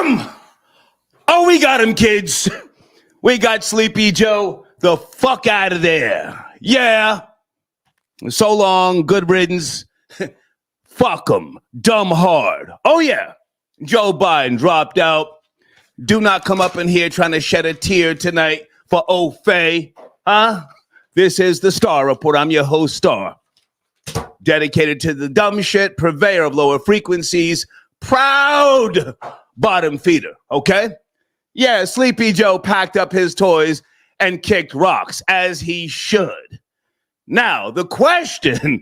him! Oh, we got him, kids. We got Sleepy Joe the fuck out of there. Yeah. So long, good riddance. Fuck him. Dumb hard. Oh, yeah. Joe Biden dropped out. Do not come up in here trying to shed a tear tonight for O'Fay. Huh? This is the Star Report. I'm your host, Star. Dedicated to the dumb shit, purveyor of lower frequencies, proud bottom feeder, okay? Yeah, Sleepy Joe packed up his toys and kicked rocks, as he should. Now, the question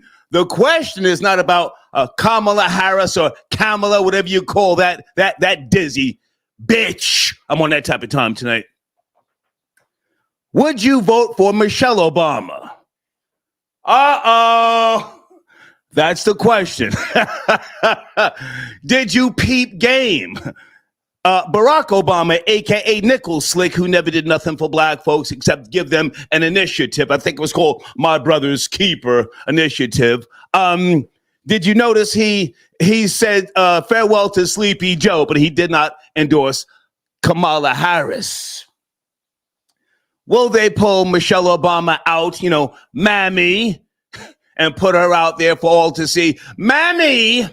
is not about Kamala Harris or Kamala, whatever you call that dizzy bitch. I'm on that type of time tonight. Would you vote for Michelle Obama? Uh-oh. That's the question. Did you peep game? Barack Obama, a.k.a. Nickel Slick, who never did nothing for black folks except give them an initiative. I think it was called My Brother's Keeper Initiative. Did you notice he said farewell to Sleepy Joe, but he did not endorse Kamala Harris? Will they pull Michelle Obama out, Mammy, and put her out there for all to see? Mammy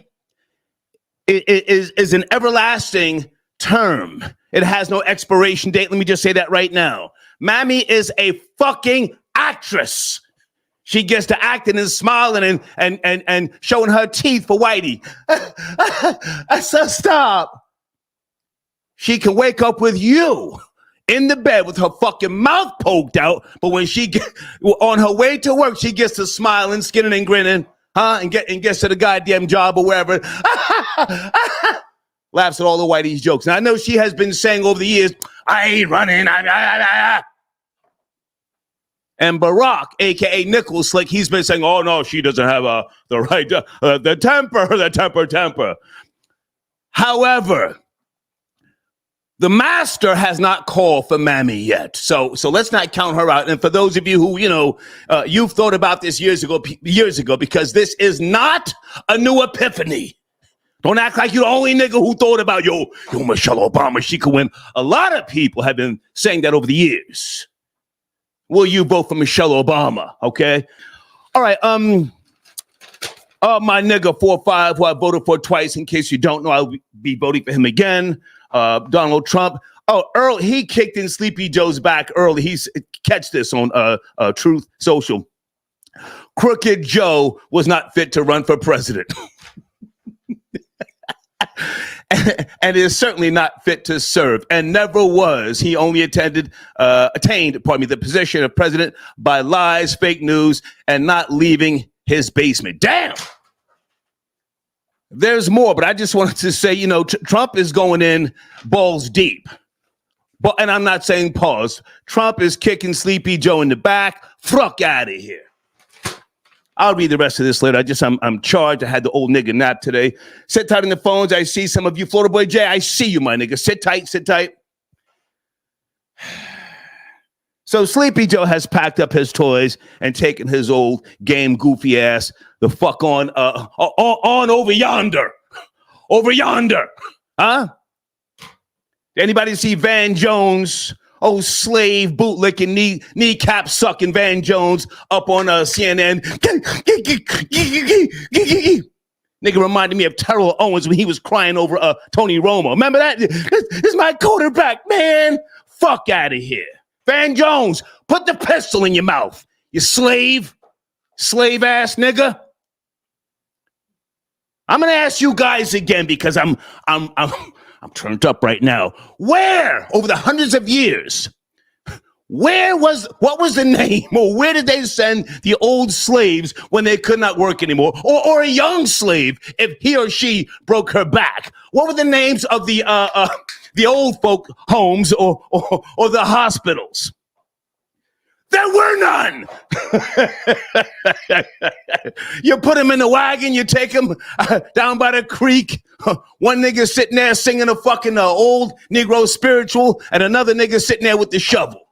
is an everlasting term. It has no expiration date. Let me just say that right now. Mammy is a fucking actress. She gets to acting and smiling and showing her teeth for Whitey. So stop. She can wake up with you in the bed with her fucking mouth poked out, but when she on her way to work, she gets to smiling, skinning and grinning, and gets to the goddamn job or wherever. Laughs at all the Whitey's jokes. Now, I know she has been saying over the years, I ain't running. And Barack, a.k.a. Nickel Slick, he's been saying, oh, no, she doesn't have the right, the temper. However, the master has not called for Mammy yet. So let's not count her out. And for those of you who, you've thought about this years ago, because this is not a new epiphany. Don't act like you're the only nigga who thought about, yo, Michelle Obama, she could win. A lot of people have been saying that over the years. Will you vote for Michelle Obama? Okay. All right. My nigga 4-5, who I voted for twice, in case you don't know, I'll be voting for him again. Donald Trump. Oh, Earl, he kicked in Sleepy Joe's back early. Catch this on Truth Social. Crooked Joe was not fit to run for president. and is certainly not fit to serve, and never was. He only attained the position of president by lies, fake news, and not leaving his basement. Damn! There's more, but I just wanted to say, Trump is going in balls deep. And I'm not saying pause. Trump is kicking Sleepy Joe in the back. Fuck out of here. I'll read the rest of this later. I'm charged. I had the old nigga nap today. Sit tight on the phones. I see some of you. Florida Boy Jay, I see you, my nigga. Sit tight. So Sleepy Joe has packed up his toys and taken his old game goofy ass the fuck on over yonder. Over yonder. Huh? Anybody see Van Jones? Oh, slave bootlicking, kneecap sucking Van Jones up on CNN. Nigga reminded me of Terrell Owens when he was crying over Tony Romo. Remember that? This is my quarterback, man. Fuck out of here. Van Jones, put the pistol in your mouth. You slave ass nigga. I'm gonna ask you guys again because I'm turned up right now. Where, over the hundreds of years, what was the name, or where did they send the old slaves when they could not work anymore? Or a young slave if he or she broke her back? What were the names of the old folk homes or the hospitals? There were none. You put him in the wagon, you take him down by the creek. One nigga sitting there singing a fucking old Negro spiritual, and another nigga sitting there with the shovel.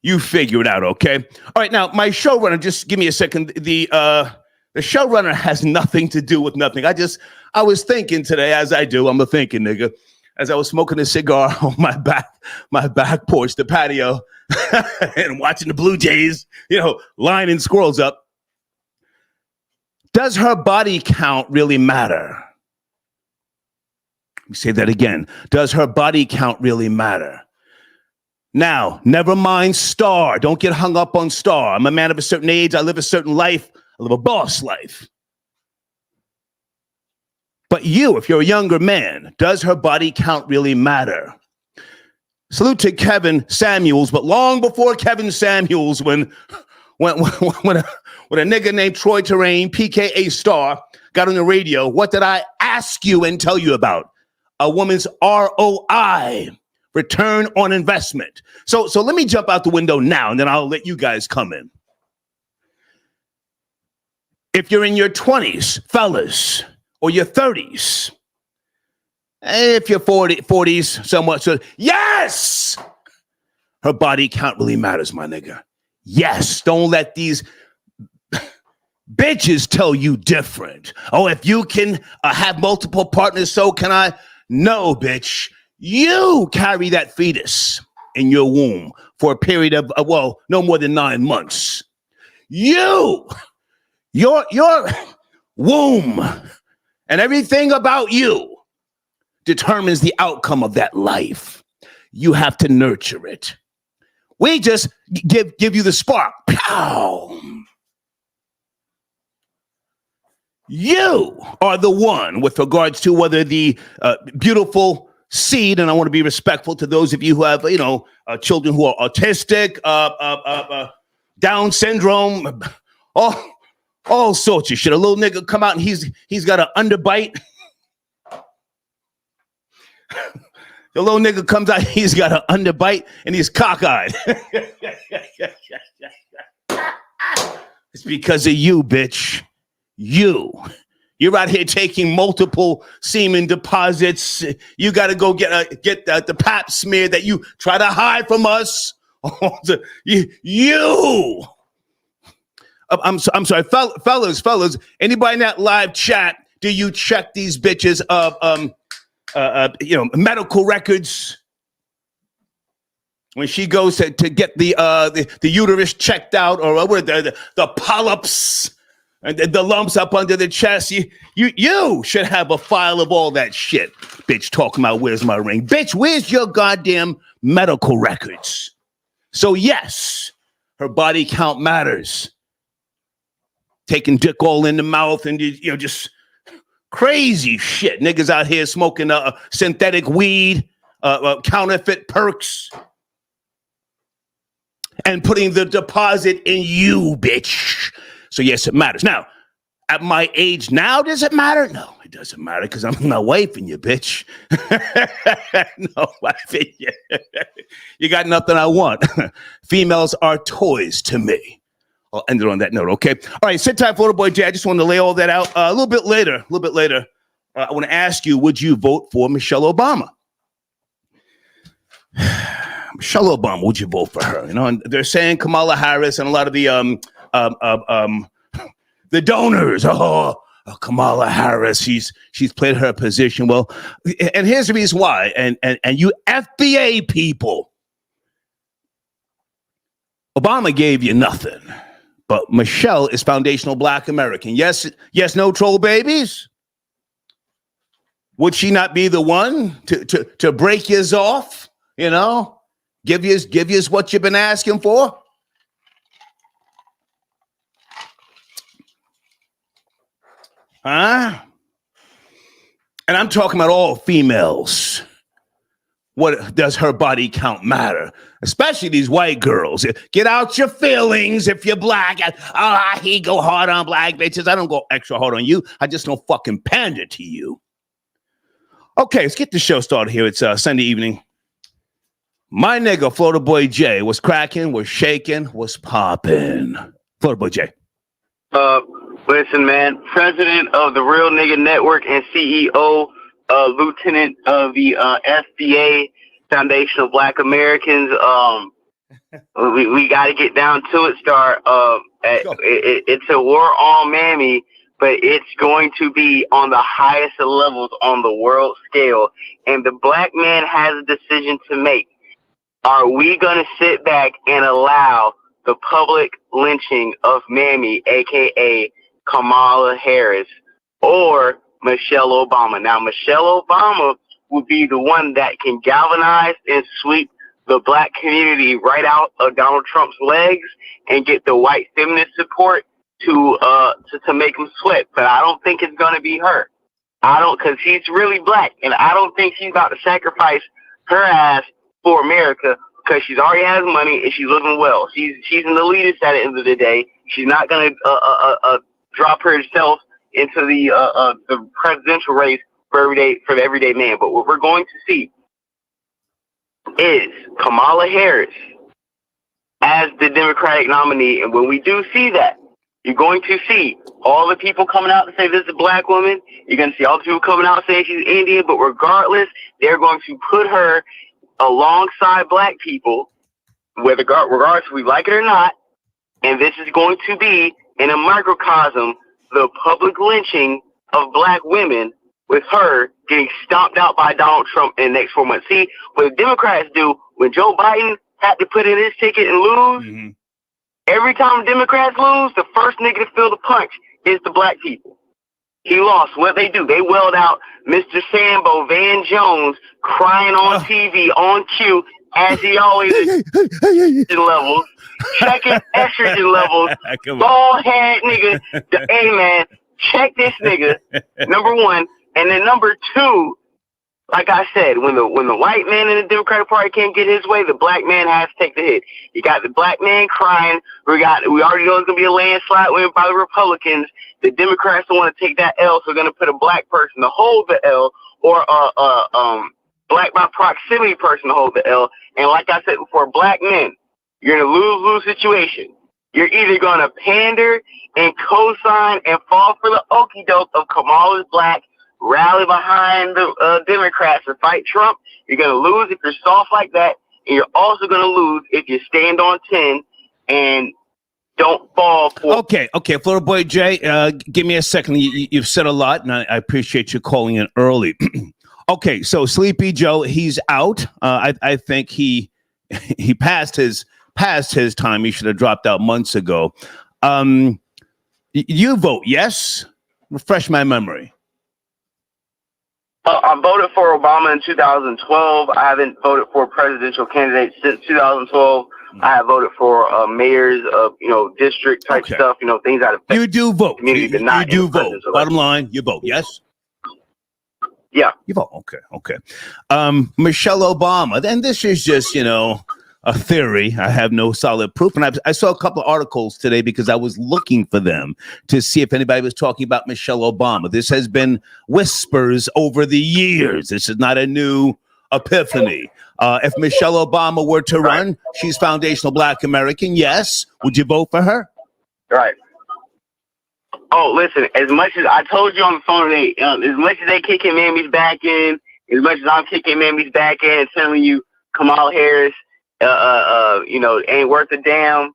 You figure it out, okay? All right, now, my showrunner, just give me a second. The The showrunner has nothing to do with nothing. I was thinking today, as I do, I'm a thinking nigga, as I was smoking a cigar on my back porch, the patio, and watching the Blue Jays, lining squirrels up. Does her body count really matter? Let me say that again. Does her body count really matter? Now, never mind star. Don't get hung up on star. I'm a man of a certain age. I live a certain life. I live a boss life. But you, if you're a younger man, does her body count really matter? Salute to Kevin Samuels, but long before Kevin Samuels, when a nigga named Troy Terrain, PKA Star, got on the radio, what did I ask you and tell you about? A woman's ROI, return on investment. So let me jump out the window now, and then I'll let you guys come in. If you're in your 20s, fellas, or your 30s, if you're 40s, somewhat, so yes, her body count really matters, my nigga. Yes, don't let these bitches tell you different. Oh, if you can have multiple partners, so can I. No, bitch, you carry that fetus in your womb for a period of, no more than 9 months. Your womb and everything about you determines the outcome of that life. You have to nurture it. We just give you the spark. Pow! You are the one with regards to whether the beautiful seed, and I want to be respectful to those of you who have, children who are autistic, Down syndrome, all sorts of shit. A little nigga come out and he's got an underbite. The little nigga comes out, he's got an underbite, and he's cockeyed. It's because of you, bitch. You're out here taking multiple semen deposits. You got to go get the pap smear that you try to hide from us. You. I'm sorry, fellas. Anybody in that live chat? Do you check these bitches medical records when she goes to get the uterus checked out, or the polyps and the lumps up under the chest? You should have a file of all that shit, bitch. Talking about where's my ring, bitch? Where's your goddamn medical records? So yes, her body count matters. Taking dick all in the mouth and just crazy shit. Niggas out here smoking synthetic weed, counterfeit perks, and putting the deposit in you, bitch. So yes, it matters. Now, at my age now, does it matter? No, it doesn't matter because I'm not wifing you, bitch. No, wifing you. You got nothing I want. Females are toys to me. I'll end it on that note, okay? All right, sit tight, Photo Boy Jay. I just wanted to lay all that out. A little bit later, I want to ask you, would you vote for Michelle Obama? Michelle Obama, would you vote for her? And they're saying Kamala Harris and a lot of the donors. Kamala Harris, she's played her position well. And here's the reason why. And you FBA people, Obama gave you nothing. But Michelle is foundational Black American. Yes, no troll babies. Would she not be the one to break yours off? Give yours what you've been asking for? Huh? And I'm talking about all females. What does her body count matter? Especially these white girls. Get out your feelings if you're Black. He go hard on Black bitches. I don't go extra hard on you. I just don't fucking pander to you. Okay, let's get the show started here. It's Sunday evening. My nigga, Florida Boy Jay, was cracking, was shaking, was popping. Florida Boy Jay. Listen, man. President of the Real Nigga Network and CEO, Lieutenant of the FBA, Foundation of Black Americans. We got to get down to it, Star. It's a war on Mammy, but it's going to be on the highest of levels on the world scale. And the black man has a decision to make. Are we going to sit back and allow the public lynching of Mammy, a.k.a. Kamala Harris, or Michelle Obama? Now, Michelle Obama will be the one that can galvanize and sweep the black community right out of Donald Trump's legs and get the white feminist support to make him sweat. But I don't think it's going to be her. Because she's really black, and I don't think she's about to sacrifice her ass for America, because she's already has money and she's living well. She's an elitist at the end of the day. She's not going to drop herself into the presidential race for the everyday man. But what we're going to see is Kamala Harris as the Democratic nominee. And when we do see that, you're going to see all the people coming out to say this is a black woman. You're going to see all the people coming out saying she's Indian. But regardless, they're going to put her alongside black people, regardless if we like it or not. And this is going to be, in a microcosm, the public lynching of black women, with her getting stomped out by Donald Trump in the next 4 months. See, what the Democrats do, when Joe Biden had to put in his ticket and lose, every time Democrats lose, the first nigga to feel the punch is the black people. He lost. What they do, they wailed out Mr. Sambo Van Jones crying on TV on cue, as he always is. Levels, checking estrogen levels, bald head nigga. Hey man, check this nigga. Number one. And then number two, like I said, when the white man in the Democratic Party can't get his way, the black man has to take the hit. You got the black man crying. We already know it's gonna be a landslide win by the Republicans. The Democrats don't want to take that L, so they're gonna put a black person to hold the L, or black by proximity person to hold the L. And like I said before, black men, you're in a lose-lose situation. You're either gonna pander and co-sign and fall for the okie doke of Kamala's black, rally behind the Democrats and fight Trump. You're going to lose if you're soft like that, and you're also going to lose if you stand on 10 and don't fall for... Okay, Florida Boy Jay, give me a second. You've said a lot, and I appreciate you calling in early. Okay, so Sleepy Joe, he's out. I think he passed his time. He should have dropped out months ago. You vote yes? Refresh my memory. I voted for Obama in 2012. I haven't voted for a presidential candidate since 2012. I have voted for mayors of, district type stuff, things that affect you do vote. Community, but not you do vote. Bottom line, you vote. Yes. Yeah. You vote. Okay. Michelle Obama. Then this is just, a theory. I have no solid proof. And I saw a couple of articles today because I was looking for them to see if anybody was talking about Michelle Obama. This has been whispers over the years. This is not a new epiphany. If Michelle Obama were to run, she's foundational black American. Yes. Would you vote for her? Right. Oh, listen, as much as I told you on the phone today, as much as they kicking Mammy's back in, as much as I'm kicking Mammy's back in and telling you Kamala Harris, ain't worth a damn.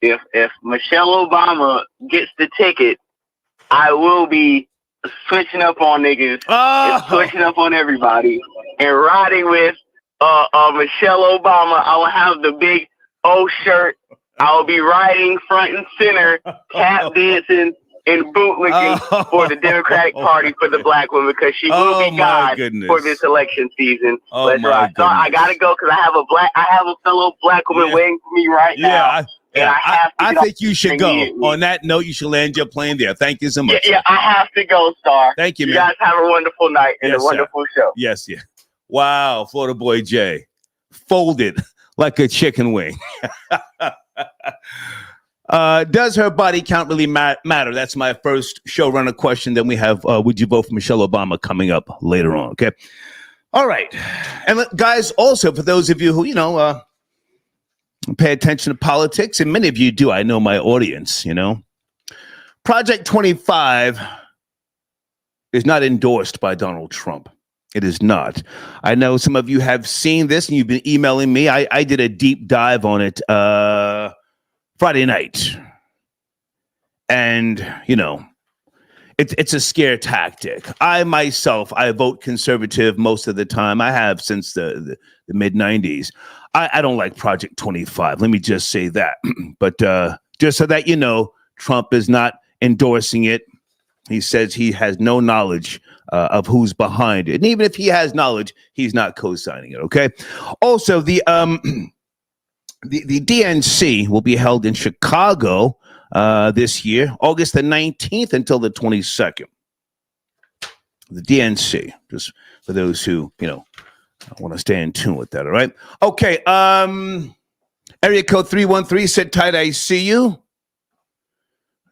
If Michelle Obama gets the ticket, I will be switching up on niggas and switching up on everybody and riding with Michelle Obama. I will have the big O shirt. I will be riding front and center, tap dancing and bootlicking for the Democratic Party for the black woman, because she will be God for this election season. Let's ride. So I gotta go because I have a fellow black woman waiting for me right now. I think you should go. On that note, you should land your plane there. Thank you so much. Yeah, I have to go, Star. Thank you, man. You guys have a wonderful night and a wonderful show. Yes, yeah. Wow, Florida Boy Jay. Folded like a chicken wing. Does her body count really matter? That's my first showrunner question. Then we have, would you vote for Michelle Obama coming up later on? Okay. All right. And guys, also for those of you who, pay attention to politics, and many of you do, I know my audience, Project 25 is not endorsed by Donald Trump. It is not. I know some of you have seen this and you've been emailing me. I did a deep dive on it Friday night. And, you know, it's a scare tactic. I myself, I vote conservative most of the time. I have since the mid-90s. I don't like Project 25. Let me just say that. But just so that you know, Trump is not endorsing it. He says he has no knowledge of who's behind it. And even if he has knowledge, he's not co-signing it, okay? Also, the DNC will be held in Chicago this year, August the 19th until the 22nd. The DNC, just for those who, you know, want to stay in tune with that, all right? Okay, area code 313, sit tight, I see you.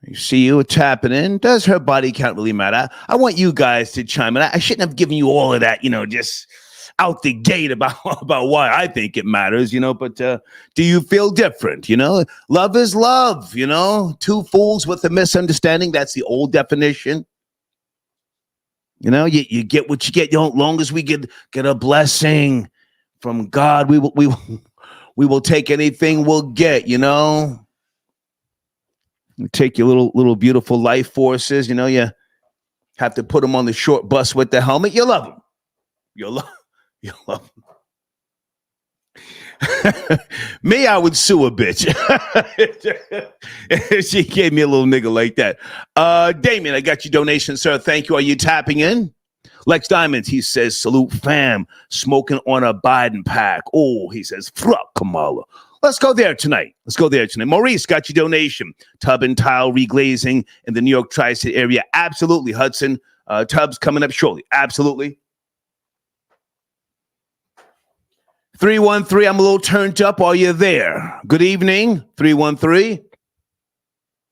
You see you tapping in. Does her body count really matter? I want you guys to chime in. I shouldn't have given you all of that, you know, just out the gate about why I think it matters, you know, but do you feel different? You know, love is love, you know, two fools with a misunderstanding. That's the old definition. You know, you get what you get. You know, as long as we get a blessing from God, we will take anything we'll get, you know. You take your little beautiful life forces, you know, you have to put them on the short bus with the helmet. You love them. You love them. Me, I would sue a bitch. She gave me a little nigga like that. Damien, I got your donation, sir. Thank you. Are you tapping in? Lex Diamonds, he says, salute fam, smoking on a Biden pack. Oh, he says, fuck Kamala. Let's go there tonight. Maurice got your donation. Tub and tile reglazing in the New York tri-state area. Absolutely, Hudson. Tubs coming up shortly. Absolutely. 313, I'm a little turned up. Are you there? Good evening, 313.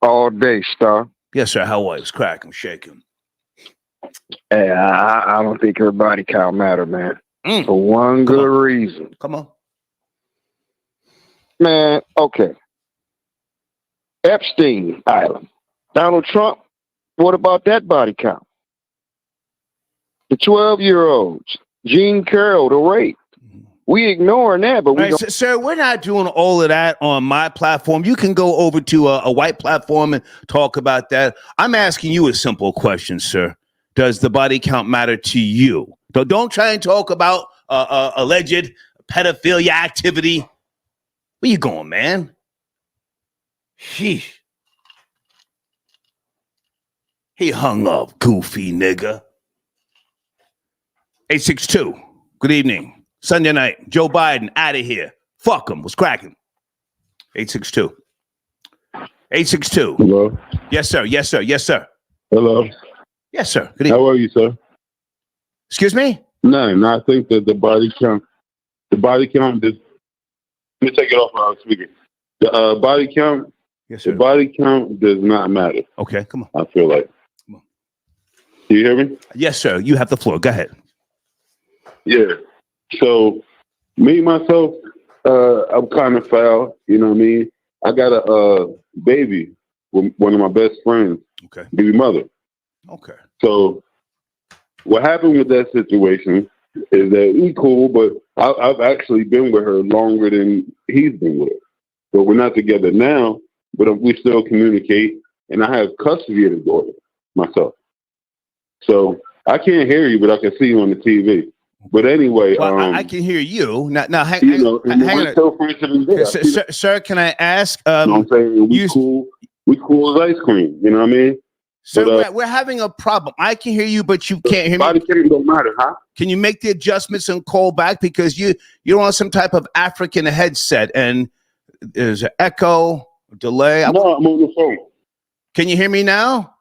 All day, Star. Yes, sir. How are you? It's cracking, shaking. Hey, I don't think her body count matter, man. For one good reason. Come on. Man, okay. Epstein Island. Donald Trump, what about that body count? The 12-year-olds. Jean Carroll, the rape. We ignoring that, but we right, sir, we're not doing all of that on my platform. You can go over to a white platform and talk about that. I'm asking you a simple question, sir. Does the body count matter to you? Don't try and talk about alleged pedophilia activity. Where you going, man? Sheesh. He hung up, goofy nigga. 862. Good evening. Sunday night. Joe Biden out of here. Fuck him. What's cracking? 862. 862. Hello. Yes, sir. Yes, sir. Yes, sir. Hello. Yes, sir. Good evening. How are you, sir? Excuse me? No, I think that the body count is. Let me take it off while I'm speaking. The body count. Yes, sir. The body count does not matter. Okay, come on. I feel like. Come on. Do you hear me? Yes, sir. You have the floor. Go ahead. Yeah. So, me myself, I'm kind of foul. You know what I mean? I got a baby with one of my best friends. Okay. Baby mother. Okay. So, what happened with that situation is that we cool, but I've actually been with her longer than he's been with her. So we're not together now, but we still communicate, and I have custody of the daughter myself. So I can't hear you, but I can see you on the TV. But anyway, well, I can hear you. Now hang on. Sir, can I ask? You know what I'm saying? We cool as ice cream. You know what I mean? Sir, but, we're having a problem. I can hear you, but you can't hear me. Body count don't matter, huh? Can you make the adjustments and call back because you're on some type of African headset and there's an echo, delay? No, I'm on the phone. Can you hear me now?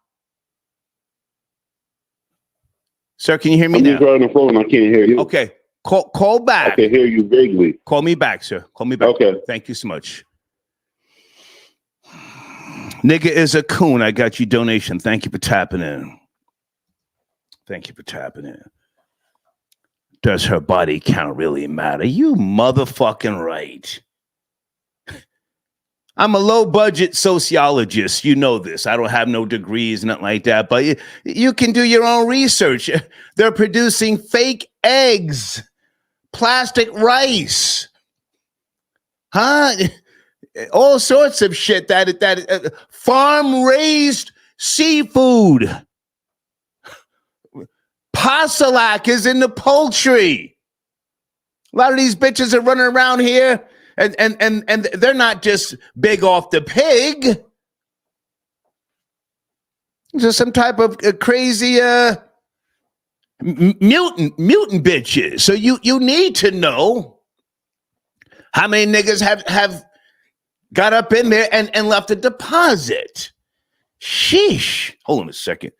Sir, can you hear me now? I'm just on the phone. I can't hear you. Okay. Call back. I can hear you vaguely. Call me back, sir. Call me back. Okay. Thank you so much. Nigga is a coon. I got you donation. Thank you for tapping in. Thank you for tapping in. Does her body count really matter? You motherfucking right. I'm a low budget sociologist. You know this. I don't have no degrees, nothing like that. But you can do your own research. They're producing fake eggs, plastic rice, huh? All sorts of shit that farm raised seafood. Pasalac is in the poultry. A lot of these bitches are running around here and they're not just big off the pig. Just some type of crazy mutant bitches. So you need to know how many niggas have got up in there and left a deposit. Sheesh. Hold on a second.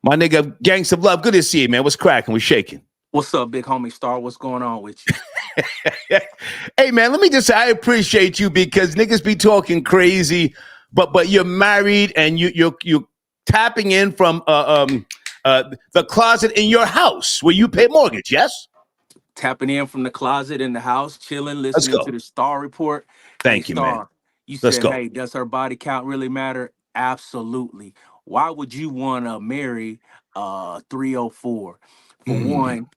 My nigga, Gangs of Love, good to see you, man. What's cracking? We shaking. What's up, big homie Star? What's going on with you? Hey, man, let me just say I appreciate you because niggas be talking crazy, but you're married and you're tapping in from the closet in your house where you pay mortgage, yes? Tapping in from the closet in the house, chilling, listening to the Star Report. Thank you, Star, man. You Let's said, go. hey, does her body count really matter? Absolutely. Why would you want to marry 304? For one,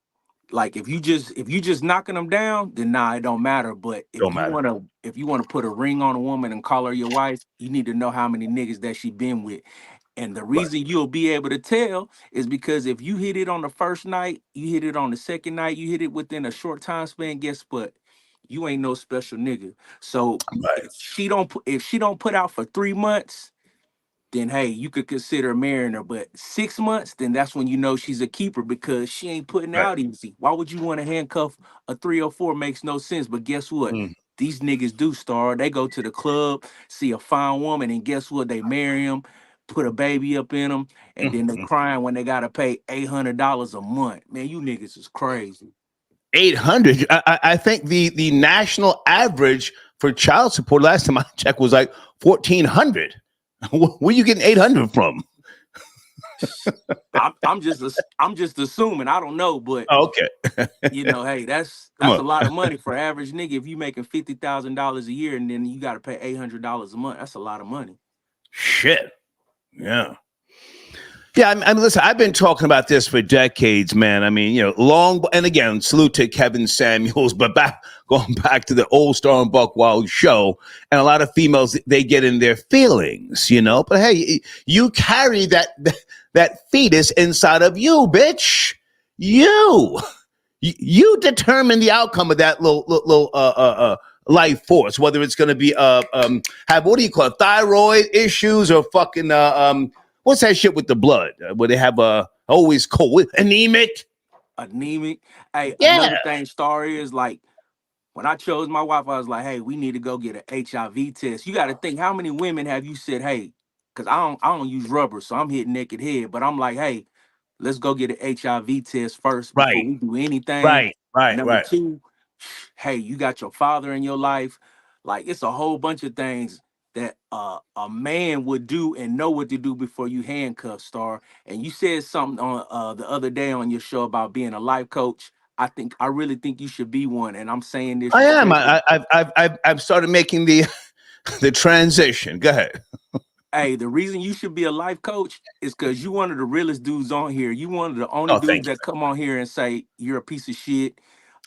like if you just knocking them down, then nah, it don't matter. But if Don't you matter. wanna put a ring on a woman and call her your wife, you need to know how many niggas that she been with. And the reason you'll be able to tell is because if you hit it on the first night, you hit it on the second night, you hit it within a short time span, guess what? You ain't no special nigga. So Right. if she don't put out for 3 months, then hey, you could consider marrying her. But 6 months, then that's when you know she's a keeper because she ain't putting Right. out easy. Why would you want to handcuff a 304? Makes no sense. But guess what? These niggas do, Star. They go to the club, see a fine woman, and guess what? They marry him, put a baby up in them, and then they crying when they gotta pay $800 a month. Man, you niggas is crazy. 800. I think the national average for child support last time I checked was like 1,400. Where you getting 800 from? I'm just assuming. I don't know, but okay. you know, hey, that's a lot of money for average nigga. If you making $50,000 a year and then you got to pay $800 a month, that's a lot of money. Shit. Yeah. Yeah, I mean, listen, I've been talking about this for decades, man. I mean, long, and again, salute to Kevin Samuels, but going back to the old Star and Buck Wild show, and a lot of females, they get in their feelings, but hey, you carry that fetus inside of you, bitch. You determine the outcome of that little life force, whether it's going to be have what do you call it, thyroid issues or fucking what's that shit with the blood where they have always cold anemic. Hey, another thing, Story is like when I chose my wife, I was like, hey, we need to go get an HIV test. You got to think, how many women have you said, hey, because I don't use rubber, so I'm hitting naked head, but I'm like, hey, let's go get an HIV test first before we do anything. Number two, hey, you got your father in your life. Like it's a whole bunch of things that a man would do and know what to do before you handcuff, Star. And you said something on the other day on your show about being a life coach. I really think you should be one, and I'm saying this. I am. I've started making the transition. Go ahead. Hey, the reason you should be a life coach is because you one of the realest dudes on here. You one of the only dudes that come on here and say you're a piece of shit.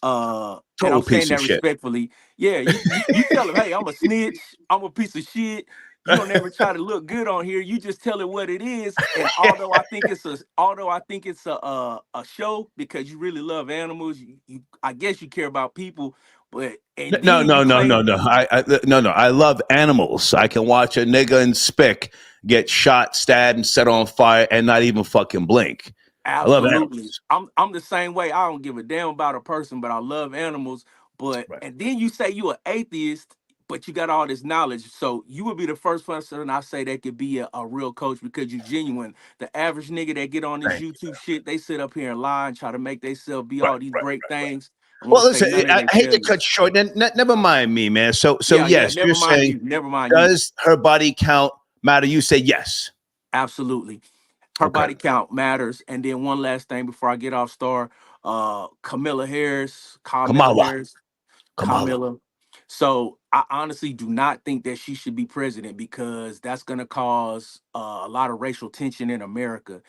And I'm saying that respectfully. Yeah, you tell him, hey, I'm a snitch. I'm a piece of shit. You don't ever try to look good on here. You just tell it what it is. And although I think it's a show because you really love animals, I guess you care about people. But No. I love animals. I can watch a nigga in Spick get shot, stabbed, and set on fire, and not even fucking blink. Absolutely. I love animals. I'm the same way. I don't give a damn about a person, but I love animals. But and then you say you an atheist, but you got all this knowledge. So you would be the first person I say that could be a real coach because you're genuine. The average nigga that get on this YouTube shit, they sit up here and lie and try to make themselves be all these great things. Well, listen, I hate to cut you short. Never mind me, man. So yes, you're saying, never mind does her body count matter? You say yes. Absolutely. Her body count matters. And then one last thing before I get off, Star, Kamala Harris. So I honestly do not think that she should be president because that's going to cause a lot of racial tension in America.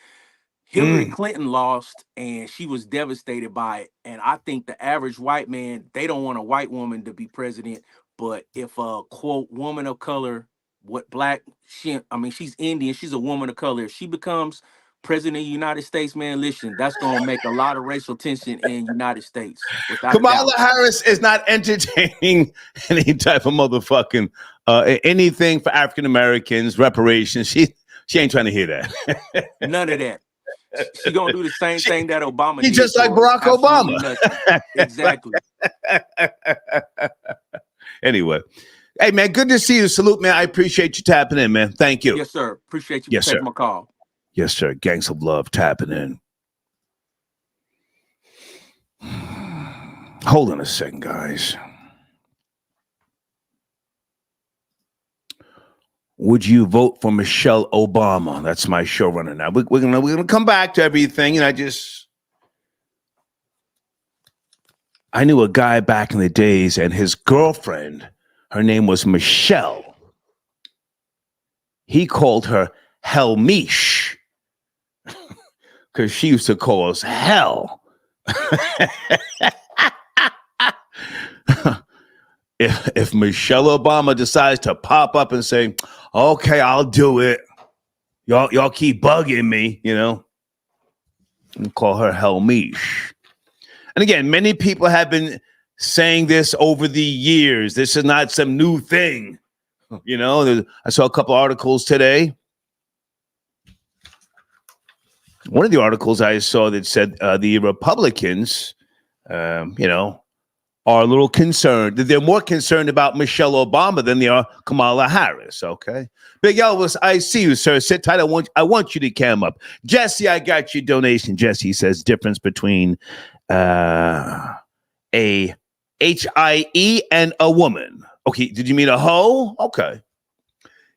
Hillary Clinton lost, and she was devastated by it. And I think the average white man, they don't want a white woman to be president. But if a quote woman of color, she's Indian, she's a woman of color. If she becomes president of the United States, man, listen, that's gonna make a lot of racial tension in the United States. Without Kamala Harris is not entertaining any type of motherfucking anything for African Americans, reparations. She ain't trying to hear that. None of that. She gonna do the same thing that Obama did. She's just like Barack Obama. Exactly. Anyway, hey man, good to see you. Salute, man. I appreciate you tapping in, man. Thank you. Yes, sir. Appreciate you for taking my call. Yes, sir. Gangs of love tapping in. Hold on a second, guys. Would you vote for Michelle Obama? That's my showrunner now. We're gonna come back to everything, and I knew a guy back in the days, and his girlfriend, her name was Michelle. He called her Helmish because she used to call us hell. If Michelle Obama decides to pop up and say, okay, I'll do it. Y'all keep bugging me, and call her Helmish. And again, many people have been saying this over the years. This is not some new thing. I saw a couple articles today. One of the articles I saw that said the Republicans, are a little concerned. They're more concerned about Michelle Obama than they are Kamala Harris. Okay, Big Elvis, I see you, sir. Sit tight. I want you to cam up. Jesse, I got your donation. Jesse says difference between a HIE and a woman. Okay, did you mean a hoe? Okay.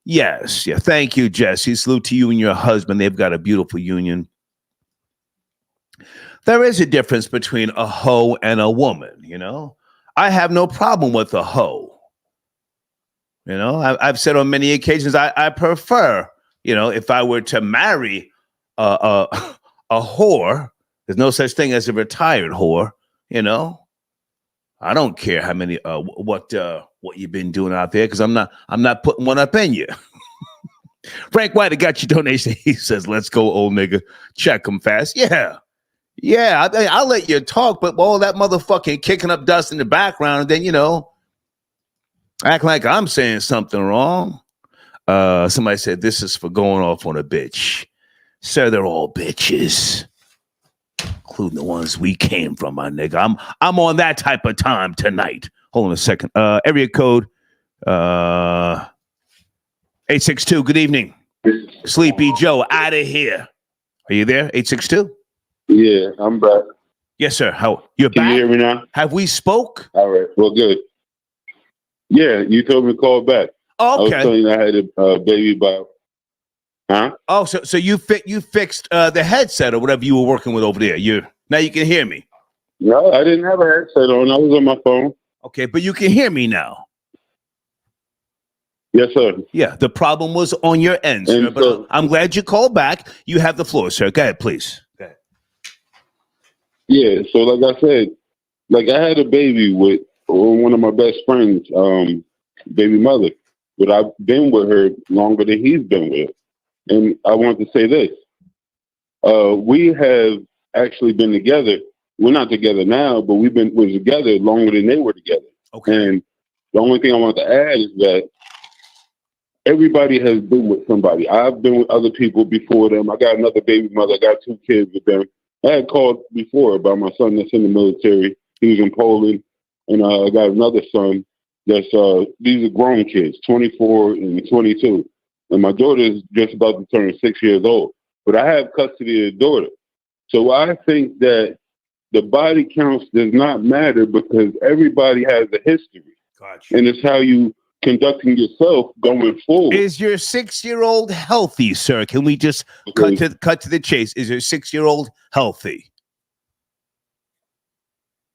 Yes, yeah. Thank you, Jesse. Salute to you and your husband. They've got a beautiful union. There is a difference between a hoe and a woman, I have no problem with a hoe. I've said on many occasions, I prefer, if I were to marry a whore, there's no such thing as a retired whore, I don't care how many, what you've been doing out there, because I'm not putting one up in you. Frank White, I got your donation. He says, let's go, old nigga. Check him fast. Yeah, I'll let you talk, but all that motherfucking kicking up dust in the background, and then, act like I'm saying something wrong. Somebody said this is for going off on a bitch. Sir, they're all bitches, including the ones we came from, my nigga. I'm on that type of time tonight. Hold on a second. Area code 862. Good evening. Sleepy Joe, out of here. Are you there? 862? Yeah, I'm back. Yes, sir. How you're Can back? you hear me now? Have we spoke? All right. Well, good. Yeah, you told me to call back. Oh, okay. I was telling you I had a baby by. Huh? Oh, so you fixed the headset or whatever you were working with over there. Now you can hear me. No, I didn't have a headset on. I was on my phone. Okay, but you can hear me now. Yes, sir. Yeah, the problem was on your end, sir. But I'm glad you called back. You have the floor, sir. Go ahead, please. Go ahead. Yeah, so like I said, I had a baby with one of my best friends, baby mother, but I've been with her longer than he's been with her. And I want to say this. We have actually been together. We're not together now, but we're together longer than they were together. Okay. And the only thing I want to add is that everybody has been with somebody. I've been with other people before them. I got another baby mother. I got 2 kids with them. I had called before about my son that's in the military. He was in Poland. And I got another son that's, these are grown kids, 24 and 22. And my daughter is just about to turn 6 years old. But I have custody of the daughter. So I think that the body counts does not matter because everybody has a history. Gotcha. And it's how you conducting yourself going forward. Is your 6-year-old healthy, sir? Can we just cut to the chase? Is your 6-year-old healthy?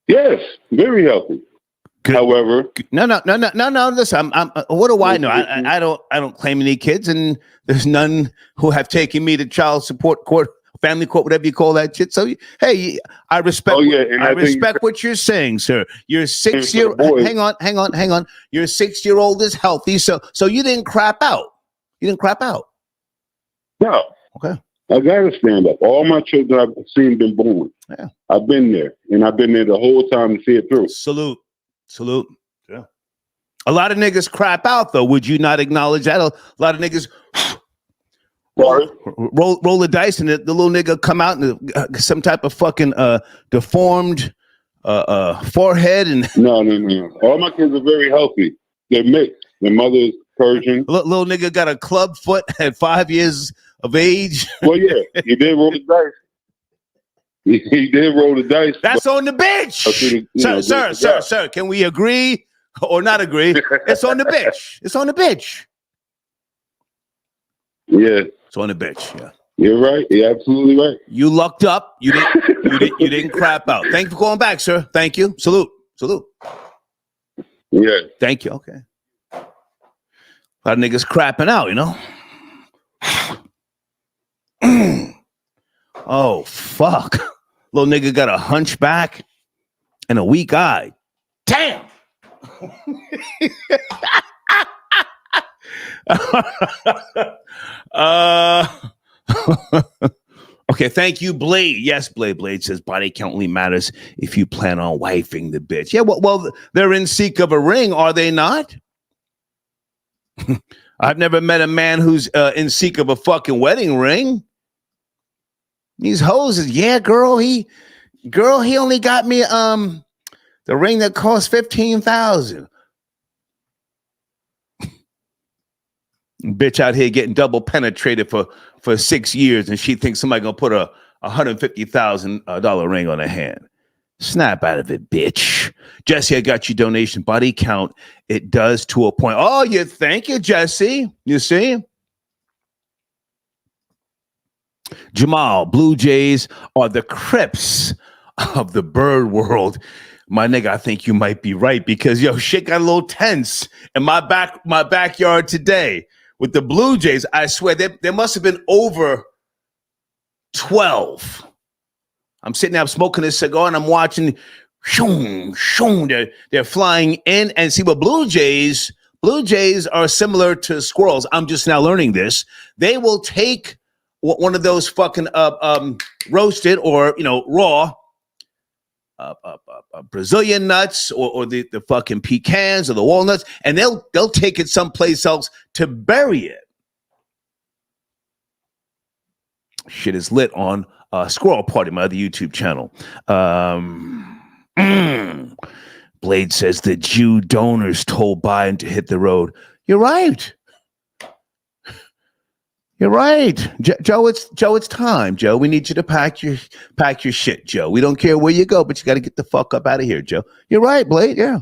Yes, very healthy. Good. However, no. Listen, what do I know? I don't claim any kids, and there's none who have taken me to child support court family court, whatever you call that shit. So, hey, I respect. And I respect what you're saying, sir. You're 6 year. Hang on. Your 6-year-old is healthy, so you didn't crap out. You didn't crap out. No. Okay. I gotta stand up. All my children I've seen been born. Yeah. I've been there, and I've been there the whole time to see it through. Salute. Yeah. A lot of niggas crap out, though. Would you not acknowledge that? A lot of niggas roll the dice, and the little nigga come out in some type of fucking deformed forehead. And no. All my kids are very healthy. They're mixed. Their mother's Persian. Little nigga got a club foot at 5 years of age. Well, yeah, he did roll the dice. He did roll the dice. That's on the bitch. Sir, can we agree or not agree? It's on the bitch. It's on the bitch. Yeah. It's on the bitch. Yeah. You're right. You're absolutely right. You lucked up. You didn't crap out. Thank you for calling back, sir. Thank you. Salute. Yeah. Thank you. Okay. A lot of niggas crapping out, you know? Oh, fuck. Little nigga got a hunchback and a weak eye. Damn. Okay, thank you, Blade. Yes, Blade says body count only matters if you plan on wifing the bitch. Yeah, well, they're in seek of a ring, are they not? I've never met a man who's in seek of a fucking wedding ring. These hoes is, yeah, girl, he only got me the ring that cost $15,000. Bitch out here getting double penetrated for 6 years, and she thinks somebody gonna put a $150,000 ring on her hand. Snap out of it, bitch. Jesse, I got your donation. Body count, it does to a point. Oh, thank you, Jesse. You see? Jamal, Blue Jays are the Crips of the bird world. My nigga, I think you might be right because, shit got a little tense in my backyard today. With the Blue Jays, I swear, there must have been over 12. I'm sitting there, I'm smoking a cigar, and I'm watching, they're flying in. And see, what Blue Jays are similar to squirrels. I'm just now learning this. They will take one of those fucking roasted or, raw Brazilian nuts or the fucking pecans or the walnuts, and they'll take it someplace else to bury it. Shit is lit on Squirrel Party, my other YouTube channel. Blade says the Jew donors told Biden to hit the road. You're right. You're right, Joe. It's time, Joe. We need you to pack your shit, Joe. We don't care where you go, but you got to get the fuck up out of here, Joe. You're right, Blade. Yeah.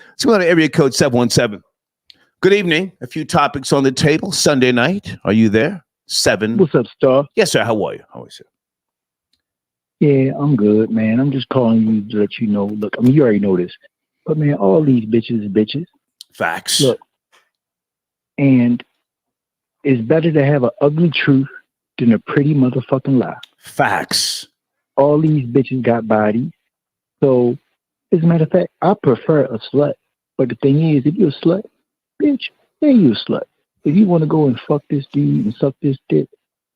Let's go to area code 717. Good evening. A few topics on the table. Sunday night. Are you there? 7. What's up, Star? Yes, sir. How are you? How are you, sir? Yeah, I'm good, man. I'm just calling you to let you know. Look, you already know this, but man, all these bitches is bitches. Facts. Look, and it's better to have an ugly truth than a pretty motherfucking lie. Facts. All these bitches got bodies. So, as a matter of fact, I prefer a slut. But the thing is, if you're a slut, bitch, then you a slut. If you want to go and fuck this dude and suck this dick,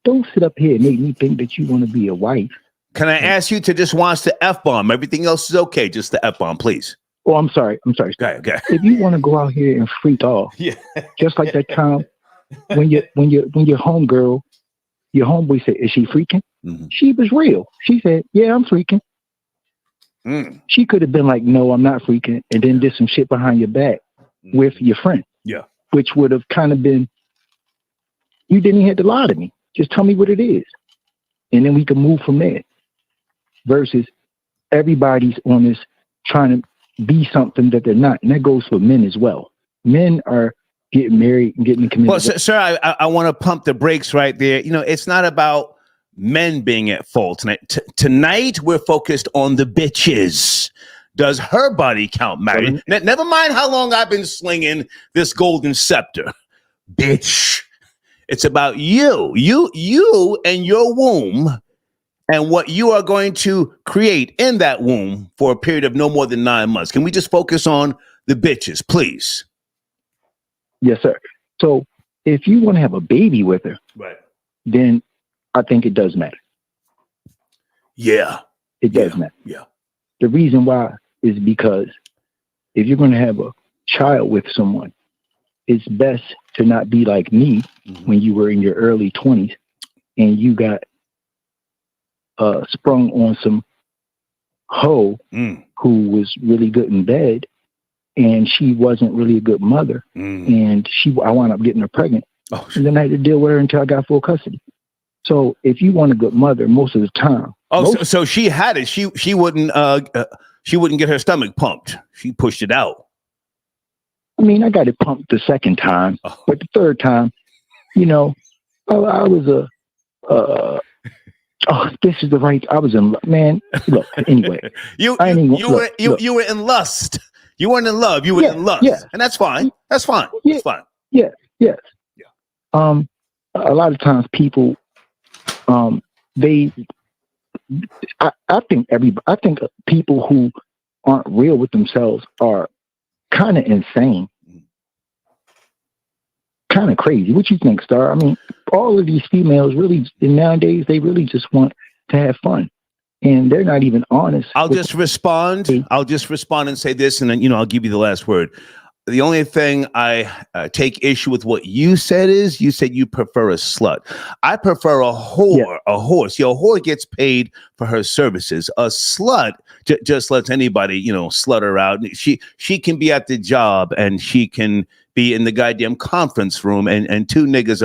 don't sit up here and make me think that you want to be a wife. Can I ask you to just watch the F-bomb? Everything else is okay. Just the F-bomb, please. Oh, I'm sorry. Okay. If you want to go out here and freak off, just like that time when your homegirl, your homeboy said, "Is she freaking?" Mm-hmm. She was real. She said, "Yeah, I'm freaking." She could have been like, "No, I'm not freaking," and then did some shit behind your back with your friend. Yeah, which would have kind of been, you didn't even have to lie to me. Just tell me what it is, and then we can move from there. Versus everybody's on this trying to be something that they're not, and that goes for men as well. Men are getting married and getting committed. Well, sir, I want to pump the brakes right there. It's not about men being at fault tonight. Tonight, we're focused on the bitches. Does her body count matter? Never mind how long I've been slinging this golden scepter. Bitch. It's about you and your womb and what you are going to create in that womb for a period of no more than 9 months. Can we just focus on the bitches, please? Yes, sir. So if you want to have a baby with her, right, then I think it does matter. Yeah. It does matter. Yeah. The reason why is because if you're going to have a child with someone, it's best to not be like me when you were in your early 20s and you got sprung on some hoe who was really good in bed and she wasn't really a good mother and I wound up getting her pregnant. And then I had to deal with her until I got full custody. So if you want a good mother, most of the time. So she had it. She wouldn't get her stomach pumped. She pushed it out. I mean, I got it pumped the second time, but the third time, you know, I was this is the right. I was in man. Look, anyway, you were in lust. You weren't in love. You were in lust, and that's fine. That's fine. Yeah, that's fine. Yeah. A lot of times people, I think people who aren't real with themselves are kind of insane, kind of crazy. What you think, Star? I mean, all of these females really nowadays they really just want to have fun, and they're not even honest. I'll just respond and say this, and then I'll give you the last word. The only thing I take issue with what you said is you said you prefer a slut. I prefer a whore, a horse. A whore gets paid for her services. A slut just lets anybody, slut her out. She can be at the job and she can be in the goddamn conference room and two niggas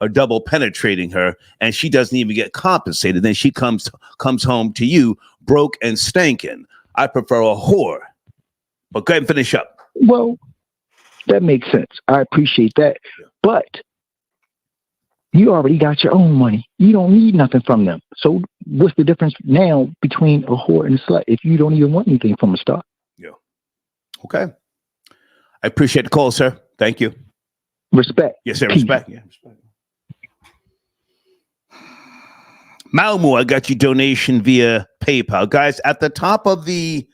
are double penetrating her and she doesn't even get compensated. Then she comes home to you broke and stankin'. I prefer a whore. But go ahead and finish up. Well, that makes sense. I appreciate that. But you already got your own money. You don't need nothing from them. So what's the difference now between a whore and a slut if you don't even want anything from a start? Yeah. Okay. I appreciate the call, sir. Thank you. Respect. Yes, sir. Respect. Yeah, respect. Malmo, I got your donation via PayPal. Guys, at the top of the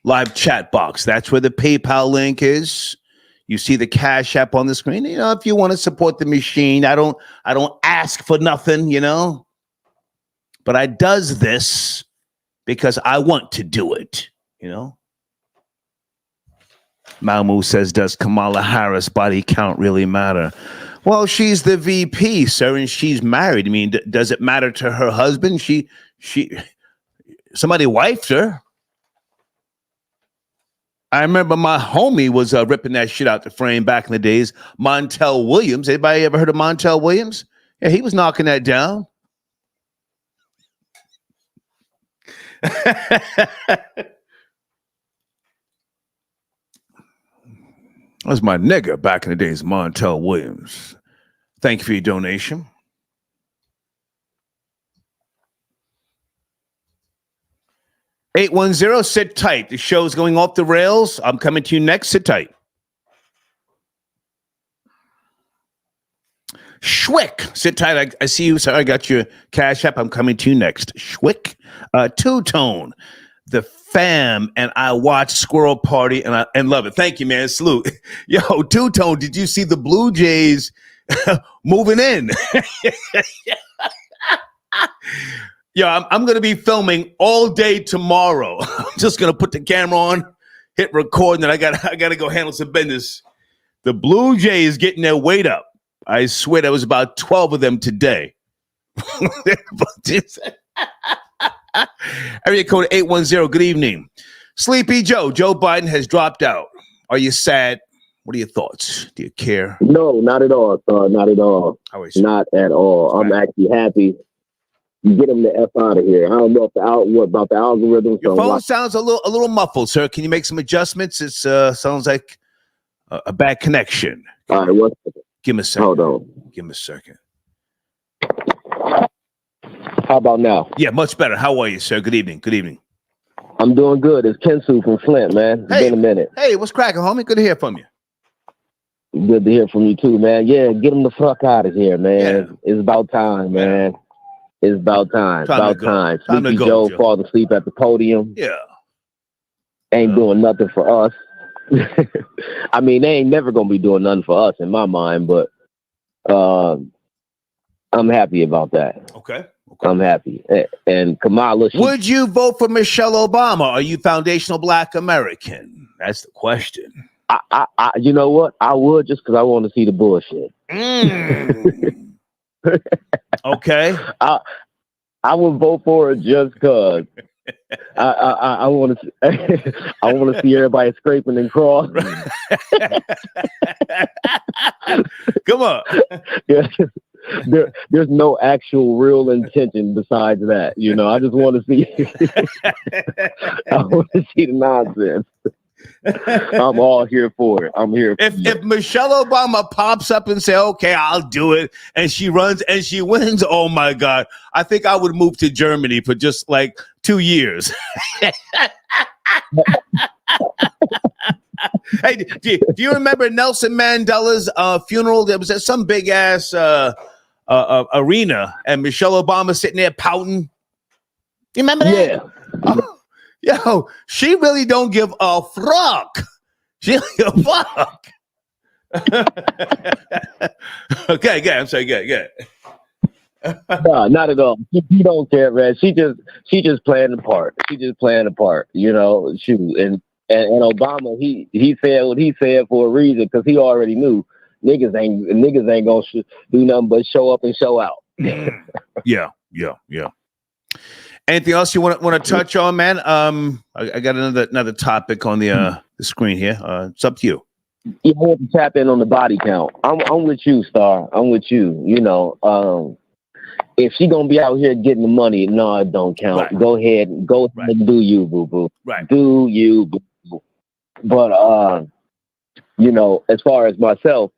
live chat box, that's where the PayPal link is. You see the Cash App on the screen. If you want to support the machine, I don't ask for nothing, but I does this because I want to do it, Malmo says, does Kamala Harris body count really matter? Well, she's the VP, sir, and she's married. I mean, does it matter to her husband? Somebody wifed her. I remember my homie was ripping that shit out the frame back in the days. Montel Williams. Anybody ever heard of Montel Williams? Yeah, he was knocking that down. That was my nigga back in the days, Montel Williams. Thank you for your donation. (810) sit tight. The show's going off the rails. I'm coming to you next. Sit tight. Schwick, sit tight. I see you. Sorry, I got your Cash App. I'm coming to you next. Schwick, Two-Tone, the fam, and I watch Squirrel Party and love it. Thank you, man. Salute. Yo, Two-Tone, did you see the Blue Jays moving in? Yo, I'm going to be filming all day tomorrow. I'm just going to put the camera on, hit record, and then I got to go handle some business. The Blue Jays getting their weight up. I swear there was about 12 of them today. Area code 810. Good evening. Sleepy Joe. Joe Biden has dropped out. Are you sad? What are your thoughts? Do you care? No, not at all. Not at all. Not at all. I'm actually happy. Get him the F out of here. I don't know about the algorithm. Your phone sounds a little muffled, sir. Can you make some adjustments? It sounds like a bad connection. All right, one second. Give me a second. Hold on. Give me a second. How about now? Yeah, much better. How are you, sir? Good evening. Good evening. I'm doing good. It's Kensu from Flint, man. It's been a minute. Hey, what's cracking, homie? Good to hear from you. Good to hear from you too, man. Yeah, get him the fuck out of here, man. Yeah. It's about time, man. It's about time. About time. Sleepy Joe falls asleep at the podium. Yeah. Ain't doing nothing for us. I mean, they ain't never gonna be doing nothing for us in my mind, but I'm happy about that. Okay. I'm happy. And Kamala, would you vote for Michelle Obama? Are you foundational Black American? That's the question. I you know what? I would, just because I want to see the bullshit. Okay. I would vote for it just because. I want to. I want to see everybody scraping and crawling. Come on. Yeah. There's no actual real intention besides that. You know, I just want to see. I want to see the nonsense. I'm all here for it. I'm here. If Michelle Obama pops up and say, "Okay, I'll do it," and she runs and she wins, oh my God, I think I would move to Germany for just like 2 years. Hey, do you remember Nelson Mandela's funeral? There was at some big ass arena, and Michelle Obama sitting there pouting. You remember that? Yeah. Yo, she really don't give a fuck. She don't give a fuck. Okay, good. I'm sorry, good. No, not at all. She don't care, man. She just playing the part. She just playing the part, you know. Shoot, and Obama, he said what he said for a reason, because he already knew niggas ain't gonna do nothing but show up and show out. Yeah. Anything else you want to touch on, man? I got another topic on the screen here. It's up to you. Yeah, I want to tap in on the body count. I'm with you, Star. I'm with you. You know, if she gonna be out here getting the money, no, it don't count. Right. Go ahead and do you, boo boo. Right. Do you, boo boo. But you know, as far as myself,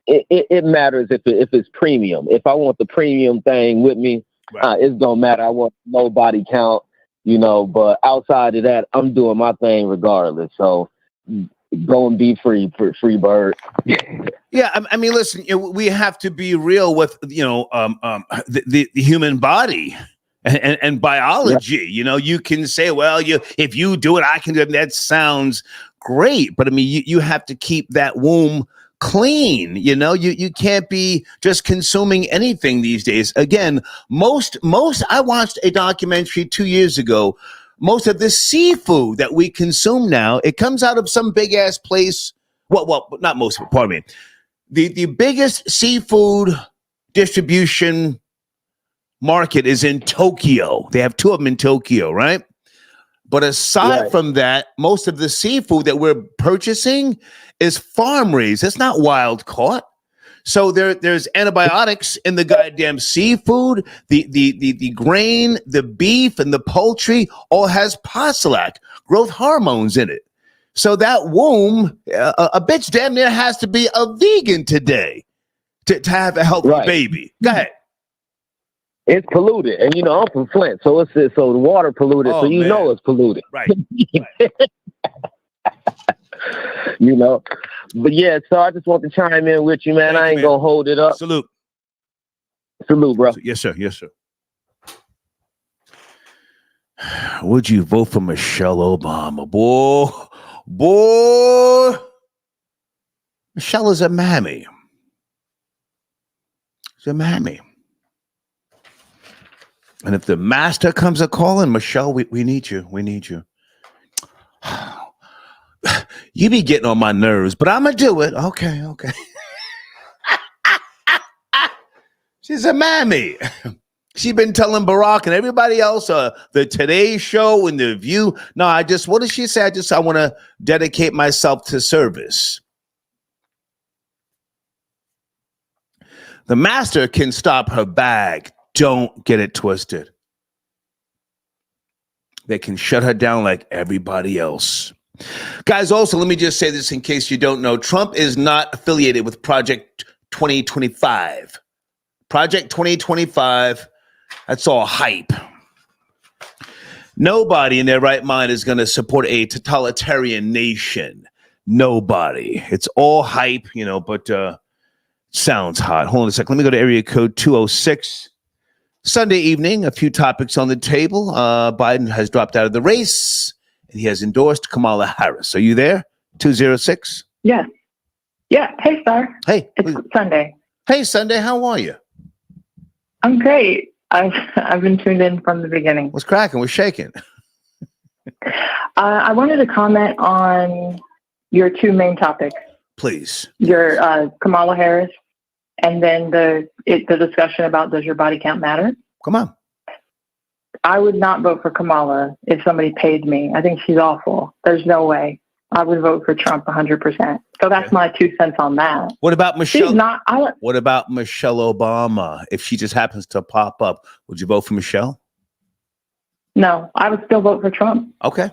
it matters if it's premium. If I want the premium thing with me. Right. It's gonna matter. I want no body count, you know, but outside of that, I'm doing my thing regardless. So go and be free bird. Yeah, I mean, listen, we have to be real with, you know, the human body and biology. Yeah. You know, you can say, well, if you do it, I can do it. That sounds great, but I mean, you have to keep that womb clean. You know, you can't be just consuming anything these days. Again, most I watched a documentary 2 years ago. Most of the seafood that we consume now, it comes out of some big ass place. Well, not most of it, pardon me. The biggest seafood distribution market is in Tokyo. They have 2 of them in Tokyo, right? But aside from that, most of the seafood that we're purchasing is farm raised. It's not wild caught. So there's antibiotics in the goddamn seafood, the grain, the beef, and the poultry all has Posilac, growth hormones in it. So that womb, a bitch damn near has to be a vegan today to have a healthy baby. Go ahead. It's polluted, and you know I'm from Flint, so the water polluted, so you know it's polluted, right? You know, but yeah. So I just want to chime in with you, man. I ain't gonna hold it up. Salute, bro. Yes, sir. Would you vote for Michelle Obama, boy? Michelle is a mammy. She's a mammy. And if the master comes a calling, Michelle, we need you. We need you. You be getting on my nerves, but I'm going to do it. Okay. She's a mammy. She been telling Barack and everybody else, the Today Show and The View. No, what did she say? I want to dedicate myself to service. The master can stop her bag. Don't get it twisted. They can shut her down like everybody else. Guys, also, let me just say this in case you don't know. Trump is not affiliated with Project 2025. Project 2025, that's all hype. Nobody in their right mind is going to support a totalitarian nation. nobody. It's all hype, but sounds hot. Hold on a second. Let me go to area code 206. Sunday evening, a few topics on the table. Biden has dropped out of the race, and he has endorsed Kamala Harris. Are you there? 206? Yes. Yeah. Hey, Star. Hey. It's Sunday. Hey, Sunday. How are you? I'm great. I've been tuned in from the beginning. What's cracking? What's shaking? I wanted to comment on your two main topics. Please. Your Kamala Harris, and then the discussion about does your body count matter? Come on. I would not vote for Kamala if somebody paid me. I think she's awful. There's no way. I would vote for Trump 100%. So that's my 2 cents on that. What about Michelle? She's not. What about Michelle Obama? If she just happens to pop up, would you vote for Michelle? No, I would still vote for Trump. Okay.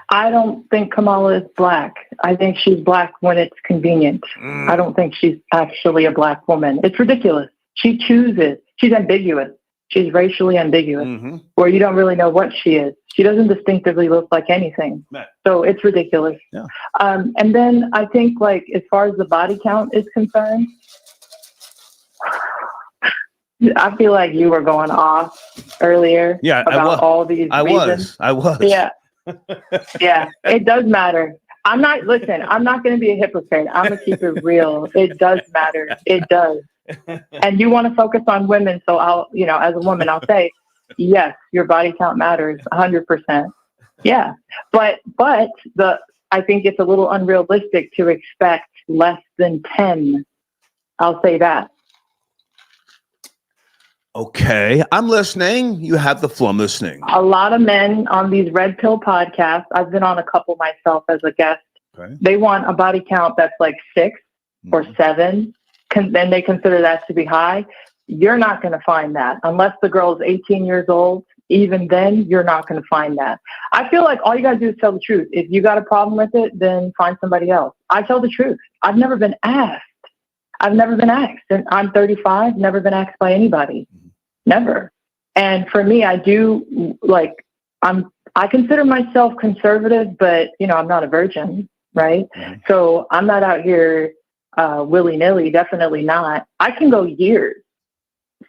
I don't think Kamala is black. I think she's black when it's convenient. I don't think she's actually a black woman. It's ridiculous. She chooses. She's ambiguous. She's racially ambiguous, where you don't really know what she is. She doesn't distinctively look like anything. Right. So it's ridiculous. Yeah. And then I think, like, as far as the body count is concerned, I feel like you were going off earlier about all these reasons. I was. Yeah. Yeah, it does matter. I'm not going to be a hypocrite. I'm going to keep it real. It does matter. It does. And you want to focus on women. So I'll, as a woman, I'll say, yes, your body count matters 100%. Yeah. But I think it's a little unrealistic to expect less than 10. I'll say that. Okay. I'm listening. You have the floor. I'm listening. A lot of men on these red pill podcasts, I've been on a couple myself as a guest. Okay. They want a body count that's like 6 or 7. Then they consider that to be high. You're not going to find that unless the girl is 18 years old. Even then, you're not going to find that. I feel like all you got to do is tell the truth. If you got a problem with it, then find somebody else. I tell the truth. I've never been asked. And I'm 35, never been asked by anybody. Never. And for me, I do I consider myself conservative, but I'm not a virgin, right? So I'm not out here willy-nilly, definitely not. I can go years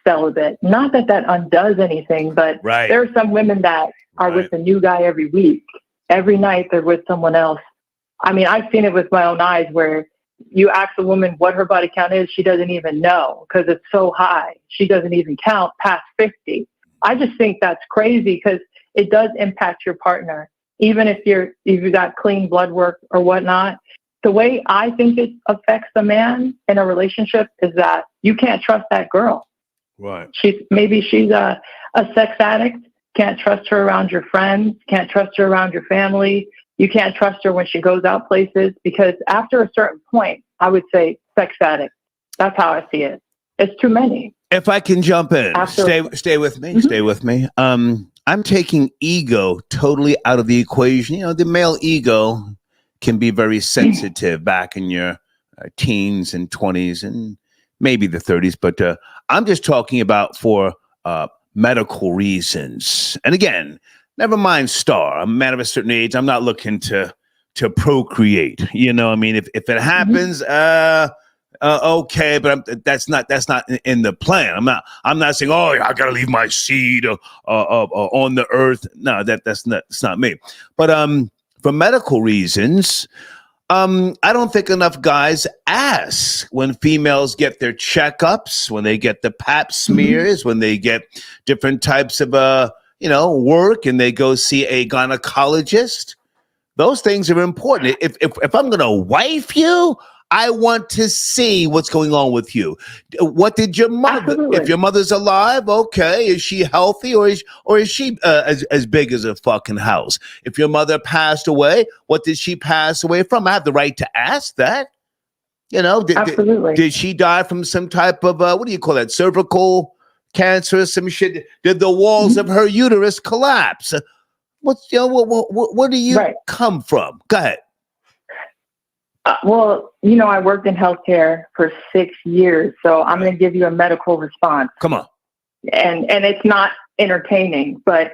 celibate. Not that undoes anything, but there are some women that are with a new guy every week. Every night they're with someone else. I mean, I've seen it with my own eyes where you ask a woman what her body count is, she doesn't even know because it's so high. She doesn't even count past 50. I just think that's crazy because it does impact your partner. Even if you got clean blood work or whatnot, the way I think it affects a man in a relationship is that you can't trust that girl. Right. She's a sex addict. Can't trust her around your friends. Can't trust her around your family. You can't trust her when she goes out places because after a certain point, I would say sex addict. That's how I see it. It's too many. If I can jump in, stay with me. Stay with me. I'm taking ego totally out of the equation. The male ego can be very sensitive back in your teens and 20s and maybe the 30s. But I'm just talking about for medical reasons. And again, never mind star. I'm a man of a certain age. I'm not looking to procreate. I mean, if it happens, okay, but that's not in the plan. I'm not saying, oh, I gotta leave my seed on the earth. No, that's not me. But for medical reasons, I don't think enough guys ask when females get their checkups, when they get the pap smears, when they get different types of work and they go see a gynecologist. Those things are important. If I'm going to wife you, I want to see what's going on with you. What did your mother? Absolutely. If your mother's alive, okay, is she healthy or is she as big as a fucking house? If your mother passed away, what did she pass away from? I have the right to ask that. Absolutely. Did she die from some type of what do you call that? Cervical cancer, some shit? Did the walls of her uterus collapse? Where do you come from? Go ahead. Well, I worked in healthcare for 6 years, so I'm going to give you a medical response. Come on. And it's not entertaining, but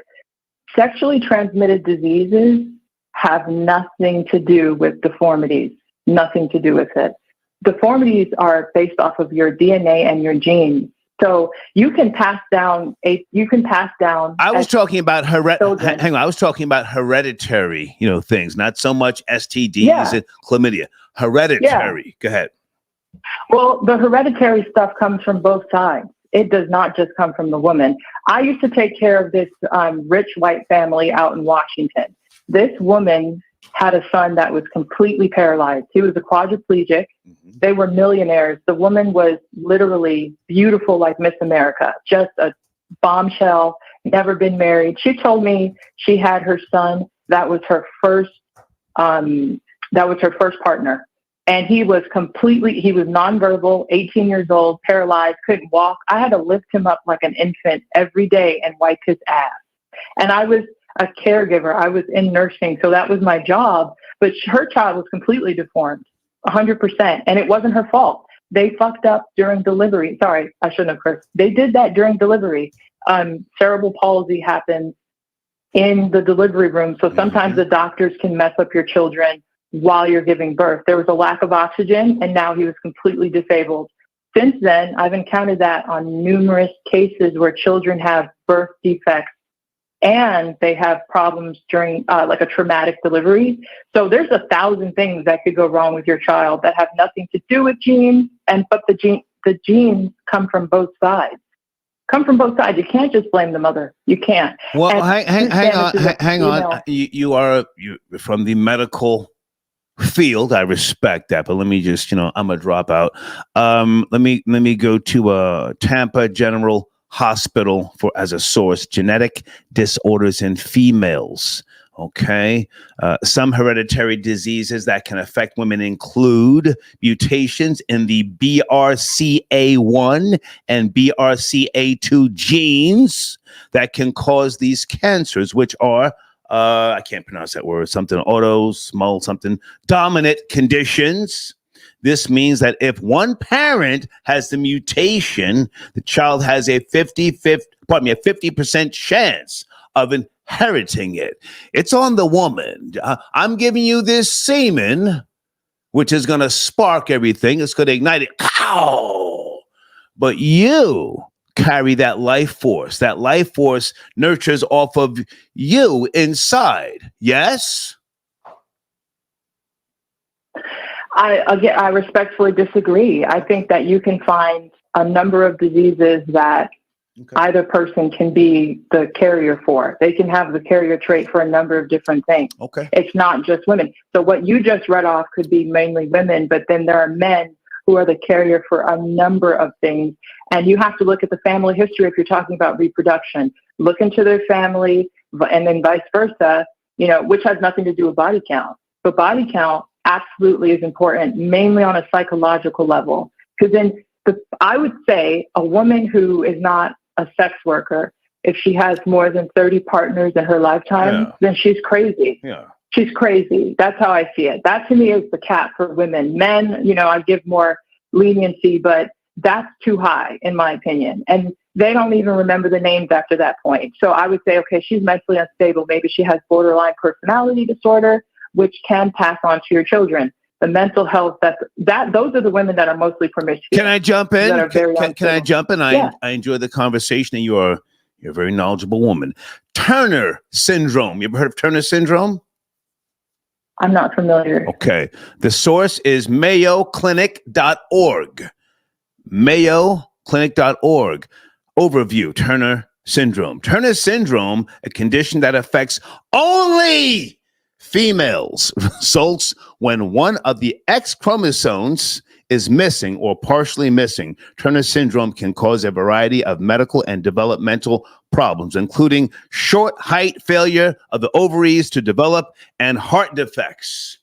sexually transmitted diseases have nothing to do with deformities. Nothing to do with it. Deformities are based off of your DNA and your genes. So you can pass down. I was talking about hang on. I was talking about hereditary, things, not so much STDs and chlamydia. Hereditary. Yeah. Go ahead. Well, the hereditary stuff comes from both sides. It does not just come from the woman. I used to take care of this rich white family out in Washington. This woman had a son that was completely paralyzed. He was a quadriplegic. Mm-hmm. They were millionaires. The woman was literally beautiful like Miss America, just a bombshell, never been married. She told me she had her son. That was her first partner. And he was nonverbal, 18 years old, paralyzed, couldn't walk. I had to lift him up like an infant every day and wipe his ass. And I was a caregiver. I was in nursing, so that was my job. But her child was completely deformed, 100%. And it wasn't her fault. They fucked up during delivery. Sorry, I shouldn't have cursed. They did that during delivery. Cerebral palsy happens in the delivery room. So sometimes the doctors can mess up your children while you're giving birth. There was a lack of oxygen, and now he was completely disabled. Since then, I've encountered that on numerous cases where children have birth defects and they have problems during like a traumatic delivery. So there's 1,000 things that could go wrong with your child that have nothing to do with genes, but the genes come from both sides. You can't just blame the mother. You can't. Well, hang on. You're from the medical field. I respect that, but let me just, I'm a dropout. Let me go to Tampa General Hospital as a source. Genetic disorders in females. Okay. Some hereditary diseases that can affect women include mutations in the BRCA1 and BRCA2 genes that can cause these cancers, which are I can't pronounce that word, something dominant conditions. This means that if one parent has the mutation, the child has a 50% chance of inheriting it. It's on the woman. I'm giving you this semen, which is going to spark everything. It's going to ignite it. Ow! But you carry that life force. That life force nurtures off of you inside. Yes? I respectfully disagree. I think that you can find a number of diseases that either person can be the carrier for. They can have the carrier trait for a number of different things. Okay. It's not just women. So what you just read off could be mainly women, but then there are men who are the carrier for a number of things. And you have to look at the family history if you're talking about reproduction. Look into their family, and then vice versa, which has nothing to do with body count. But body count absolutely is important, mainly on a psychological level. Because then I would say a woman who is not a sex worker, if she has more than 30 partners in her lifetime, then she's crazy. Yeah. She's crazy. That's how I see it. That to me is the cap for women. Men, I give more leniency, but that's too high in my opinion. And they don't even remember the names after that point. So I would say, okay, she's mentally unstable. Maybe she has borderline personality disorder, which can pass on to your children. The mental health, those are the women that are mostly promiscuous. Can I jump in? Can I jump in? I enjoy the conversation, and you're a very knowledgeable woman. Turner syndrome. You ever heard of Turner syndrome? I'm not familiar. Okay. The source is mayoclinic.org. Mayoclinic.org. Overview, Turner syndrome. Turner syndrome, a condition that affects only females, results when one of the X chromosomes is missing or partially missing. Turner syndrome can cause a variety of medical and developmental problems, including short height, failure of the ovaries to develop, and heart defects.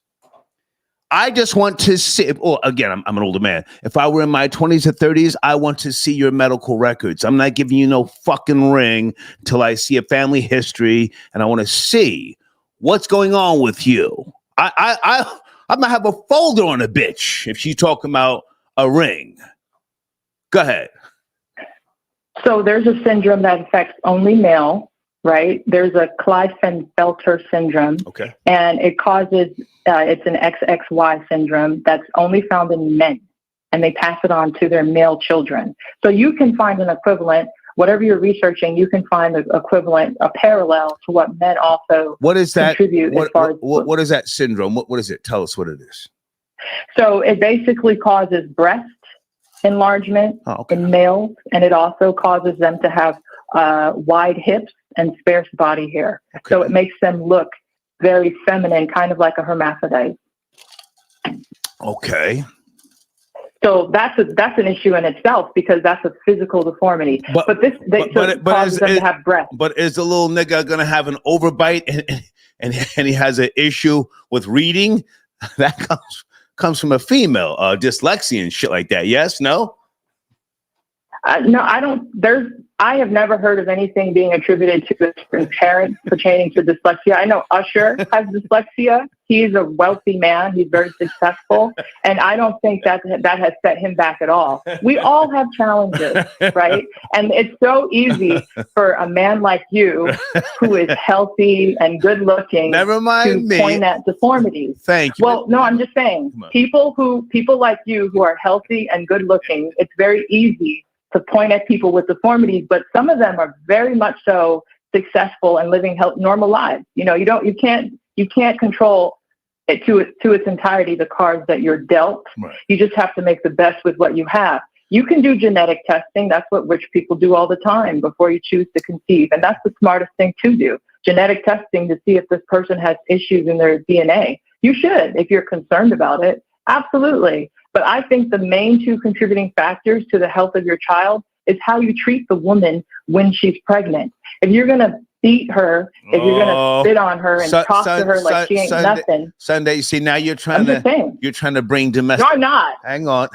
I just want to see, again, I'm an older man. If I were in my 20s or 30s, I want to see your medical records. I'm not giving you no fucking ring till I see a family history, and I want to see what's going on with you. I'm gonna have a folder on a bitch if she's talking about a ring. Go ahead. So there's a syndrome that affects only male, right? There's a Klinefelter syndrome, and it causes, it's an XXY syndrome that's only found in men, and they pass it on to their male children. So you can find an equivalent, whatever you're researching, you can find an equivalent, a parallel to what men also contribute. What is that syndrome? What is it? Tell us what it is. So it basically causes breast enlargement in males, and it also causes them to have wide hips and sparse body hair. So it makes them look very feminine, kind of like a hermaphrodite. Okay. So that's an issue in itself, because that's a physical deformity. But causes them to have breasts. But is the little nigga gonna have an overbite and he has an issue with reading? That comes from a female, dyslexia and shit like that. Yes? No? No, I don't. I have never heard of anything being attributed to a parent pertaining to dyslexia. I know Usher has dyslexia. He's a wealthy man. He's very successful. And I don't think that has set him back at all. We all have challenges, right? And it's so easy for a man like you, who is healthy and good looking, to point at deformities. Thank you. Well, no, I'm just saying, people like you who are healthy and good looking, it's very easy to point at people with deformities, but some of them are very much so successful and living normal lives. You know, you can't control it to its entirety, the cards that you're dealt. Right. You just have to make the best with what you have. You can do genetic testing. That's what rich people do all the time before you choose to conceive. And that's the smartest thing to do. Genetic testing to see if this person has issues in their DNA. You should, if you're concerned about it. Absolutely. But I think the main two contributing factors to the health of your child is how you treat the woman when she's pregnant. If you're going to beat her, if you're going to spit on her and talk to her like she ain't nothing. Sunday, you see, now you're trying to bring domestic. No, I'm not. Hang on.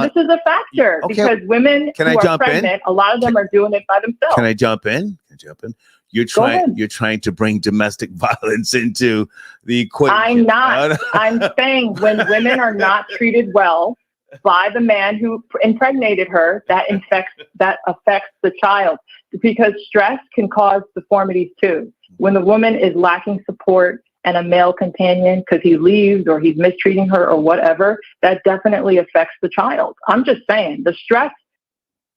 This is a factor because women who are pregnant, a lot of them are doing it by themselves. Can I jump in? You're trying to bring domestic violence into the equation. I'm not. I'm saying when women are not treated well by the man who impregnated her, that affects the child, because stress can cause deformities too. When the woman is lacking support and a male companion because he leaves or he's mistreating her or whatever, that definitely affects the child. I'm just saying, the stress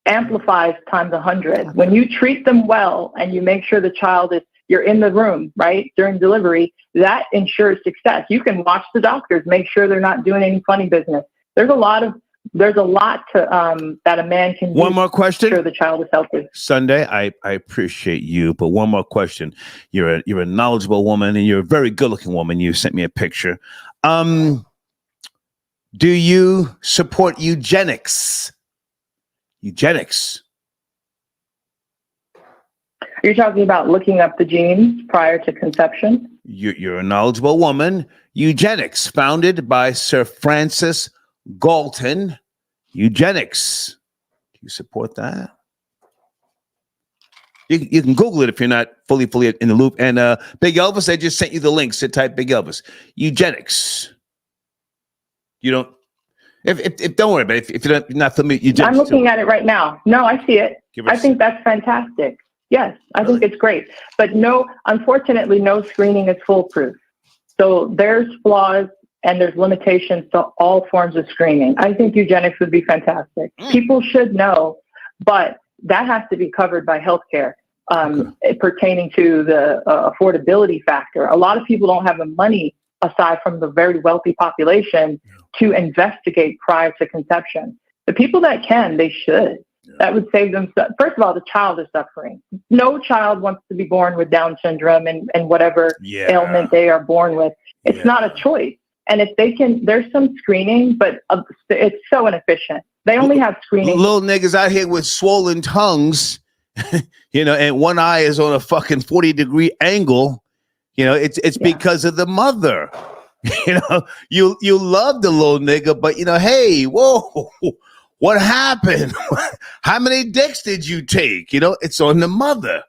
amplifies times 100. When you treat them well and you make sure the child you're in the room, right, during delivery, that ensures success. You can watch the doctors, make sure they're not doing any funny business. There's a lot to that a man can do. One more question. To ensure the child is healthy. Sunday, I appreciate you, but one more question. You're a knowledgeable woman and you're a very good looking woman. You sent me a picture. Do you support eugenics? Eugenics. Are you talking about looking up the genes prior to conception? You're a knowledgeable woman. Eugenics, founded by Sir Francis Galton. Eugenics. Do you support that? You can Google it if you're not fully in the loop. And Big Elvis, I just sent you the links to type Big Elvis. Eugenics. You don't. If don't worry about it. If you're not familiar, I'm looking at it right now. No, I see it. I think that's fantastic. Yes, I think it's great. But unfortunately, no screening is foolproof. So there's flaws and there's limitations to all forms of screening. I think eugenics would be fantastic. People should know, but that has to be covered by healthcare pertaining to the affordability factor. A lot of people don't have the money, aside from the very wealthy population, to investigate prior to conception. The people that can, they should. That would save them. First of all, the child is suffering. No child wants to be born with Down syndrome and whatever ailment they are born with. It's not a choice. And if they can, there's some screening, but it's so inefficient. They only have screening. Little niggas out here with swollen tongues, and one eye is on a fucking 40-degree angle. It's because of the mother. You love the little nigga, but hey, whoa. What happened? How many dicks did you take? It's on the mother.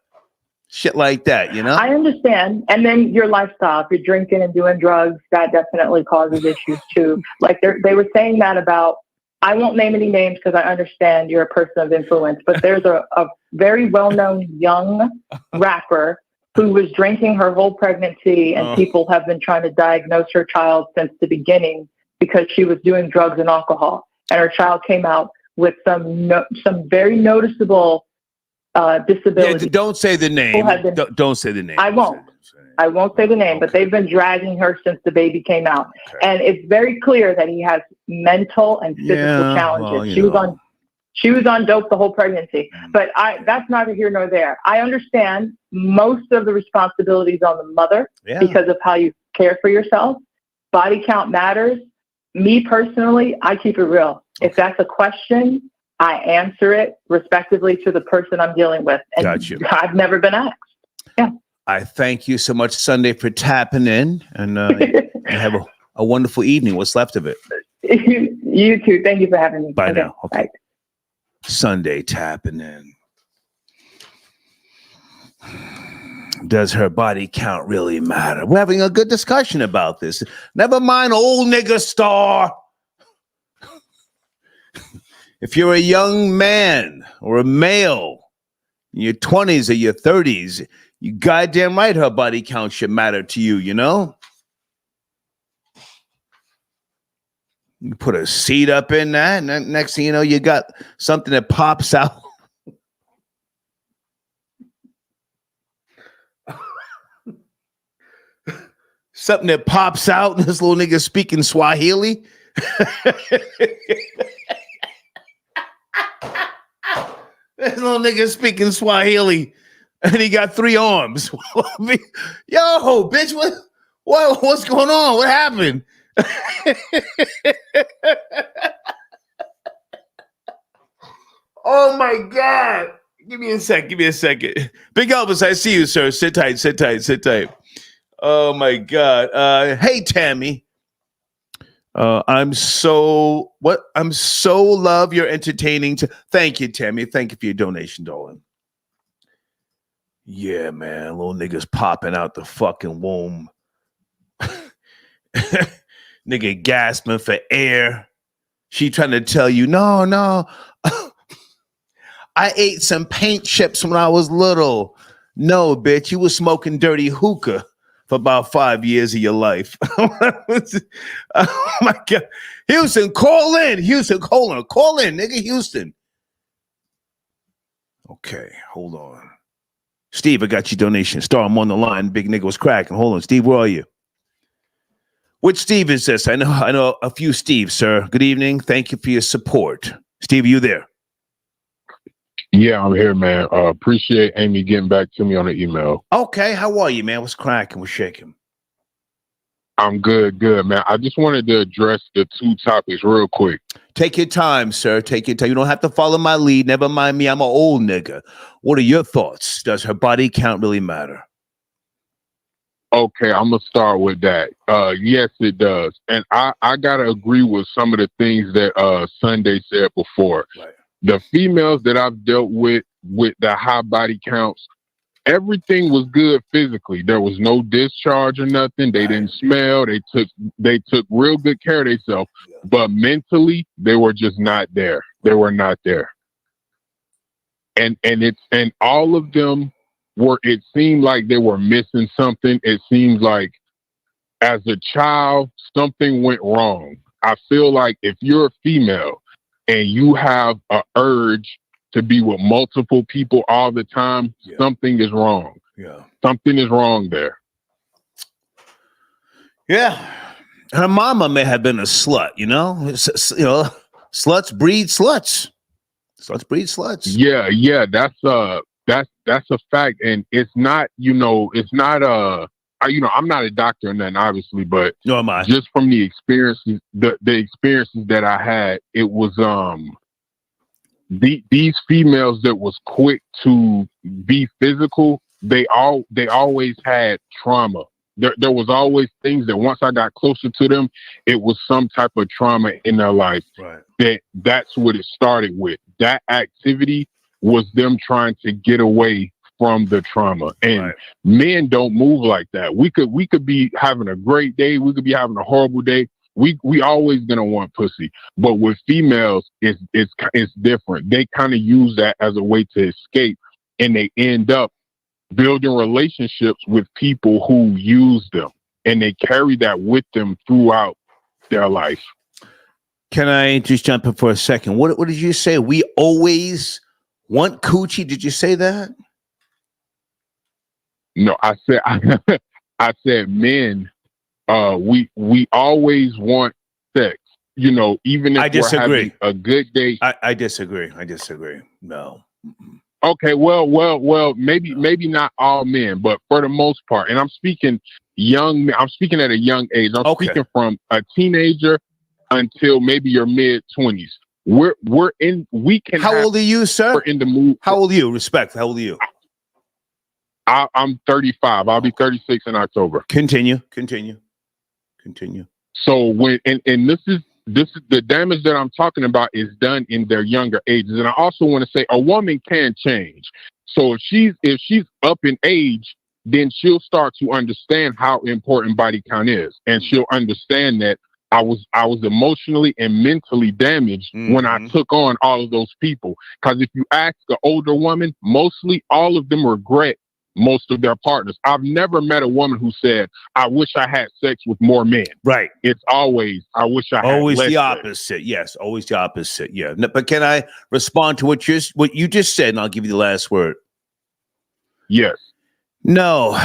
Shit like that, I understand. And then your lifestyle, if you're drinking and doing drugs, that definitely causes issues too. Like they were saying that about I won't name any names because I understand you're a person of influence, but there's a very well-known young rapper who was drinking her whole pregnancy, and people have been trying to diagnose her child since the beginning because she was doing drugs and alcohol. And her child came out with some very noticeable disability. Yeah, don't say the name. Don't say the name. I won't say the name, but they've been dragging her since the baby came out. Okay. And it's very clear that he has mental and physical challenges. Well, she was on dope the whole pregnancy. But that's neither here nor there. I understand most of the responsibilities on the mother because of how you care for yourself. Body count matters. Me personally, I keep it real. If that's a question, I answer it respectively to the person I'm dealing with. And got you. I've never been asked. Yeah. I thank you so much, Sunday, for tapping in, and have a wonderful evening. What's left of it? You too. Thank you for having me. Bye now. Okay. Bye. Sunday tapping in. Does her body count really matter? We're having a good discussion about this. Never mind old nigga star. If you're a young man or a male in your 20s or your 30s, you goddamn right her body count should matter to you, you know? You put a seat up in that, and then next thing you know, you got something that pops out. Something that pops out, and this little nigga speaking Swahili. This little nigga speaking Swahili, and he got 3 arms. Yo, bitch, what's going on? What happened? Oh my God. Give me a second. Big Elvis, I see you, sir. Sit tight. Oh my God. Hey, Tammy. I'm so love your entertaining. Thank you, Tammy. Thank you for your donation, darling. Yeah, man. Little niggas popping out the fucking womb. Nigga gasping for air. She trying to tell you, no. I ate some paint chips when I was little. No, bitch, you was smoking dirty hookah for about 5 years of your life. Oh my God. Houston, call in. Call in, nigga, Houston. Okay, hold on. Steve, I got your donation. Star, I'm on the line. Big nigga was cracking. Hold on, Steve, where are you? Which Steve is this? I know a few Steves, sir. Good evening. Thank you for your support. Steve, are you there? Yeah, I'm here, man. Appreciate Amy getting back to me on the email. Okay, how are you, man? What's cracking? What's shaking? I'm good, man. I just wanted to address the 2 topics real quick. Take your time, sir. Take your time. You don't have to follow my lead. Never mind me. I'm an old nigga. What are your thoughts? Does her body count really matter? Okay, I'm going to start with that. Yes, it does. And I got to agree with some of the things that Sunday said before. Right. The females that I've dealt with the high body counts, everything was good physically. There was no discharge or nothing. They didn't smell. They took real good care of themselves. But mentally, they were just not there. They were not there. And all of them were, it seemed like they were missing something. It seems like as a child, something went wrong. I feel like if you're a female and you have an urge to be with multiple people all the time, something is wrong. Yeah. Something is wrong there. Yeah. Her mama may have been a slut, you know? Sluts breed sluts. Sluts breed sluts. Yeah, that's a fact. And it's not, I'm not a doctor or nothing, obviously, but no, am I. Just from the experiences, the experiences that I had, it was these females that was quick to be physical, they always had trauma. There was always things that once I got closer to them, it was some type of trauma in their life. Right. That's what it started with. That activity was them trying to get away from the trauma. And men don't move like that. We could be having a great day. We could be having a horrible day. we always gonna want pussy, but with females, it's different. They kind of use that as a way to escape, and they end up building relationships with people who use them, and they carry that with them throughout their life. Can I just jump in for a second? What did you say? We always want coochie. Did you say that? No, I said I said men. We always want sex. You know, even if we're having a good day. I disagree. No. Okay, well, maybe not all men, but for the most part, and I'm speaking young. I'm speaking at a young age. I'm speaking from a teenager until maybe your mid-20s. We can. How old are you, sir? We're in the mood. How old are you? Respect. How old are you? I'm 35. I'll be 36 in October. Continue. So when and this is the damage that I'm talking about is done in their younger ages. And I also want to say a woman can change. So if she's up in age, then she'll start to understand how important body count is, and she'll understand that I was emotionally and mentally damaged when I took on all of those people. Because if you ask an older woman, mostly all of them regret most of their partners. I've never met a woman who said, I wish I had sex with more men. Right. It's always, I wish I had always less the sex. opposite. Yes, always the opposite. Yeah. No, but can I respond to what you just said, and I'll give you the last word? Yes. No,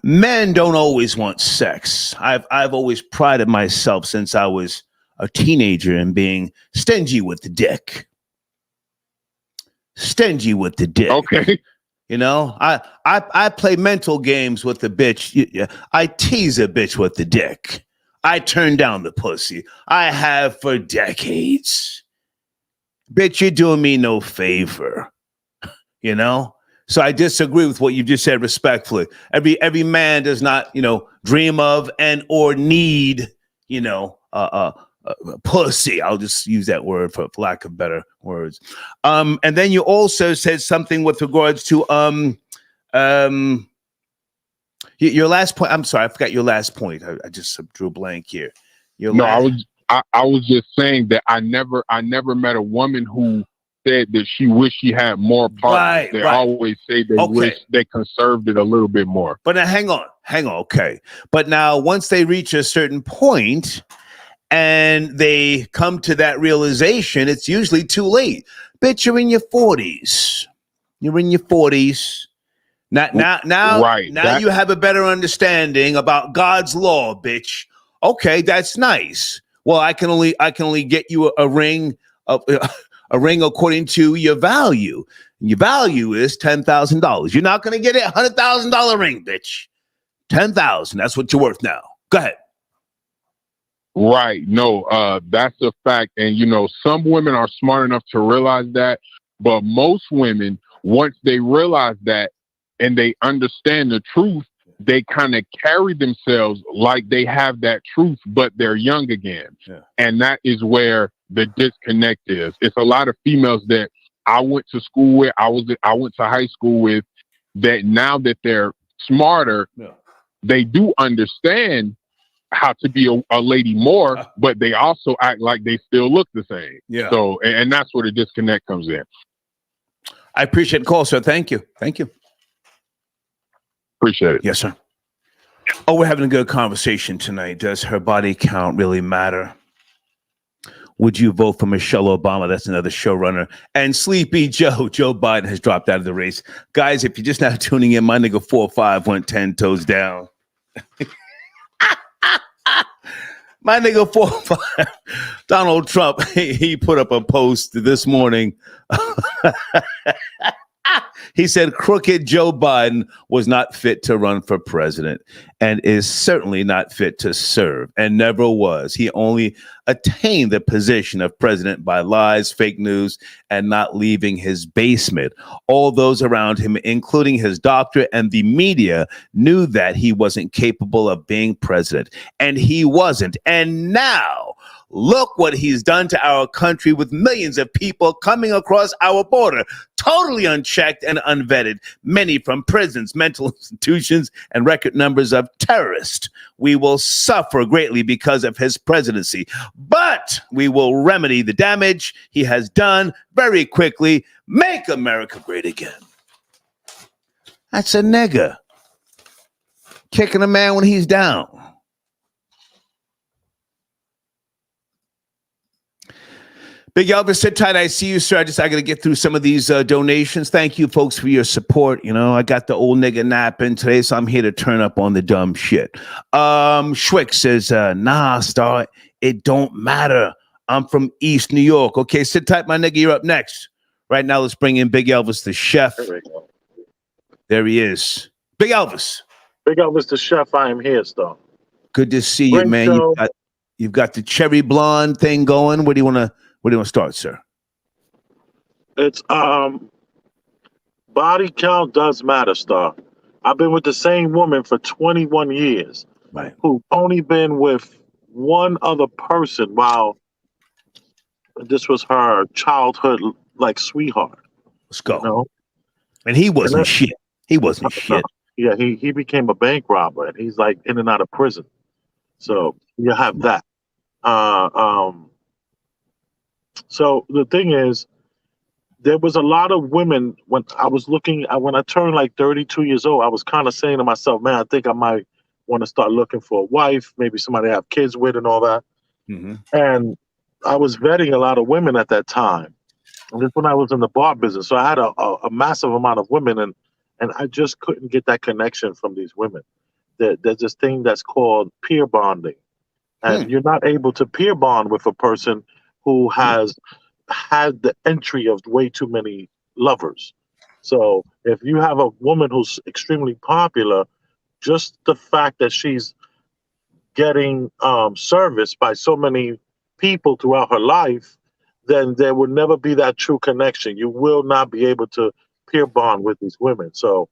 men don't always want sex. I've always prided myself since I was a teenager in being stingy with the dick. Okay. You know, I play mental games with the bitch. I tease a bitch with the dick. I turn down the pussy. I have for decades. Bitch, you're doing me no favor. You know? So I disagree with what you just said respectfully. Every man does not, dream of and or need, pussy. I'll just use that word for lack of better words. And then you also said something with regards to your last point. I'm sorry, I forgot your last point. I just drew a blank here. I was just saying that I never met a woman who said that she wished she had more partners. They always say they wish they conserved it a little bit more. But now hang on. Okay. But now once they reach a certain point and they come to that realization, it's usually too late. Bitch, you're in your 40s. Now you have a better understanding about God's law, bitch. Okay, that's nice. Well, I can only get you a ring according to your value. Your value is $10,000. You're not going to get a $100,000 ring, bitch. $10,000. That's what you're worth now. Go ahead. Right. No, that's a fact. And, some women are smart enough to realize that. But most women, once they realize that and they understand the truth, they kind of carry themselves like they have that truth, but they're young again. Yeah. And that is where the disconnect is. It's a lot of females that I went to school with, I went to high school with, that now that they're smarter, they do understand how to be a lady more, but they also act like they still look the same. Yeah. So, and that's where the disconnect comes in. I appreciate the call, sir. Thank you. Appreciate it. Yes, sir. Oh, we're having a good conversation tonight. Does her body count really matter? Would you vote for Michelle Obama? That's another showrunner. And Sleepy Joe Biden has dropped out of the race. Guys, if you're just now tuning in, my nigga 4-5 went 10 toes down. My nigga 4-5, Donald Trump, he put up a post this morning. He said crooked Joe Biden was not fit to run for president and is certainly not fit to serve and never was. He only attained the position of president by lies, fake news, and not leaving his basement. All those around him, including his doctor and the media, knew that he wasn't capable of being president, and he wasn't. And now, look what he's done to our country with millions of people coming across our border. totally unchecked and unvetted, many from prisons, mental institutions, and record numbers of terrorists. We will suffer greatly because of his presidency, but we will remedy the damage he has done very quickly. Make America great again. That's a nigga kicking a man when he's down. Big Elvis, sit tight. I see you, sir. I got to get through some of these donations. Thank you, folks, for your support. You know, I got the old nigga napping today, so I'm here to turn up on the dumb shit. Schwick says, nah, Star, it don't matter. I'm from East New York. Okay, sit tight, my nigga. You're up next. Right now, let's bring in Big Elvis, the chef. There he is. Big Elvis. Big Elvis, the chef. I am here, Star. Good to see you, man. You've got the cherry blonde thing going. Where do you want to start, sir? It's body count does matter, Star. I've been with the same woman for 21 years, right? Who've only been with one other person while this was her childhood like sweetheart. Let's go. You know? And he wasn't shit. He wasn't shit. Yeah, he became a bank robber, and he's like in and out of prison. So you have that. So the thing is, there was a lot of women when I was when I turned like 32 years old, I was kind of saying to myself, man, I think I might want to start looking for a wife, maybe somebody I have kids with and all that. Mm-hmm. And I was vetting a lot of women at that time. And this when I was in the bar business. So I had a massive amount of women, and I just couldn't get that connection from these women. There's this thing that's called peer bonding. And you're not able to peer bond with a person who has had the entry of way too many lovers. So if you have a woman who's extremely popular, just the fact that she's getting serviced by so many people throughout her life, then there will never be that true connection. You will not be able to peer bond with these women. So,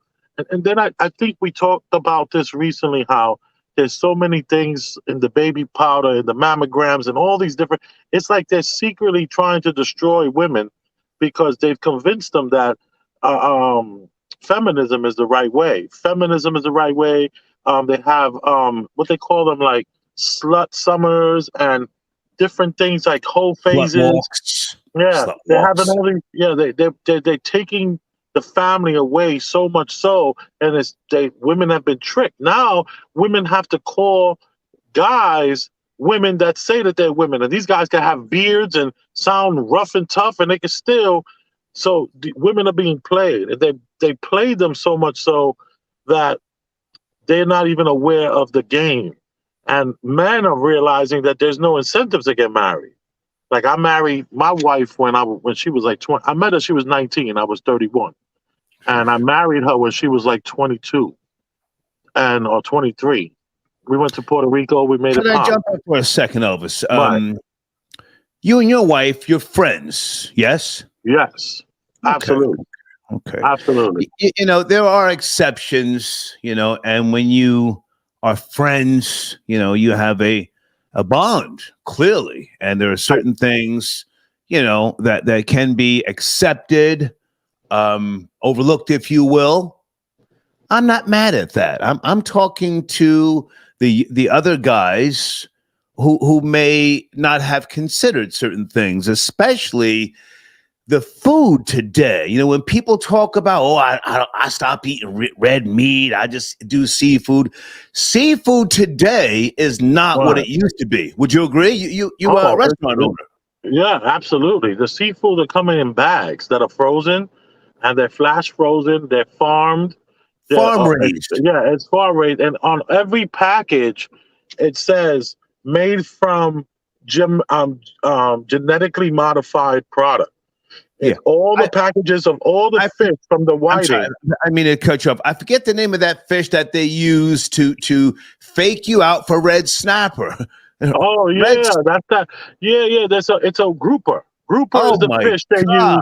and then I think we talked about this recently, how there's so many things in the baby powder and the mammograms and all these different, it's like they're secretly trying to destroy women because they've convinced them that feminism is the right way. Feminism is the right way. They have what they call them, like slut summers and different things like whole phases. Yeah, they're having all these. Yeah, they're taking the family away so much so, and women have been tricked. Now women have to call guys women that say that they're women, and these guys can have beards and sound rough and tough, and they can still. So the women are being played, and they played them so much so that they're not even aware of the game. And men are realizing that there's no incentives to get married. Like I married my wife when she was like 20. I met her, she was 19, and I was 31. And I married her when she was like 22 or 23. We went to Puerto Rico. We made Can I jump in for a second, Elvis? Right. You and your wife, you're friends, yes? Yes, absolutely. Okay. Absolutely. You know, there are exceptions, you know, and when you are friends, you know, you have a bond, clearly. And there are certain things, you know, that can be accepted, overlooked, if you will. I'm not mad at that. I'm talking to the other guys who may not have considered certain things, especially the food today. You know, when people talk about, I stopped eating red meat, I just do seafood. Seafood today is not what it used to be. Would you agree? You are a restaurant owner. Yeah, absolutely. The seafood are coming in bags that are frozen, and they're flash frozen. They're farmed. Farm raised. It's farm raised. And on every package, it says made from genetically modified product. It's all the packages of all the fish from the whiting. I mean to cut you off. I forget the name of that fish that they use to fake you out for red snapper. Oh yeah, that's that. Yeah. It's a grouper. Grouper is the fish they use.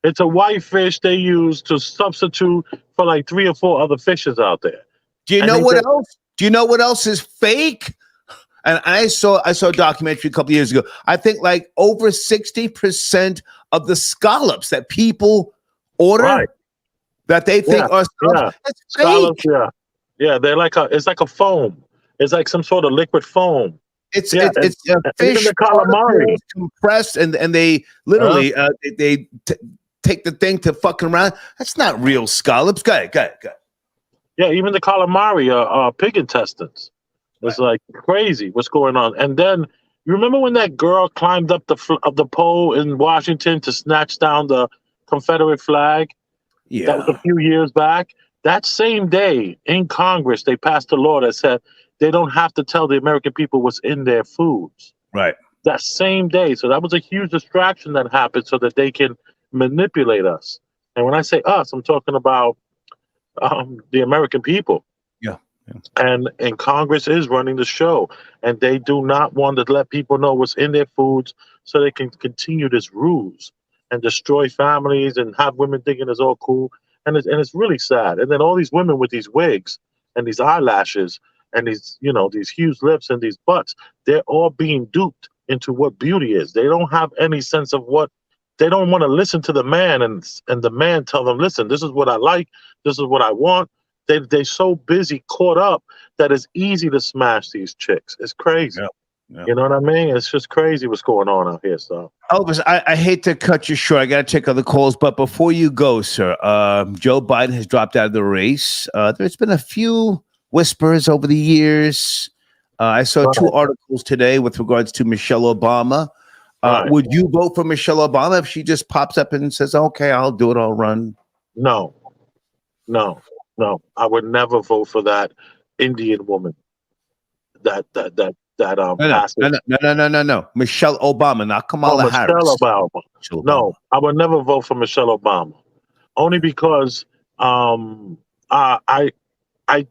It's a white fish they use to substitute for like 3 or 4 other fishes out there. Do you know what else? Do you know what else is fake? And I saw a documentary a couple of years ago. I think like over 60% of the scallops that people order that they think are scallops. That's scallops. fake. Yeah. They're like it's like a foam. It's like some sort of liquid foam. It's a fish the calamari compressed, and they literally they take the thing to fucking around. That's not real scallops. Go ahead. Yeah, even the calamari are pig intestines. It's like crazy what's going on. And then you remember when that girl climbed up the pole in Washington to snatch down the Confederate flag? Yeah, that was a few years back. That same day in Congress, they passed a law that said they don't have to tell the American people what's in their foods. Right. That same day. So that was a huge distraction that happened so that they can manipulate us. And when I say us, I'm talking about the American people. Yeah. And Congress is running the show. And they do not want to let people know what's in their foods so they can continue this ruse and destroy families and have women thinking it's all cool. And it's really sad. And then all these women with these wigs and these eyelashes and these, these huge lips and these butts, they're all being duped into what beauty is. They don't have any sense of what, they don't want to listen to the man and the man tell them, listen, this is what I like. This is what I want. They're so busy caught up that it's easy to smash these chicks. It's crazy. Yeah. You know what I mean? It's just crazy what's going on out here. So Elvis, I hate to cut you short. I got to take other calls, but before you go, sir, Joe Biden has dropped out of the race. There's been a few whispers over the years. I saw two articles today with regards to Michelle Obama. Would you vote for Michelle Obama if she just pops up and says, "Okay, I'll do it. I'll run"? No. I would never vote for that Indian woman. No. Michelle Obama, not Kamala Harris. Michelle Obama. No, I would never vote for Michelle Obama. Only because I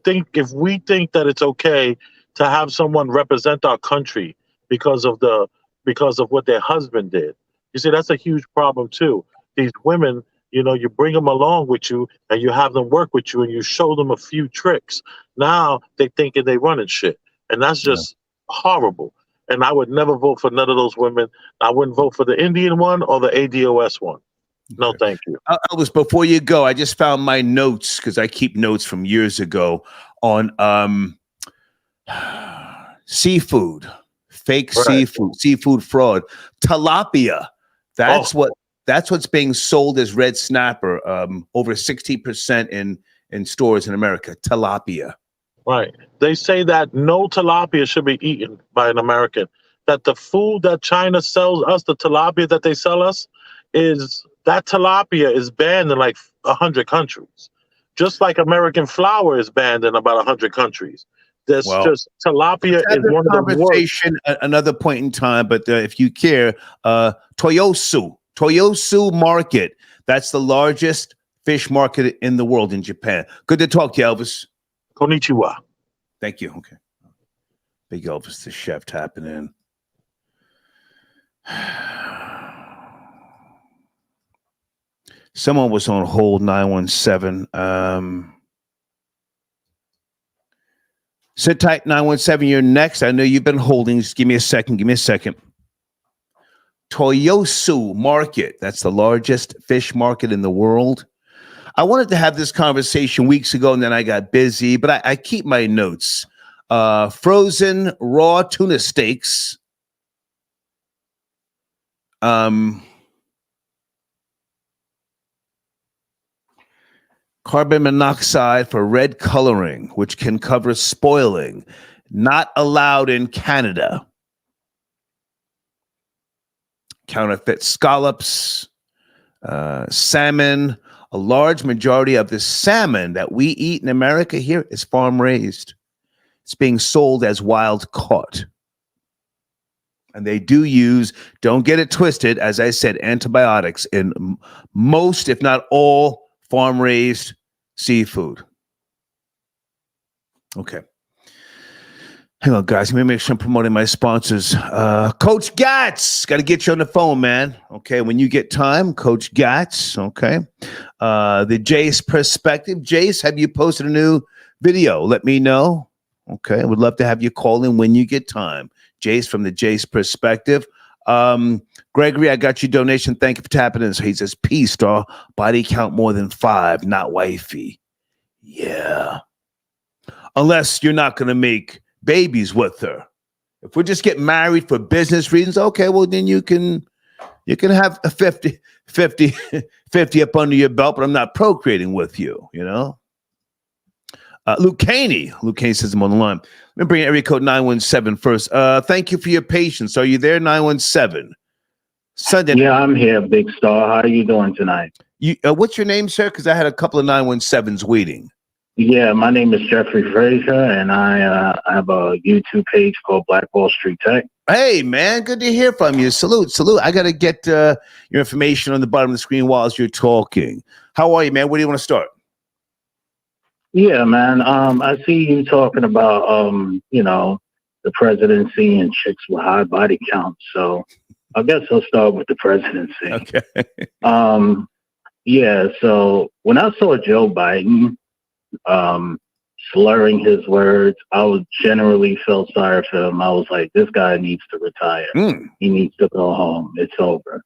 think if we think that it's okay to have someone represent our country because of what their husband did, you see, that's a huge problem too. These women, you bring them along with you and you have them work with you and you show them a few tricks. Now they thinking they running shit, and that's just horrible. And I would never vote for none of those women. I wouldn't vote for the Indian one or the ADOS one. No, thank you. Elvis, before you go, I just found my notes because I keep notes from years ago on seafood, fake seafood fraud, tilapia. That's what's being sold as red snapper. Over 60% in stores in America. Tilapia. Right. They say that no tilapia should be eaten by an American. That the food that China sells us, the tilapia that they sell us, that tilapia is banned in like 100 countries. Just like American flour is banned in about 100 countries. Just tilapia is one of the worst. Another point in time, but if you care, Toyosu Market. That's the largest fish market in the world in Japan. Good to talk to you, Elvis. Konnichiwa. Thank you. Okay. Big Elvis, the chef, tapping in. Someone was on hold, 917. Sit tight, 917. You're next. I know you've been holding. Just give me a second. Toyosu Market. That's the largest fish market in the world. I wanted to have this conversation weeks ago, and then I got busy, but I keep my notes. Frozen raw tuna steaks. Carbon monoxide for red coloring, which can cover spoiling. Not allowed in Canada. Counterfeit scallops, salmon. A large majority of the salmon that we eat in America here is farm raised. It's being sold as wild caught. And they do use, don't get it twisted, as I said, antibiotics in most, if not all, farm raised seafood. Okay. Hang on, guys. Let me make sure I'm promoting my sponsors. Coach Gatz, got to get you on the phone, man. Okay, when you get time, Coach Gatz. Okay. The Jace Perspective. Jace, have you posted a new video? Let me know. Okay, I would love to have you call in when you get time. Jace from the Jace Perspective. Gregory, I got your donation. Thank you for tapping in. So he says, peace, star. Body count more than 5, not wifey. Yeah. Unless you're not going to make babies with her. If we just get married for business reasons, okay, well, then you can have a 50 up under your belt, but I'm not procreating with you, you know? Luke Caney says I'm on the line. Let me bring in area code 917 first. Thank you for your patience. Are you there, 917? Sunday. Yeah, I'm here, Big Star. How are you doing tonight? What's your name, sir? Because I had a couple of 917s waiting. Yeah, my name is Jeffrey Frazier, and I have a YouTube page called Black Wall Street Tech. Hey, man, good to hear from you. Salute. I got to get your information on the bottom of the screen while you're talking. How are you, man? Where do you want to start? Yeah, man. I see you talking about, the presidency and chicks with high body counts. So I guess I'll start with the presidency. Okay. Yeah, so when I saw Joe Biden slurring his words, I would generally feel sorry for him. I was like, this guy needs to retire. He needs to go home. It's over.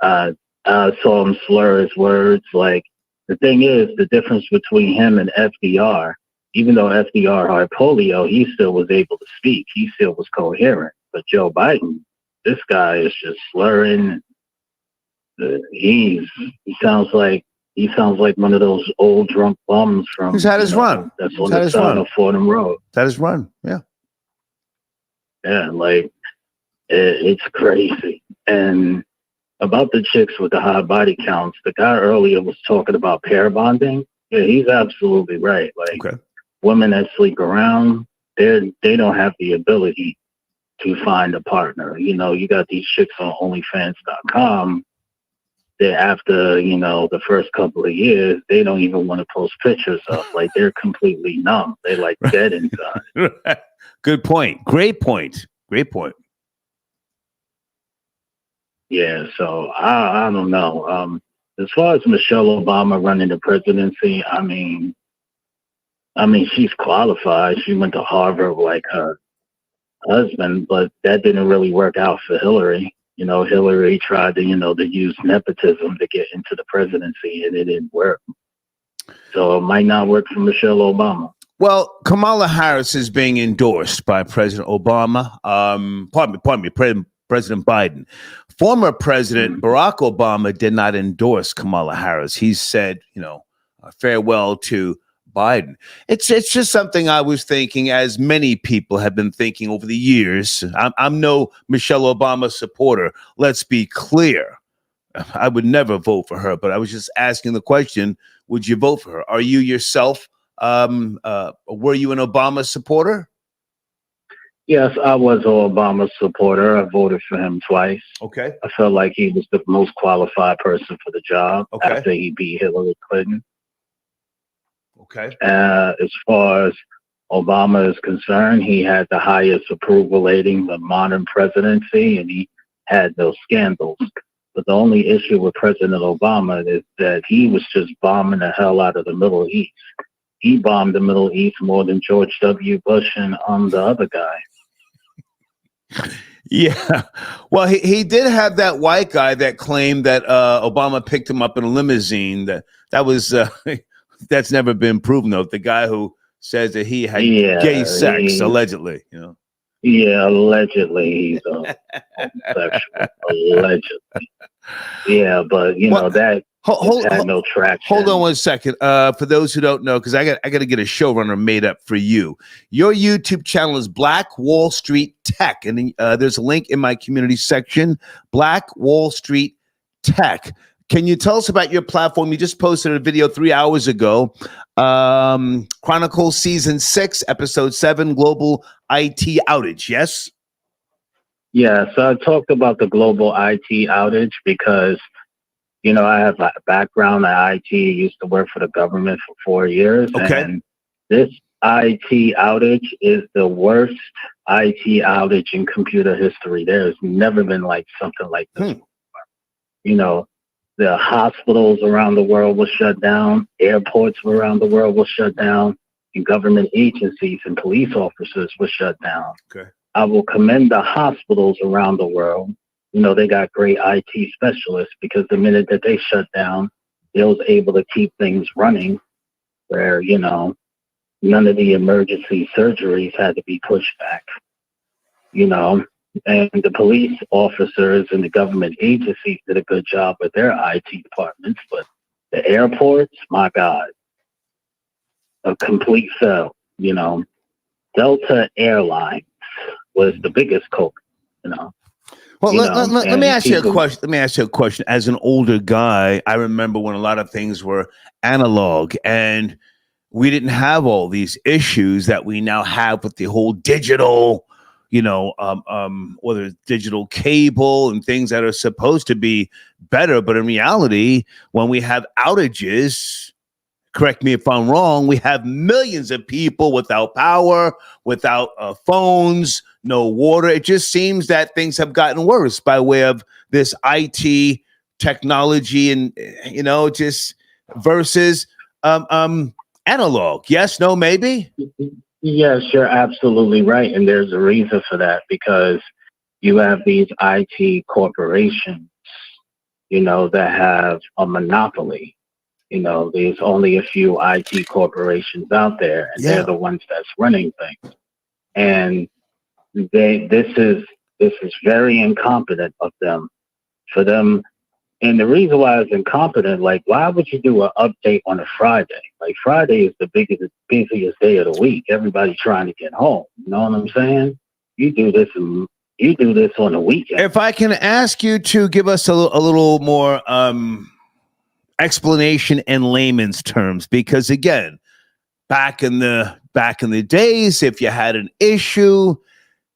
I saw him slur his words. Like, the thing is, the difference between him and FDR, even though FDR had polio, he still was able to speak. He still was coherent. But Joe Biden, this guy is just slurring. He sounds like one of those old drunk bums from. He's had his run. That's on the side of Fordham Road. That is run. Yeah. Yeah, like it's crazy. And about the chicks with the high body counts, the guy earlier was talking about pair bonding. Yeah, he's absolutely right. Like, women that sleep around, they don't have the ability to find a partner. You know, you got these chicks on OnlyFans.com. That after, the first couple of years, they don't even want to post pictures up. Like, they're completely numb. They're like dead inside. Good point. Great point. Yeah, so I don't know. As far as Michelle Obama running the presidency, I mean, she's qualified. She went to Harvard like her husband, but that didn't really work out for Hillary. Hillary tried to use nepotism to get into the presidency, and it didn't work. So it might not work for Michelle Obama. Well, Kamala Harris is being endorsed by President Obama. Pardon me, President Biden. Former President Barack Obama did not endorse Kamala Harris. He said, farewell to Biden. It's just something I was thinking, as many people have been thinking over the years. I'm no Michelle Obama supporter. Let's be clear. I would never vote for her, but I was just asking the question, would you vote for her? Are you yourself, were you an Obama supporter? Yes, I was an Obama supporter. I voted for him twice. Okay. I felt like he was the most qualified person for the job after he beat Hillary Clinton. Okay. As far as Obama is concerned, he had the highest approval rating, the modern presidency, and he had no scandals. But the only issue with President Obama is that he was just bombing the hell out of the Middle East. He bombed the Middle East more than George W. Bush and the other guy. Yeah. Well, he did have that white guy that claimed that Obama picked him up in a limousine. That was that's never been proven, though. The guy who says that he had gay sex, allegedly. Yeah, allegedly he's homosexual. Allegedly. Yeah, but that had no traction. Hold on one second. For those who don't know, because I got to get a showrunner made up for you. Your YouTube channel is Black Wall Street Tech, and there's a link in my community section. Black Wall Street Tech. Can you tell us about your platform? You just posted a video 3 hours ago. Chronicle Season 6, Episode 7, Global IT Outage, yes? Yeah, so I talked about the global IT outage because, I have a background in IT. I used to work for the government for 4 years. Okay. And this IT outage is the worst IT outage in computer history. There's never been something like this. The hospitals around the world were shut down. Airports around the world were shut down. And government agencies and police officers were shut down. Okay. I will commend the hospitals around the world they got great IT specialists, because the minute that they shut down, they was able to keep things running where, none of the emergency surgeries had to be pushed back, and the police officers and the government agencies did a good job with their IT departments, but the airports, my God, a complete fail, Delta Airlines was the biggest culprit, Well, let me ask you a question. Let me ask you a question. As an older guy, I remember when a lot of things were analog and we didn't have all these issues that we now have with the whole digital, whether it's digital cable and things that are supposed to be better. But in reality, when we have outages, correct me if I'm wrong, we have millions of people without power, without phones, no water. It just seems that things have gotten worse by way of this IT technology and, just versus analog. Yes, no, maybe? Yes, you're absolutely right. And there's a reason for that, because you have these IT corporations, that have a monopoly. There's only a few IT corporations out there, and they're the ones that's running things. And this is very incompetent of them, for them. And the reason why it's incompetent, like, why would you do an update on a Friday? Like, Friday is the busiest day of the week. Everybody's trying to get home. You know what I'm saying? You do this on the weekend. If I can ask you to give us a little more explanation in layman's terms, because again, back in the days, if you had an issue,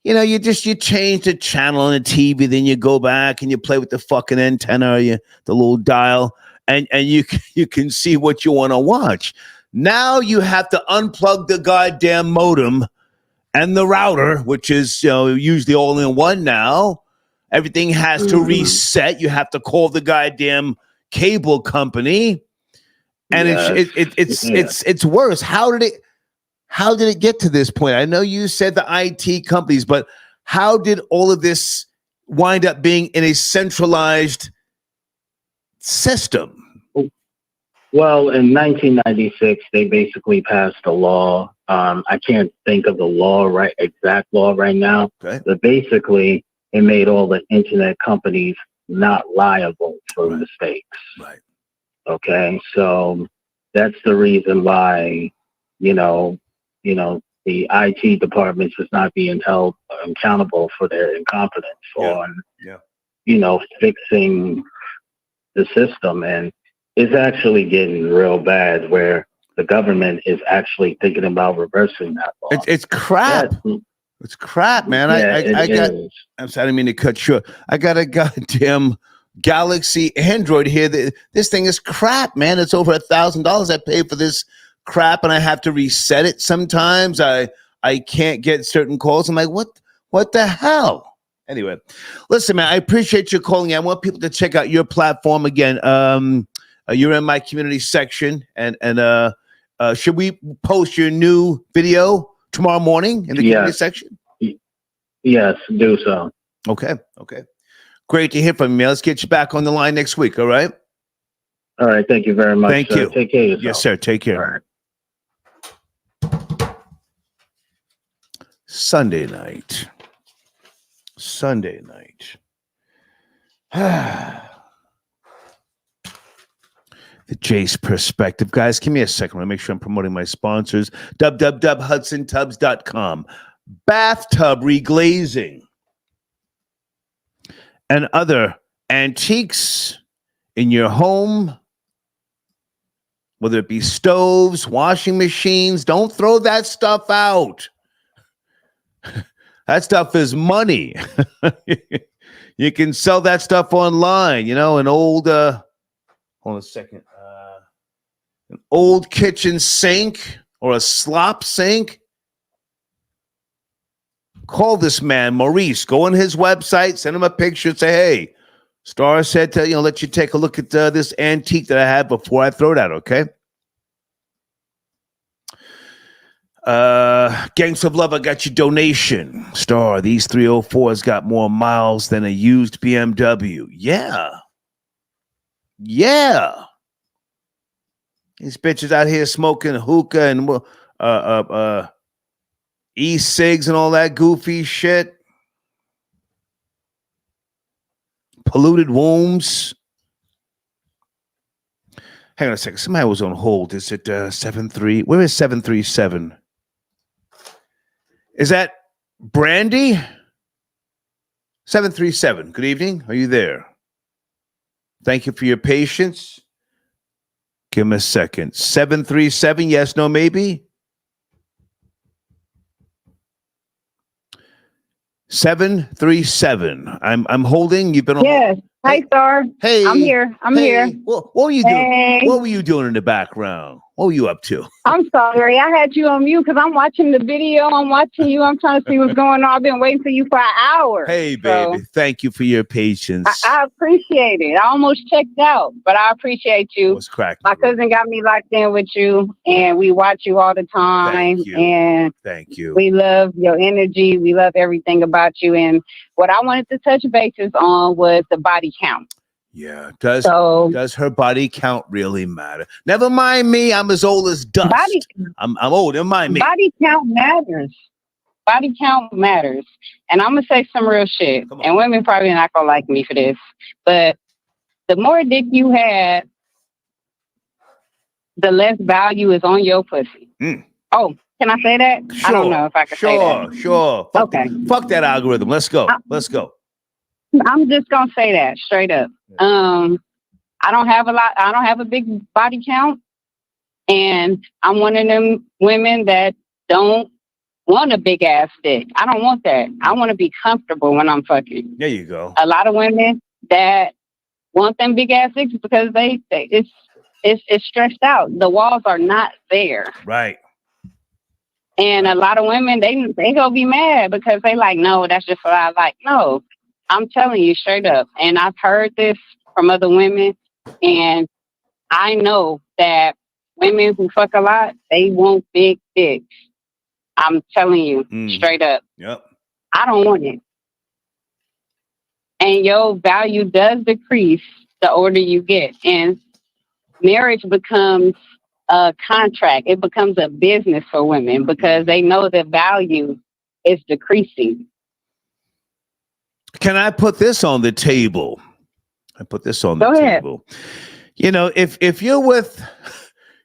you change the channel on the TV, then you go back and you play with the fucking antenna or the little dial, and you can see what you want to watch. Now you have to unplug the goddamn modem and the router, which is usually all in one now. Everything has to reset. You have to call the goddamn cable company, and it's worse. How did it get to this point? I know you said the IT companies, but how did all of this wind up being in a centralized system? Well, in 1996, they basically passed a law. I can't think of the exact law right now, but basically it made all the internet companies not liable for mistakes. Right. Okay. So that's the reason why, the IT departments is not being held accountable for their incompetence on, fixing the system. And it's actually getting real bad, where the government is actually thinking about reversing that law. It's crap. It's crap, man. I'm sorry, I didn't mean to cut short. I got a goddamn Galaxy Android here. This thing is crap, man. It's over $1,000 I pay for this crap, and I have to reset it sometimes. I can't get certain calls. I'm like, what the hell? Anyway, listen, man, I appreciate you calling. I want people to check out your platform again. You're in my community section, and should we post your new video tomorrow morning in the community section? Yes, do so. Okay. Great to hear from you. Let's get you back on the line next week, all right? All right, thank you very much. Thank you. Take care of yourself. Yes, sir. Take care. All right. Sunday night. The Jace Perspective. Guys, give me a second. I want to make sure I'm promoting my sponsors. www.hudsontubs.com. Bathtub reglazing and other antiques in your home, whether it be stoves, washing machines. Don't throw that stuff out. That stuff is money. You can sell that stuff online. An old, hold on a second, an old kitchen sink or a slop sink. Call this man, Maurice. Go on his website, send him a picture, say, hey, Star said to, let you take a look at this antique that I have before I throw it out, okay? Gangs of Love, I got your donation. Star, these 304s got more miles than a used BMW. Yeah. Yeah. These bitches out here smoking hookah and e-cigs and all that goofy shit. Polluted wombs. Hang on a second. Somebody was on hold. Is it 73? Where is 737? Is that Brandy? 737. Good evening. Are you there? Thank you for your patience. Give me a second. 737. Yes, no, maybe. 737. I'm holding. You've been on. Yes. Hi, Star. Hey. I'm here. I'm here. What were you doing? Hey. What were you doing in the background? What were you up to? I'm sorry. I had you on mute because I'm watching the video. I'm watching you. I'm trying to see what's going on. I've been waiting for you for an hour. Hey, baby. So thank you for your patience. I appreciate it. I almost checked out, but I appreciate you. What's cracking? My cousin got me locked in with you, and we watch you all the time. Thank you. And thank you. We love your energy. We love everything about you. And what I wanted to touch bases on was the body count. Yeah. Does her body count really matter? Never mind me. I'm as old as dust. I'm old. Never mind me. Body count matters. Body count matters. And I'm going to say some real shit. And women probably not going to like me for this. But the more dick you have, the less value is on your pussy. Oh, can I say that? Sure, I don't know if I can say that. Sure. Fuck that algorithm. Let's go. Let's go. I'm just gonna say that straight up. I don't have a big body count, and I'm one of them women that don't want a big ass dick. I don't want that. I want to be comfortable when I'm fucking. There you go. A lot of women that want them big ass dicks because it's stressed out. The walls are not there. Right. And a lot of women, they gonna be mad because they like, no, that's just what I like. No. I'm telling you straight up, and I've heard this from other women, and I know that women who fuck a lot, they want big dicks. I'm telling you straight up. Yep. I don't want it. And your value does decrease the older you get, and marriage becomes a contract. It becomes a business for women because they know the value is decreasing. Can I put this on the table? Go ahead. You know, if you're with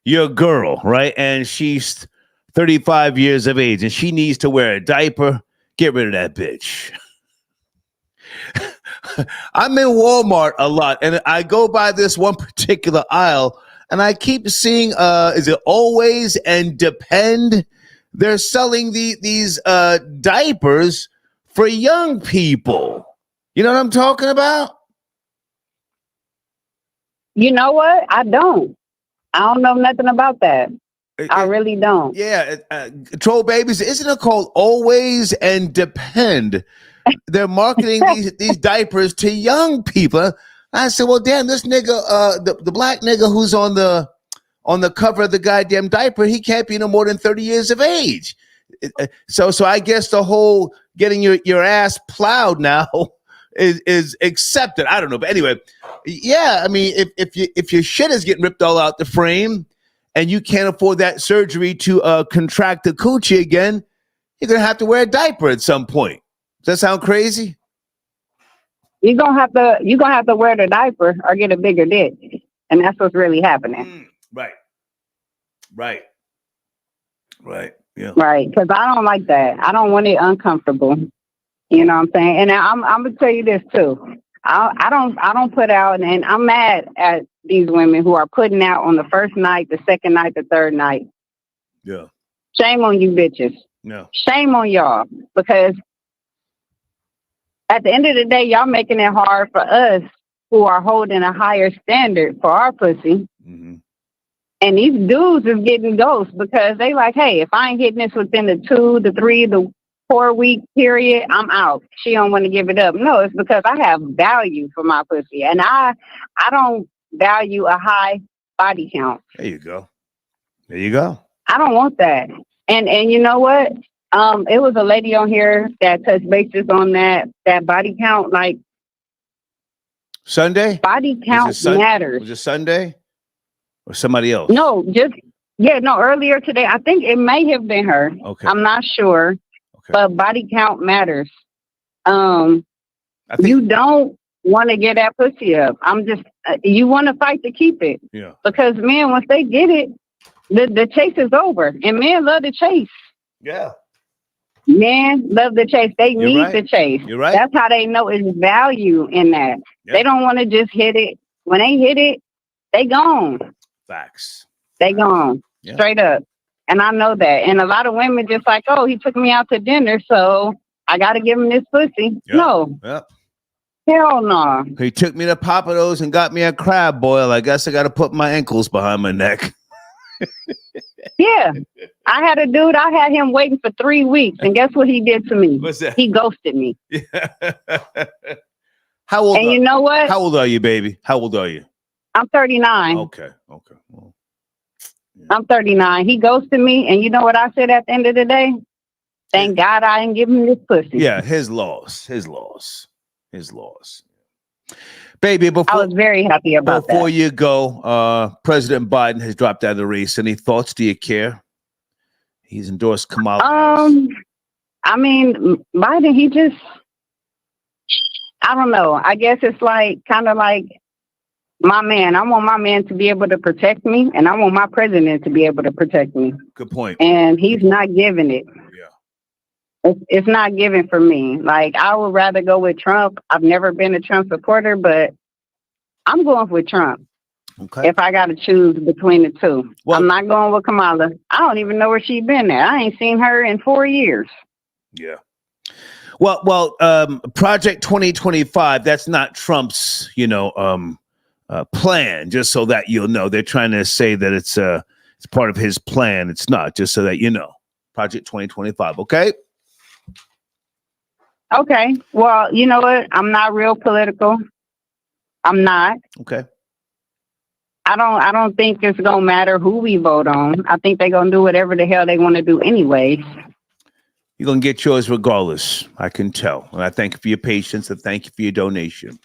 your girl, right, and she's 35 years of age and she needs to wear a diaper, get rid of that bitch. I'm in Walmart a lot, and I go by this one particular aisle, and I keep seeing, is it Always and Depend? They're selling these diapers for young people. You know what I'm talking about? You know what? I don't know nothing about that. I really don't. Yeah. Troll babies, isn't it called Always and Depend? They're marketing these diapers to young people. I said, well, damn, this nigga, the black nigga who's on the cover of the goddamn diaper, he can't be no more than 30 years of age. So I guess the whole getting your ass plowed now is accepted. I don't know, but anyway, yeah. I mean, if your shit is getting ripped all out the frame, and you can't afford that surgery to contract the coochie again, you're gonna have to wear a diaper at some point. Does that sound crazy? You're gonna have to wear the diaper or get a bigger dick, and that's what's really happening. Right. Yeah. Right. Because I don't like that. I don't want it uncomfortable. You know what I'm saying? And I'm gonna tell you this too. I don't put out, and I'm mad at these women who are putting out on the first night, the second night, the third night. Yeah. Shame on you bitches. No. Shame on y'all, because at the end of the day, y'all making it hard for us who are holding a higher standard for our pussy. Mm-hmm. And these dudes is getting ghosts because they like, hey, if I ain't hitting this within the 2, the 3, the 4 week period, I'm out. She don't want to give it up. No, it's because I have value for my pussy, and I don't value a high body count. There you go. I don't want that. And you know what? It was a lady on here that touched bases on that body count. Like Sunday? Body count matters. Was it Sunday? Or somebody else? No, earlier today. I think it may have been her. Okay. I'm not sure. Okay. But body count matters. You don't want to get that pussy up. You want to fight to keep it. Yeah. Because men, once they get it, the chase is over. And men love to chase. Yeah. Men love the chase. They need the chase. You're right. That's how they know it's value in that. Yep. They don't want to just hit it. When they hit it, they gone. Facts. They gone. Yeah. Straight up. And I know that. And a lot of women just like, oh, he took me out to dinner, so I got to give him this pussy. Yep. No. Yep. Hell no. He took me to Papados and got me a crab boil. I guess I got to put my ankles behind my neck. Yeah. I had a dude, I had him waiting for 3 weeks. And guess what he did to me? What's that? He ghosted me. How old? And you know what? How old are you, baby? How old are you? I'm 39. Okay. Well, yeah. I'm 39. He ghosted me. And you know what I said at the end of the day? Thank God I didn't give him this pussy. Yeah, his loss. Baby, I was very happy about that. Before you go, President Biden has dropped out of the race. Any thoughts? Do you care? He's endorsed Kamala Harris. I mean, Biden, I don't know. I guess it's like kind of like my man. I want my man to be able to protect me, and I want my president to be able to protect me. Good point. And he's not giving it. It's not given for me. Like, I would rather go with Trump. I've never been a Trump supporter, but I'm going with Trump. Okay. If I got to choose between the two. Well, I'm not going with Kamala. I don't even know where she's been at. I ain't seen her in 4 years. Yeah. Well, Project 2025, that's not Trump's, plan, just so that you'll know. They're trying to say that it's part of his plan. It's not, just so that you know. Project 2025, okay? Okay. Well, you know what? I'm not real political. I'm not. Okay. I don't think it's gonna matter who we vote on. I think they're gonna do whatever the hell they want to do anyway. You're gonna get yours regardless. I can tell. And I thank you for your patience and thank you for your donation.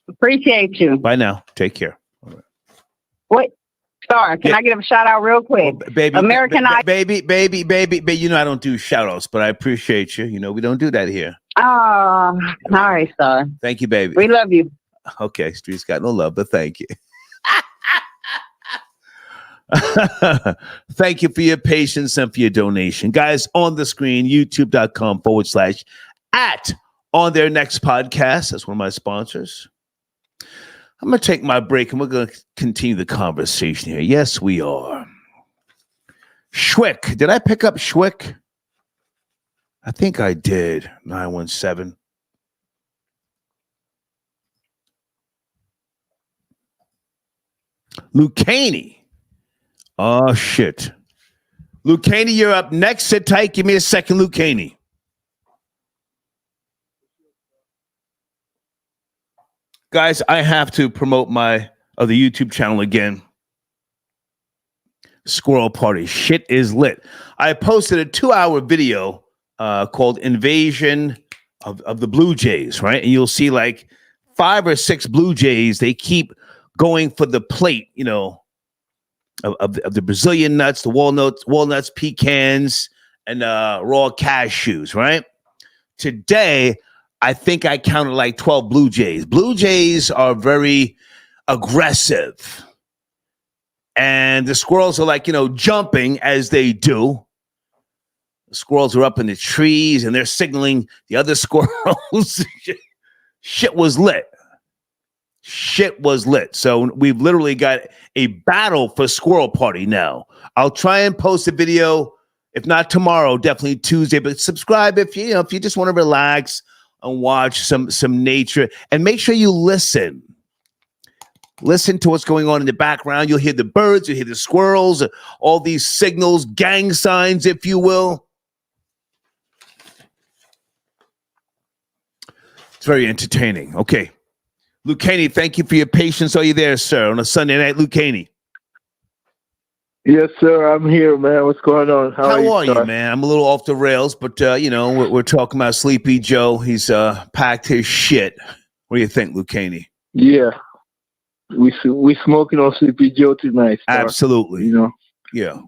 Appreciate you. Bye now. Take care. All right. Wait. Star, can I give a shout out real quick? Oh, baby, American Idol. Baby, you know I don't do shout outs, but I appreciate you. You know, we don't do that here. Oh, all right, Star. Thank you, baby. We love you. Okay, Street's got no love, but thank you. Thank you for your patience and for your donation. Guys, on the screen, youtube.com/@ on their next podcast. That's one of my sponsors. I'm going to take my break and we're going to continue the conversation here. Yes, we are. Schwick. Did I pick up Schwick? I think I did. 917. Lucchini. Oh, shit. Lucchini, you're up next. Sit tight. Give me a second, Lucchini. Guys, I have to promote my other YouTube channel again. Squirrel Party. Shit is lit. I posted a 2-hour video called Invasion of the Blue Jays, right? And you'll see like 5 or 6 Blue Jays. They keep going for the plate, of the Brazilian nuts, the walnuts, pecans, and raw cashews, right? Today, I think I counted like 12 Blue Jays. Blue Jays are very aggressive. And the squirrels are like, jumping as they do. The squirrels are up in the trees and they're signaling the other squirrels. Shit was lit. So we've literally got a battle for Squirrel Party now. I'll try and post a video, if not tomorrow, definitely Tuesday. But subscribe if you just want to relax and watch some nature, and make sure you listen. Listen to what's going on in the background. You'll hear the birds, you'll hear the squirrels, all these signals, gang signs, if you will. It's very entertaining. Okay. Lucchini, thank you for your patience. Are you there, sir? On a Sunday night, Lucchini. Yes, sir. I'm here, man. What's going on? How are you, man? I'm a little off the rails, but we're talking about Sleepy Joe. He's packed his shit. What do you think, Lucchini? Yeah, we smoking on Sleepy Joe tonight. Star. Absolutely. Yeah.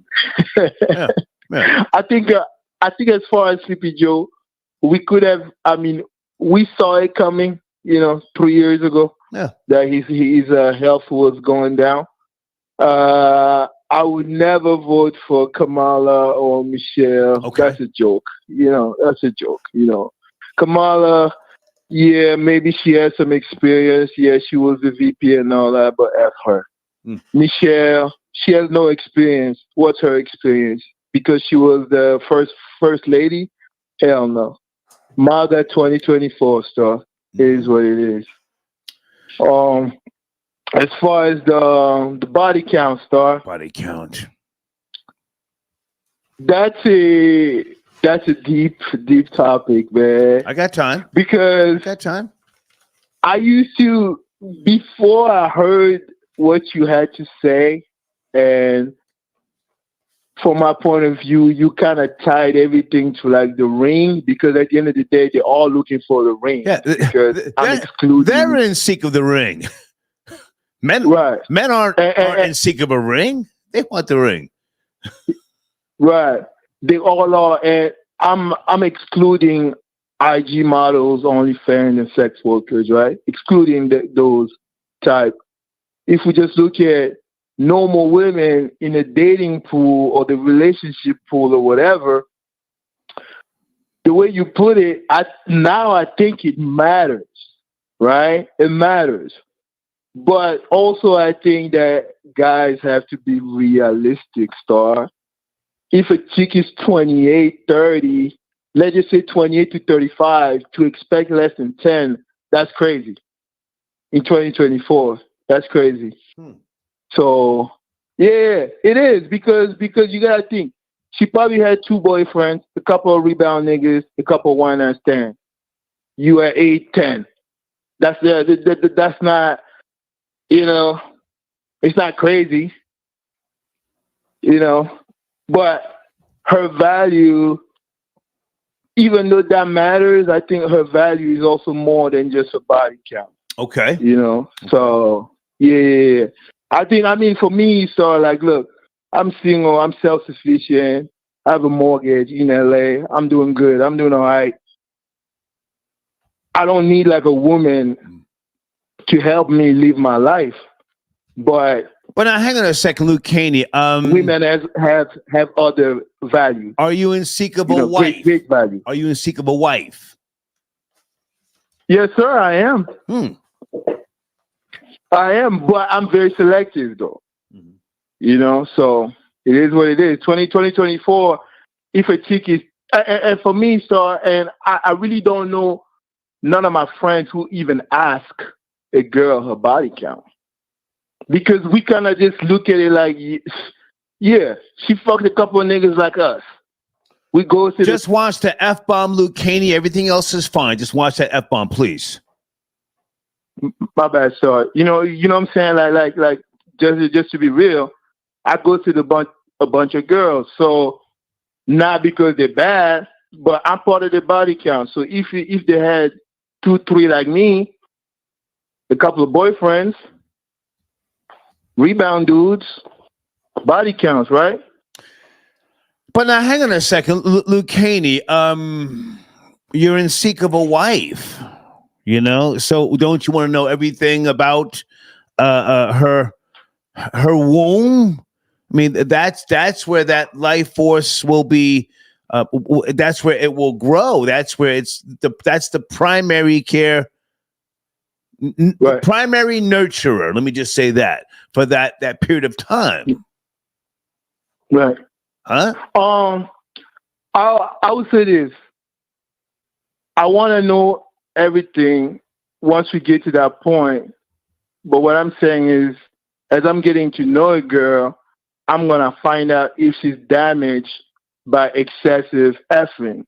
Yeah. I think as far as Sleepy Joe, we could have. I mean, we saw it coming. 3 years ago. Yeah. That his health was going down. I would never vote for Kamala or Michelle. Okay. That's a joke. That's a joke. Kamala, yeah, maybe she has some experience. Yeah, she was the VP and all that, but F her. Michelle, she has no experience. What's her experience? Because she was the first lady? Hell no. MAGA 2024 Star is what it is. As far as the body count, Star. Body count. That's a deep topic, man. I got time. Because I used to, before I heard what you had to say, and from my point of view, you kind of tied everything to like the ring, because at the end of the day, they're all looking for the ring. Yeah, because I'm excluding. They're in seek of the ring. Men aren't in seek of a ring. They want the ring. Right. They all are, and I'm excluding IG models, OnlyFans, and sex workers, right? Excluding those type. If we just look at normal women in a dating pool or the relationship pool or whatever, the way you put it, I think it matters, right? It matters. But also I think that guys have to be realistic, Star. If a chick is 28, 30, let's just say 28 to 35, to expect less than 10, that's crazy. In 2024, that's crazy. So, yeah, it is, because you gotta think. She probably had 2 boyfriends, a couple of rebound niggas, a couple of one-night stands. You at 8, 10. That's not, it's not crazy, but her value, even though that matters, I think her value is also more than just a body count. Okay. So, yeah. For me, so like, look, I'm single, I'm self-sufficient, I have a mortgage in LA, I'm doing good, I'm doing all right. I don't need like a woman to help me live my life. But now, hang on a second, Lucchini. Women have other value. Are you in seek of a wife? Great value. Are you in seek of a wife? Yes, sir, I am. I am, but I'm very selective, though. So it is what it is. 2024, if a chick is, and for me, Star, and I really don't know none of my friends who even ask a girl her body count. Because we kind of just look at it like, yeah, she fucked a couple of niggas like us. We go to just watch the F-bomb, Lucchini. Everything else is fine. Just watch that F-bomb, please. My bad, Star. You know what I'm saying? Like just to be real, I go to a bunch of girls. So not because they're bad, but I'm part of the body count. So if they had 2, 3 like me, a couple of boyfriends, rebound dudes, body counts, right? But now, hang on a second, Lucchini. You're in seek of a wife, So don't you want to know everything about her womb? I mean, that's where that life force will be. That's where it will grow. That's where that's the primary care. Right. Primary nurturer, let me just say that, for that period of time. Right. Huh? I would say this. I want to know everything once we get to that point. But what I'm saying is, as I'm getting to know a girl, I'm going to find out if she's damaged by excessive effing.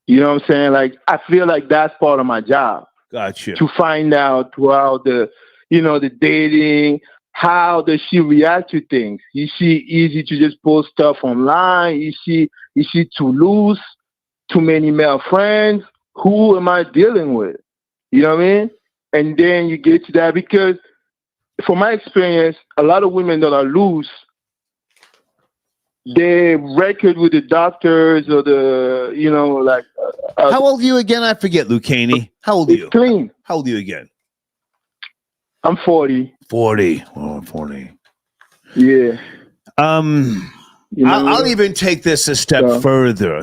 You know what I'm saying? Like, I feel like that's part of my job. Gotcha. To find out throughout the dating, how does she react to things? Is she easy to just post stuff online? Is she too loose? Too many male friends? Who am I dealing with? You know what I mean? And then you get to that because, from my experience, a lot of women that are loose, they record with the doctors or the, you know, like. How old are you again? I forget, Lucchini. How old are you? Clean. How old are you again? I'm 40. 40. Oh, 40. Yeah. You know, I'll even take this a step further.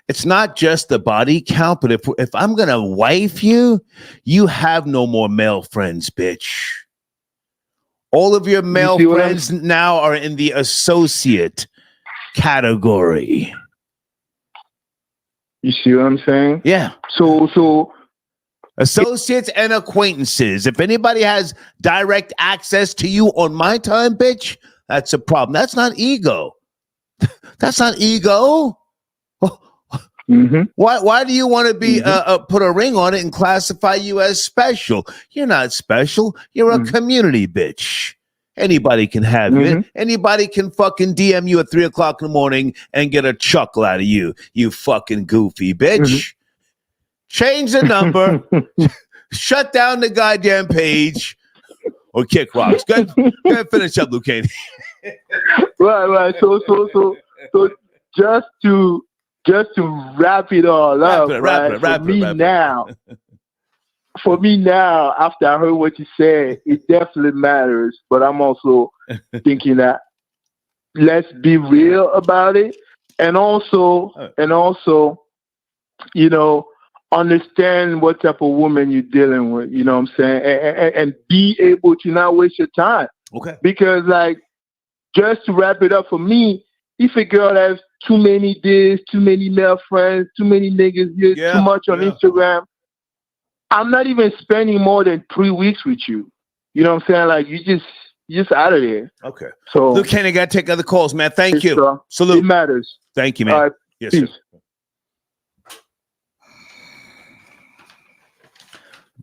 It's not just the body count, but if I'm gonna wife you, you have no more male friends, bitch. All of your male friends now are in the associate category. You see what I'm saying? Yeah. So associates and acquaintances. If anybody has direct access to you on my time, bitch, that's a problem. That's not ego. That's not ego. Mm-hmm. Why do you want to be put a ring on it and classify you as special? You're not special. You're a community bitch. Anybody can have you. Anybody can fucking DM you at 3 o'clock in the morning and get a chuckle out of you. You fucking goofy bitch. Change the number. Shut down the goddamn page. Or kick rocks. Go ahead, finish up, Lucchini. Right. So just to wrap it all up, for me now, after I heard what you said, it definitely matters. But I'm also thinking that let's be real about it, and also, you know, understand what type of woman you're dealing with. You know what I'm saying, and be able to not waste your time. Okay. Because, like, just to wrap it up for me, if a girl has too many this, too many male friends, too many niggas here, too much on Instagram, I'm not even spending more than 3 weeks with you. You know what I'm saying? Like, you just out of there. Okay. So, Luke Kane, I got to take other calls, man. Thank you. Salute. It matters. Thank you, man. Yes, peace. sir.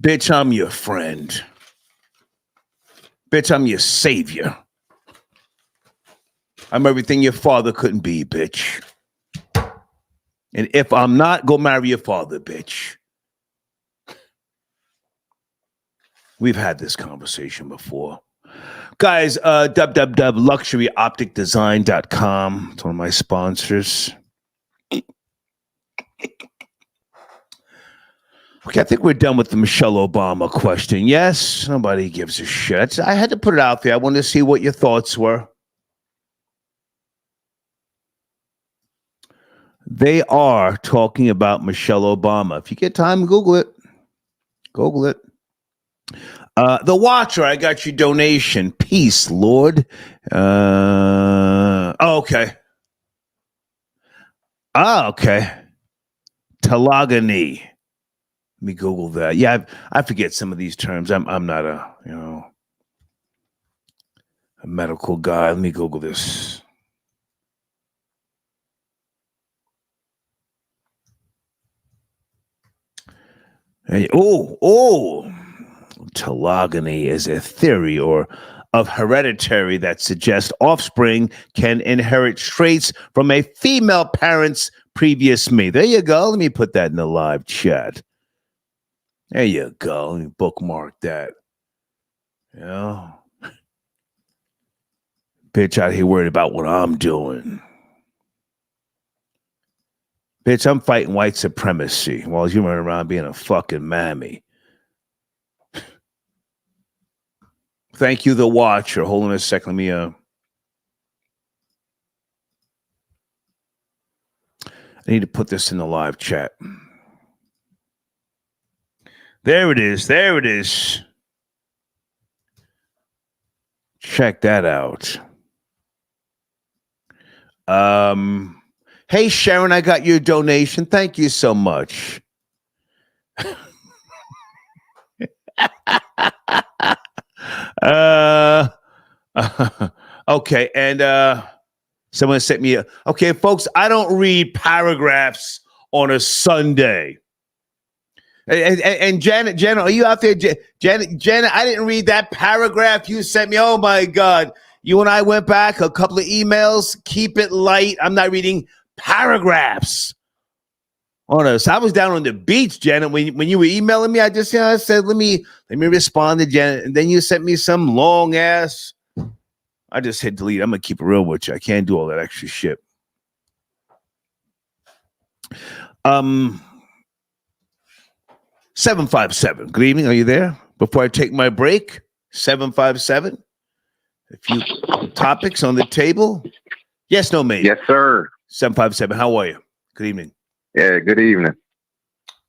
Bitch, I'm your friend. Bitch, I'm your savior. I'm everything your father couldn't be, bitch. And if I'm not, go marry your father, bitch. We've had this conversation before. Guys, www.luxuryopticdesign.com. It's one of my sponsors. Okay, I think we're done with the Michelle Obama question. Yes, nobody gives a shit. I had to put it out there. I wanted to see what your thoughts were. They are talking about Michelle Obama. If you get time, Google it. Google it. The Watcher, I got your donation. Peace, Lord. Okay. Okay. Telogamy. Let me Google that. Yeah, I forget some of these terms. I'm not a medical guy. Let me Google this. Telogamy is a theory of hereditary that suggests offspring can inherit traits from a female parent's previous me. There you go. Let me put that in the live chat. There you go. Let me bookmark that. You know, bitch out here worried about what I'm doing. Bitch, I'm fighting white supremacy while you running around being a fucking mammy. Thank you, The Watcher. Hold on a second. Let me I need to put this in the live chat. There it is. There it is. Check that out. Hey, Sharon, I got your donation. Thank you so much. Okay, and someone sent me okay, folks, I don't read paragraphs on a Sunday. And Janet, are you out there? Janet, I didn't read that paragraph you sent me. Oh my God. You and I went back a couple of emails. Keep it light. I'm not reading paragraphs. Oh no. So I was down on the beach, Janet. When you were emailing me, I said, let me respond to Janet. And then you sent me some long ass. I just hit delete. I'm gonna keep it real with you. I can't do all that extra shit. 757. Good evening. Are you there? Before I take my break, 757. A few topics on the table. Yes, no, mate. Yes, sir. 757. How are you? Good evening. Yeah, good evening.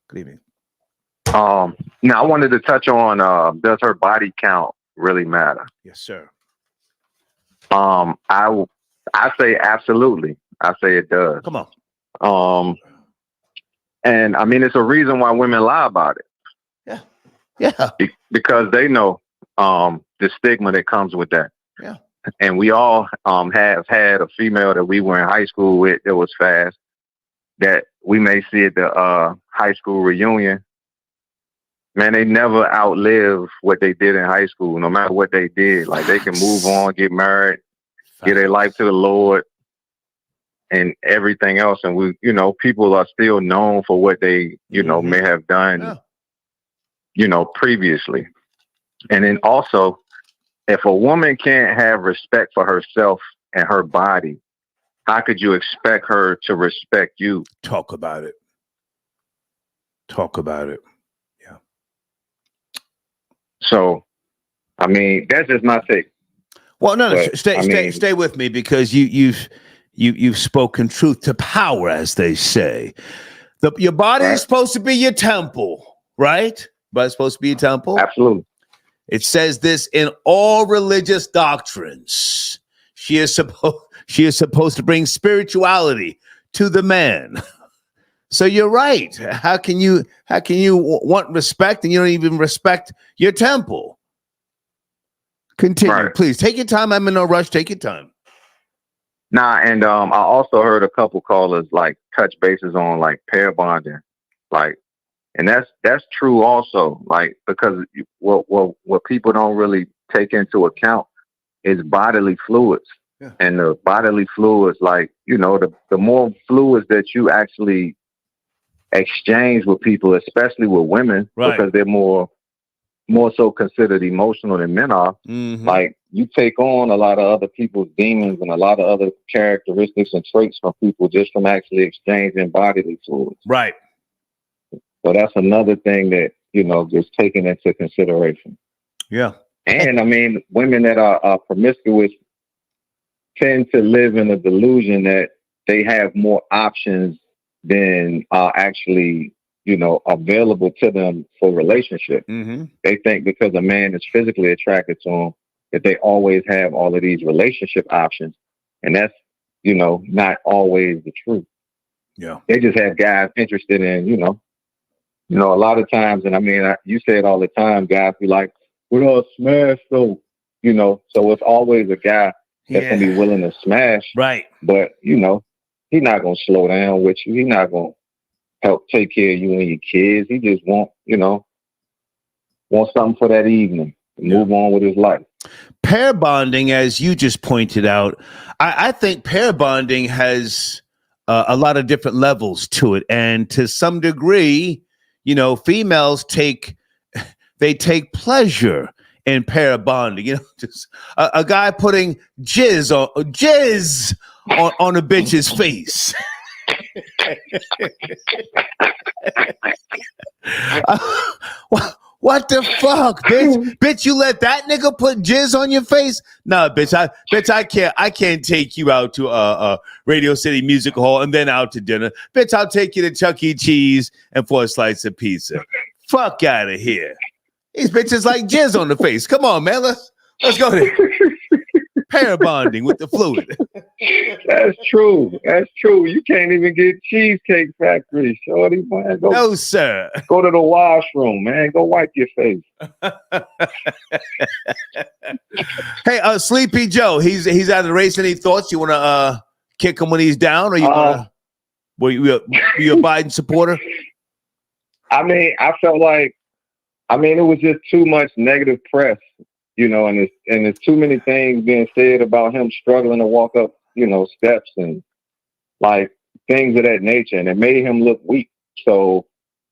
Good evening. Now I wanted to touch on does her body count really matter? Yes, sir. I say absolutely. I say it does. Come on. And I mean, it's a reason why women lie about it. Yeah. Because they know the stigma that comes with that. Yeah. And we all have had a female that we were in high school with that was fast, that we may see at the high school reunion. Man, they never outlive what they did in high school, no matter what they did. Like, they can move on, get married, give their life to the Lord, and everything else. And we, people are still known for what they, may have done, previously. And then also, if a woman can't have respect for herself and her body, how could you expect her to respect you? Talk about it. Yeah. So, I mean, that's just my take. Well, no, stay with me, because you've spoken truth to power, as they say. Your body is supposed to be your temple, right? But it's supposed to be your temple. Absolutely. It says this in all religious doctrines. She is supposed to bring spirituality to the man. So you're right. How can you want respect and you don't even respect your temple? Continue, right. Please. Take your time. I'm in no rush. Take your time. Nah, and I also heard a couple callers like touch bases on like pair bonding, like, and that's true also, like, because what people don't really take into account is bodily fluids. Yeah. And the bodily fluids, like, the more fluids that you actually exchange with people, especially with women, right, because they're more so considered emotional than men are. Mm-hmm. Like, you take on a lot of other people's demons and a lot of other characteristics and traits from people just from actually exchanging bodily fluids. Right. So that's another thing that, just taken into consideration. Yeah. And I mean, women that are promiscuous tend to live in a delusion that they have more options than are actually, available to them for relationship. Mm-hmm. They think because a man is physically attracted to them, that they always have all of these relationship options. And that's, not always the truth. Yeah. They just have guys interested in, a lot of times, and I mean, you say it all the time, guys be like, we're all smash though, so it's always a guy that's going to be willing to smash. Right. But, he's not going to slow down with you. He's not going to help take care of you and your kids. He just want something for that evening and move on with his life. Pair bonding, as you just pointed out, I think pair bonding has a lot of different levels to it. And to some degree, females take pleasure in pair bonding. Just a guy putting jizz on a bitch's face. What the fuck, bitch? Bitch, you let that nigga put jizz on your face? Nah, bitch, I can't take you out to Radio City Music Hall and then out to dinner. Bitch, I'll take you to Chuck E. Cheese and for a slice of pizza. Fuck out of here. These bitches like jizz on the face. Come on, man. Let's go there. Pair bonding with the fluid. That's true. You can't even get Cheesecake Factory, shorty, man. No, sir. Go to the washroom, man. Go wipe your face. Hey, Sleepy Joe, he's out of the race. Any thoughts? You want to kick him when he's down, or you want to? Were you a Biden supporter? I mean, I felt like, it was just too much negative press, and there's too many things being said about him struggling to walk up, steps and like things of that nature, and it made him look weak. So,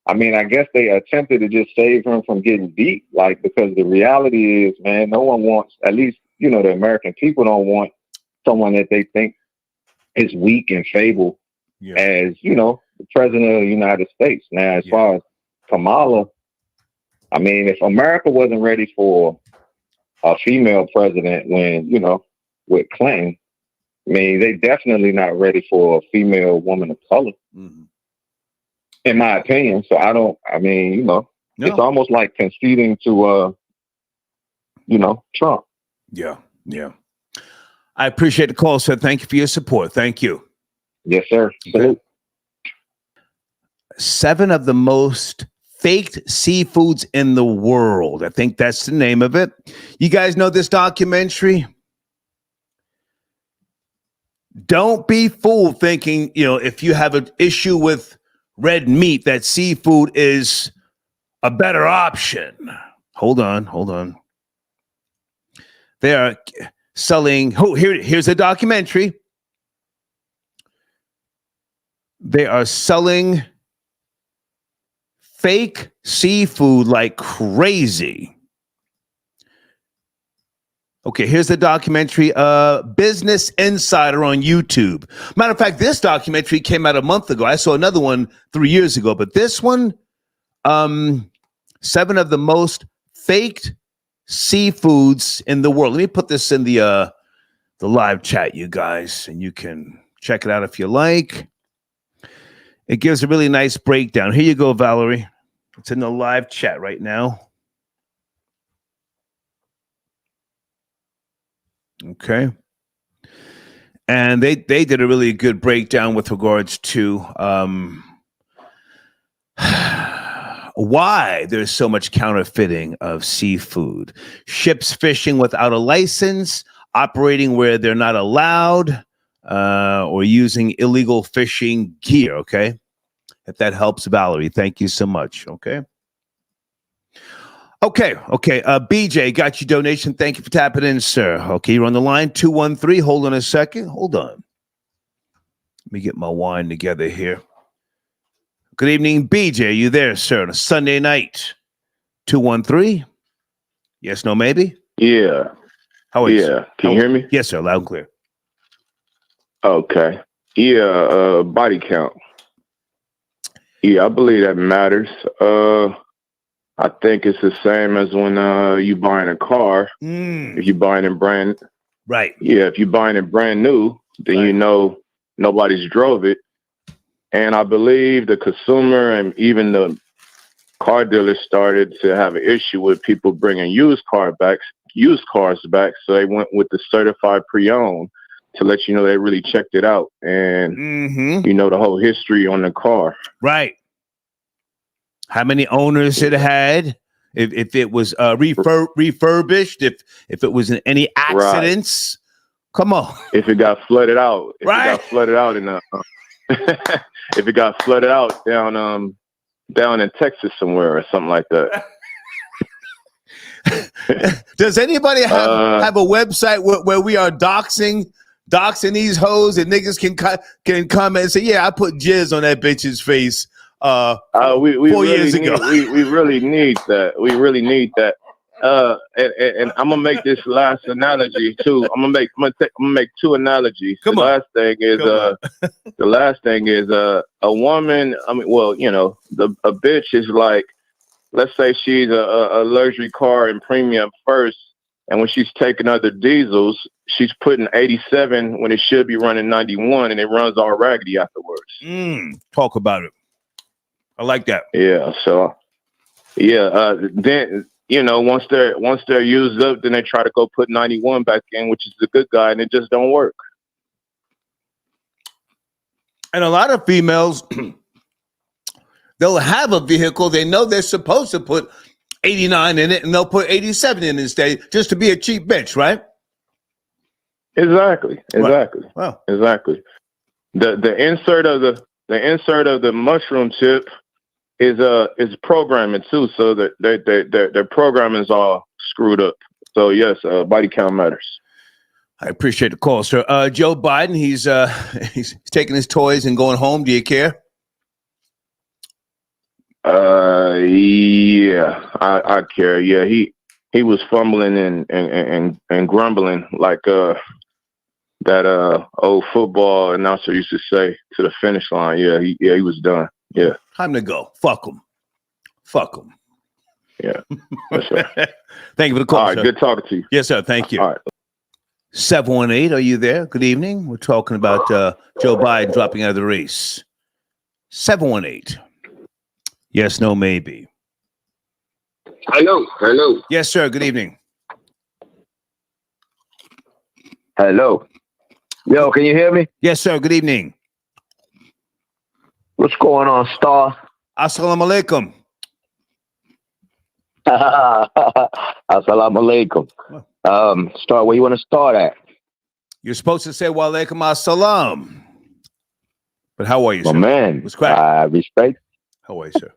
I guess they attempted to just save him from getting beat, because the reality is, man, no one wants, at least, the American people don't want someone that they think is weak and feeble as, the president of the United States. Now, as far as Kamala, if America wasn't ready for a female president with Clinton, they definitely not ready for a female woman of color, in my opinion. So it's almost like conceding to, Trump. Yeah. I appreciate the call, sir. Thank you for your support. Thank you. Yes, sir. Okay. 7 of the most faked seafoods in the world. I think that's the name of it. You guys know this documentary? Don't be fooled thinking, if you have an issue with red meat, that seafood is a better option. Hold on. They are selling, here's a documentary. They are selling fake seafood like crazy. Okay, here's the documentary, Business Insider on YouTube. Matter of fact, this documentary came out a month ago. I saw another one 3 years ago, but this one, 7 of the most faked seafoods in the world. Let me put this in the live chat, you guys, and you can check it out if you like. It gives a really nice breakdown. Here you go, Valerie. It's in the live chat right now. Okay. And they did a really good breakdown with regards to why there's so much counterfeiting of seafood. Ships fishing without a license, operating where they're not allowed, or using illegal fishing gear, okay? If that helps, Valerie, thank you so much, okay? Okay. BJ, got your donation. Thank you for tapping in, sir. Okay, you're on the line, 213. Hold on a second. Hold on. Let me get my wine together here. Good evening, BJ. Are you there, sir, on a Sunday night? 213? Yes, no, maybe? Yeah. How are you, sir? Can you hear me? Yes, sir. Loud and clear. Okay. Yeah, body count. Yeah, I believe that matters. I think it's the same as when you buying a car. If you're buying it brand, right? Yeah, if you're buying it brand new, then you know nobody's drove it. And I believe the consumer and even the car dealers started to have an issue with people bringing used cars back. So they went with the certified pre-owned to let you know they really checked it out and you know the whole history on the car. Right. How many owners it had, if it was refurbished, if it was in any accidents. Right. Come on. If it got flooded out. If right. it got flooded out in if it got flooded out down in Texas somewhere or something like that. Does anybody have a website where we are doxing these hoes and niggas can come and say, yeah, I put jizz on that bitch's face 4 years ago. We really need that. We really need that. And I'm gonna make this last analogy too. I'm gonna make 2 analogies. The last thing is a woman. a bitch is like, let's say she's a luxury car in premium first, and when she's taking other diesels, she's putting 87 when it should be running 91, and it runs all raggedy afterwards. Talk about it. I like that. Yeah. So, then once they're used up, then they try to go put 91 back in, which is the good guy, and it just don't work. And a lot of females, they'll have a vehicle they know they're supposed to put 89 in it, and they'll put 87 in instead, just to be a cheap bitch, right? Exactly. Right. Wow. Exactly. The insert of the mushroom tip is programming too. So that their programming is all screwed up. So yes, body count matters. I appreciate the call, sir. Joe Biden, he's taking his toys and going home. Do you care? Yeah, I care. Yeah, he was fumbling and grumbling like that old football announcer used to say to the finish line. Yeah, he was done. Yeah, time to go. Fuck him. Fuck him. Yeah, that's right. Thank you for the call. All right, sir. good talking to you. Yes, sir. Thank you. All right. 718, are you there? Good evening. We're talking about Joe Biden dropping out of the race. 718. Yes, no, maybe. Hello. Yes, sir. Good evening. Hello. Yo, can you hear me? Yes, sir. Good evening. What's going on, Star? Assalamu alaikum. Assalamu alaikum. Star, where you want to start at? You're supposed to say wa alaikum assalam. But how are you, sir? My man. What's cracking? Respect. How are you, sir?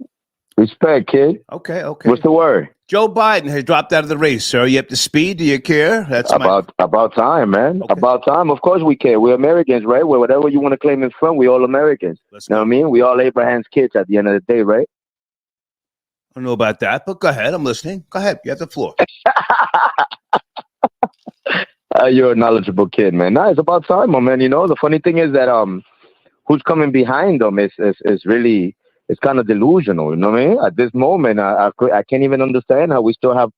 Respect, kid. Okay. What's the word? Joe Biden has dropped out of the race, sir. Are you up to speed? Do you care? That's about time, man. Okay. About time. Of course we care. We're Americans, right? Well, whatever you want to claim it from, we're all Americans. You know what I mean? We all Abraham's kids at the end of the day, right? I don't know about that, but go ahead. I'm listening. Go ahead. You have the floor. You're a knowledgeable kid, man. Nah, it's about time, my man. You know, the funny thing is that who's coming behind them is really, it's kind of delusional. You know what I mean? At this moment, I can't even understand how we still have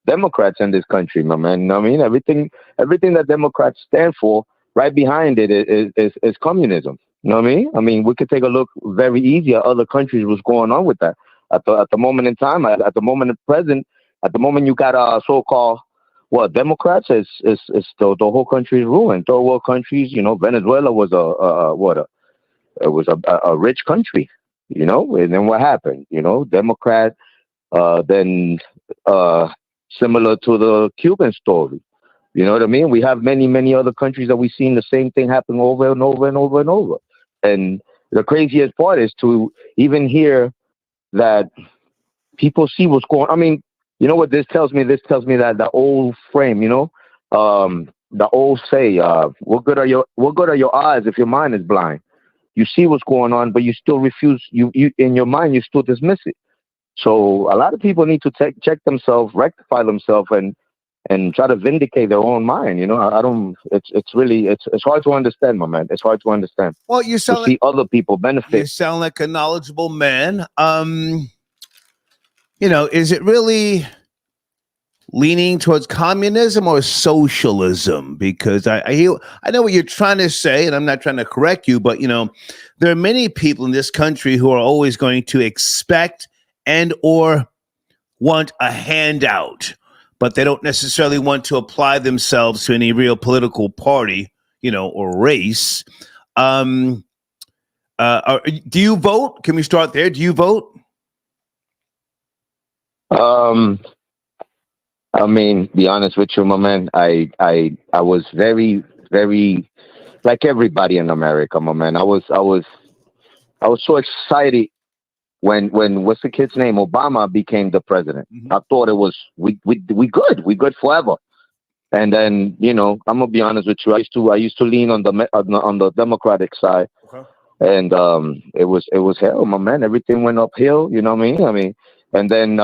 Democrats in this country, my man. You know what I mean? Everything that Democrats stand for, right behind it is communism. You know what I mean? I mean, we could take a look very easy at other countries, what's going on with that. At the moment in time, at the moment present, at the moment you got so-called Democrats is the whole country is ruined. Third world countries, you know, Venezuela was a rich country, you know, and then what happened? You know, Democrat, then similar to the Cuban story. You know what I mean? We have many other countries that we've seen the same thing happen over and over and over and over. And the craziest part is to even hear that people see what's going on. I mean, you know what this tells me? This tells me that the old frame, you know, the old say, what good are your eyes if your mind is blind? You see what's going on, but you still refuse. You in your mind, you still dismiss it. So a lot of people need to check themselves, rectify themselves, and try to vindicate their own mind. You know, I don't. It's really hard to understand, my man. It's hard to understand. Well, you sound to see other people benefit. You sound like a knowledgeable man. You know, is it really leaning towards communism or socialism? Because I know what you're trying to say, and I'm not trying to correct you, but you know, there are many people in this country who are always going to expect and or want a handout, but they don't necessarily want to apply themselves to any real political party, you know, or race. Do you vote? Can we start there? Do you vote? I mean, be honest with you, my man. I was very, very like everybody in America, my man. I was so excited when what's the kid's name? Obama became the president. Mm-hmm. I thought it was we good forever. And then, you know, I'm gonna be honest with you. I used to lean on the Democratic side, okay. And it was hell, my man. Everything went uphill. You know what I mean? And then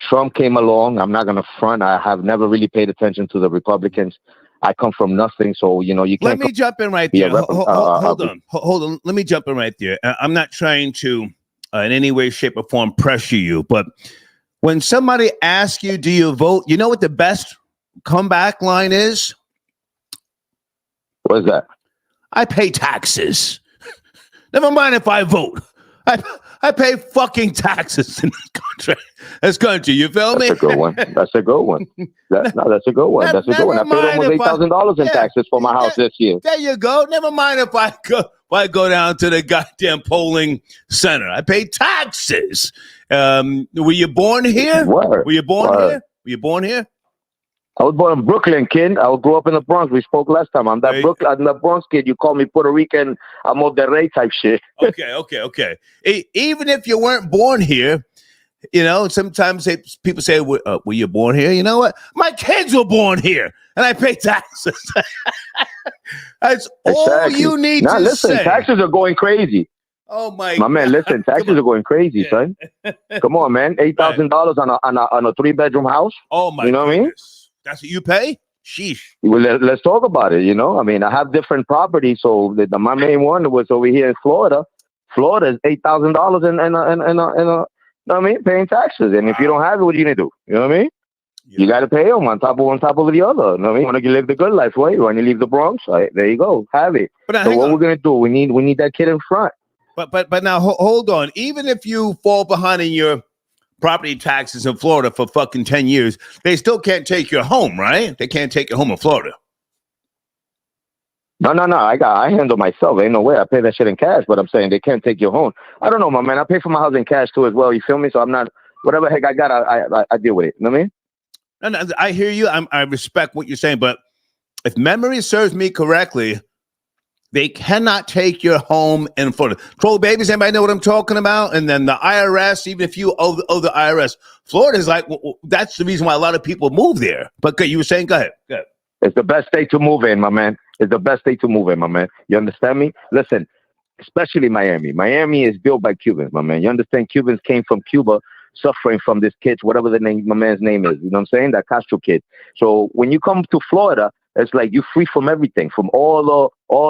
Trump came along. I'm not gonna front. I have never really paid attention to the Republicans. I come from nothing, so you know you can't. Let me jump in right there. Hold on. Let me jump in right there. I'm not trying to, in any way, shape, or form, pressure you, but when somebody asks you, "Do you vote?" You know what the best comeback line is? What is that? I pay taxes. Never mind if I vote. I pay fucking taxes in this country. You feel me? That's a good one. That's a good one. That's a good one. That's a good one. I paid almost $8,000 in taxes for my house this year. There you go. Never mind if I go down to the goddamn polling center. I pay taxes. Were you born here? Word. Were you born here? Were you born here? I was born in Brooklyn, kid. I grew up in the Bronx. We spoke last time. I'm that Brooklyn, I'm the Bronx kid. You call me Puerto Rican. I'm of the Ray type shit. Okay. Even if you weren't born here, sometimes people say, were you born here? You know what? My kids were born here, and I pay taxes. That's all you need to listen, say. taxes are going crazy. Oh my man, listen, taxes are going crazy, son. Come on, man. $8,000 on a 3-bedroom house. Oh my goodness. What I mean? That's what you pay? Sheesh. Well, let's talk about it. I mean, I have different properties. So my main one was over here in Florida. Florida is $8,000 paying taxes. And if you don't have it, what are you gonna do? You know what I mean? You got to pay them on top of the other. You know what I mean? Want to live the good life, right? When you leave the Bronx, there you go, have it. So what we're gonna do? We need that kid in front. But now hold on. Even if you fall behind in your property taxes in Florida for fucking 10 years, they still can't take your home, right? They can't take your home in Florida. No. I handle myself. Ain't no way. I pay that shit in cash, but I'm saying they can't take your home. I don't know, my man. I pay for my house in cash too as well. You feel me? So I'm not, whatever heck I got, I deal with it. You know what I mean? No, I hear you. I respect what you're saying, but if memory serves me correctly, they cannot take your home in Florida. Troll babies, anybody know what I'm talking about? And then the IRS, even if you owe the IRS, Florida is like, that's the reason why a lot of people move there. But you were saying, go ahead. It's the best state to move in, my man. It's the best state to move in, my man. You understand me? Listen, especially Miami. Miami is built by Cubans, my man. You understand? Cubans came from Cuba, suffering from this kid, whatever my man's name is. You know what I'm saying? That Castro kid. So when you come to Florida, it's like you're free from everything, from all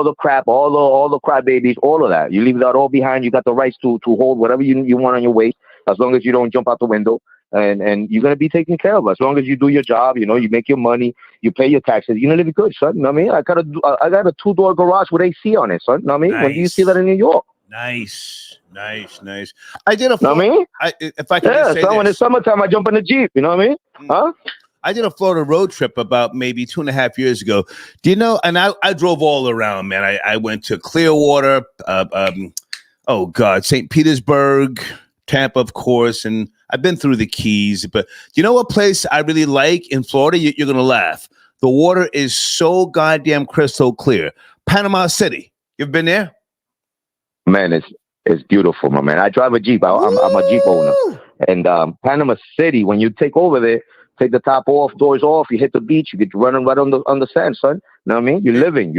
the crap, all the crybabies, all of that. You leave that all behind. You got the rights to hold whatever you want on your waist, as long as you don't jump out the window. And you're gonna be taken care of. As long as you do your job, you make your money, you pay your taxes, you're gonna live good, son. You know what I mean? I got a 2-door garage with AC on it, son. You know what I mean? Nice. When do you see that in New York? Nice. I did a know what I mean? If I can just say when it's summertime, I jump in the Jeep. You know what I mean? Huh? I did a Florida road trip about maybe 2.5 years ago. Do you know? And I drove all around, man. I went to Clearwater, St. Petersburg, Tampa, of course, and I've been through the Keys. But you know what place I really like in Florida? You're gonna laugh. The water is so goddamn crystal clear. Panama City. You've been there? Man, it's beautiful, my man. I drive a Jeep. I'm a Jeep owner. And Panama City, when you take over there, take the top off, doors off, you hit the beach, you get running right on the sand, son. You know what I mean? You're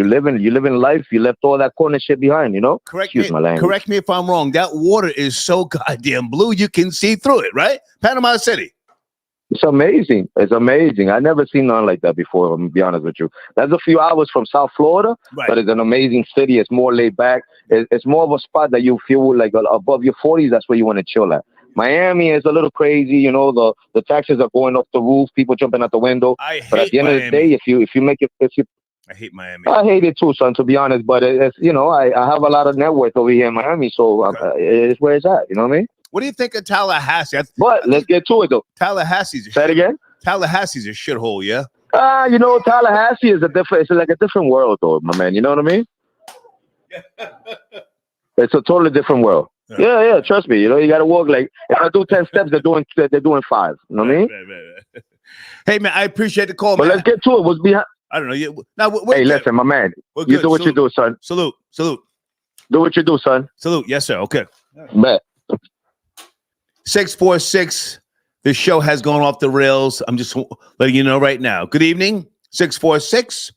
living life. You left all that corner shit behind, Correct me if I'm wrong. That water is so goddamn blue, you can see through it, right? Panama City. It's amazing. I never seen nothing like that before, I'm going to be honest with you. That's a few hours from South Florida, but it's an amazing city. It's more laid back. It's more of a spot that you feel like above your 40s, that's where you want to chill at. Miami is a little crazy, the taxes are going off the roof, people jumping out the window. But at the end of the day, if you make it, I hate Miami. I hate it too, son, to be honest. But it's I have a lot of net worth over here in Miami, so it's where it's at. You know what I mean? What do you think of Tallahassee? But let's get to it though. Tallahassee's a Say it again. Tallahassee's a shithole, yeah. Tallahassee is it's like a different world, though, my man. You know what I mean? It's a totally different world. Yeah. Trust me. You got to walk like if I do 10 steps, they're doing 5. You know what I mean? Right. Hey man, I appreciate the call. But let's get to it. What's behind? I don't know. Now, hey, listen, my man. You do what you do, son. Salute. Do what you do, son. Salute. Yes, sir. Okay. Bet. 646. The show has gone off the rails. I'm just letting you know right now. Good evening, 646.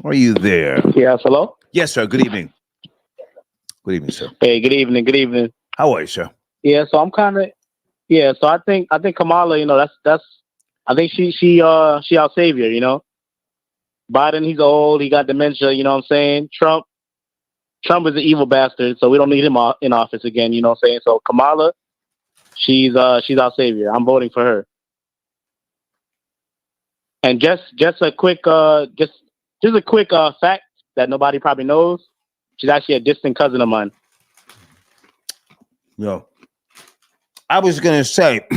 Are you there? Yes, hello? Yes, sir. Good evening. Good evening, sir. Hey, good evening. How are you, sir? Yeah, so I'm kind of so I think Kamala, that's I think she our savior, Biden, he's old, he got dementia, you know what I'm saying? Trump is an evil bastard, so we don't need him in office again, you know what I'm saying? So Kamala, she's our savior. I'm voting for her. And just a quick fact that nobody probably knows. She's actually a distant cousin of mine. No. I was going to say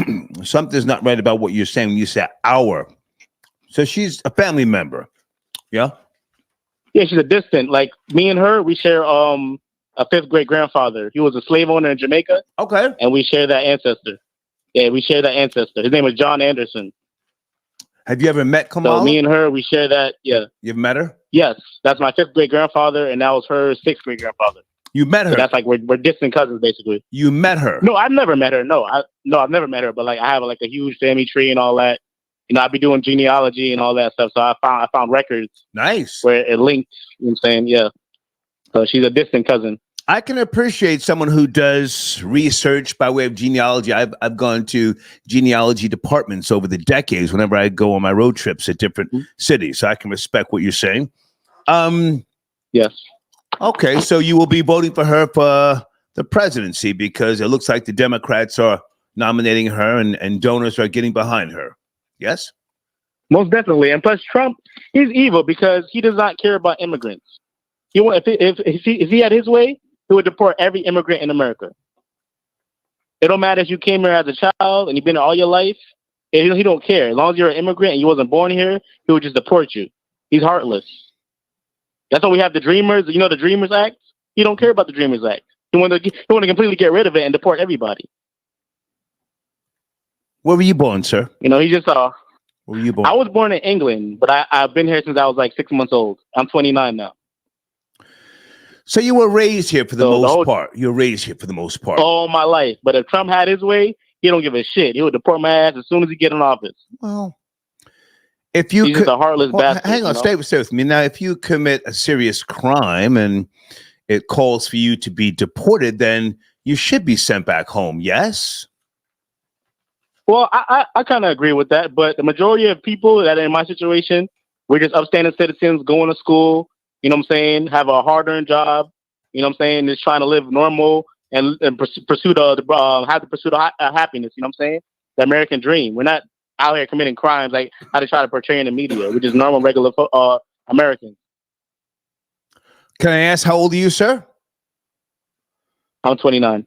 something's not right about what you're saying when you said our. So she's a family member. Yeah? Yeah, she's a distant. Like me and her, we share a 5th great grandfather. He was a slave owner in Jamaica. Okay. And we share that ancestor. Yeah, we share that ancestor. His name was John Anderson. Have you ever met Kamala? So me and her, we share that. Yeah. You've met her? Yes, that's my 5th great grandfather, and that was her 6th great grandfather. You met her? So that's like we're distant cousins, basically. You met her? No, I've never met her. No, I've never met her. But like, I have like a huge family tree and all that. You know, I'd be doing genealogy and all that stuff. So I found records. Nice. Where it linked. You know what I'm saying? Yeah. So she's a distant cousin. I can appreciate someone who does research by way of genealogy. I've gone to genealogy departments over the decades whenever I go on my road trips at different cities. So I can respect what you're saying. Yes. Okay, so you will be voting for her for the presidency because it looks like the Democrats are nominating her and donors are getting behind her. Yes? Most definitely. And plus Trump, he's evil because he does not care about immigrants. If he had his way, he would deport every immigrant in America. It don't matter if you came here as a child and you've been here all your life. He don't care. As long as you're an immigrant and you wasn't born here, he would just deport you. He's heartless. That's why we have the Dreamers. You know the Dreamers Act? He don't care about the Dreamers Act. He want to completely get rid of it and deport everybody. Where were you born, sir? You know, he just Where were you born? I was born in England, but I've been here since I was like 6 months old. I'm 29 now. So you were raised here for the most part. You were raised here for the most part. All my life. But if Trump had his way, he don't give a shit. He would deport my ass as soon as he get in office. Well, if you he's just a heartless bastard. Hang on, stay with me. Now, if you commit a serious crime and it calls for you to be deported, then you should be sent back home, yes? Well, I kind of agree with that, but the majority of people that are in my situation, we're just upstanding citizens, going to school, you know what I'm saying, have a hard-earned job, you know what I'm saying, just trying to live normal and have the pursuit of happiness, you know what I'm saying, the American dream. We're not out here committing crimes like how they try to portray in the media. We're just normal, regular Americans. Can I ask how old are you, sir? I'm 29.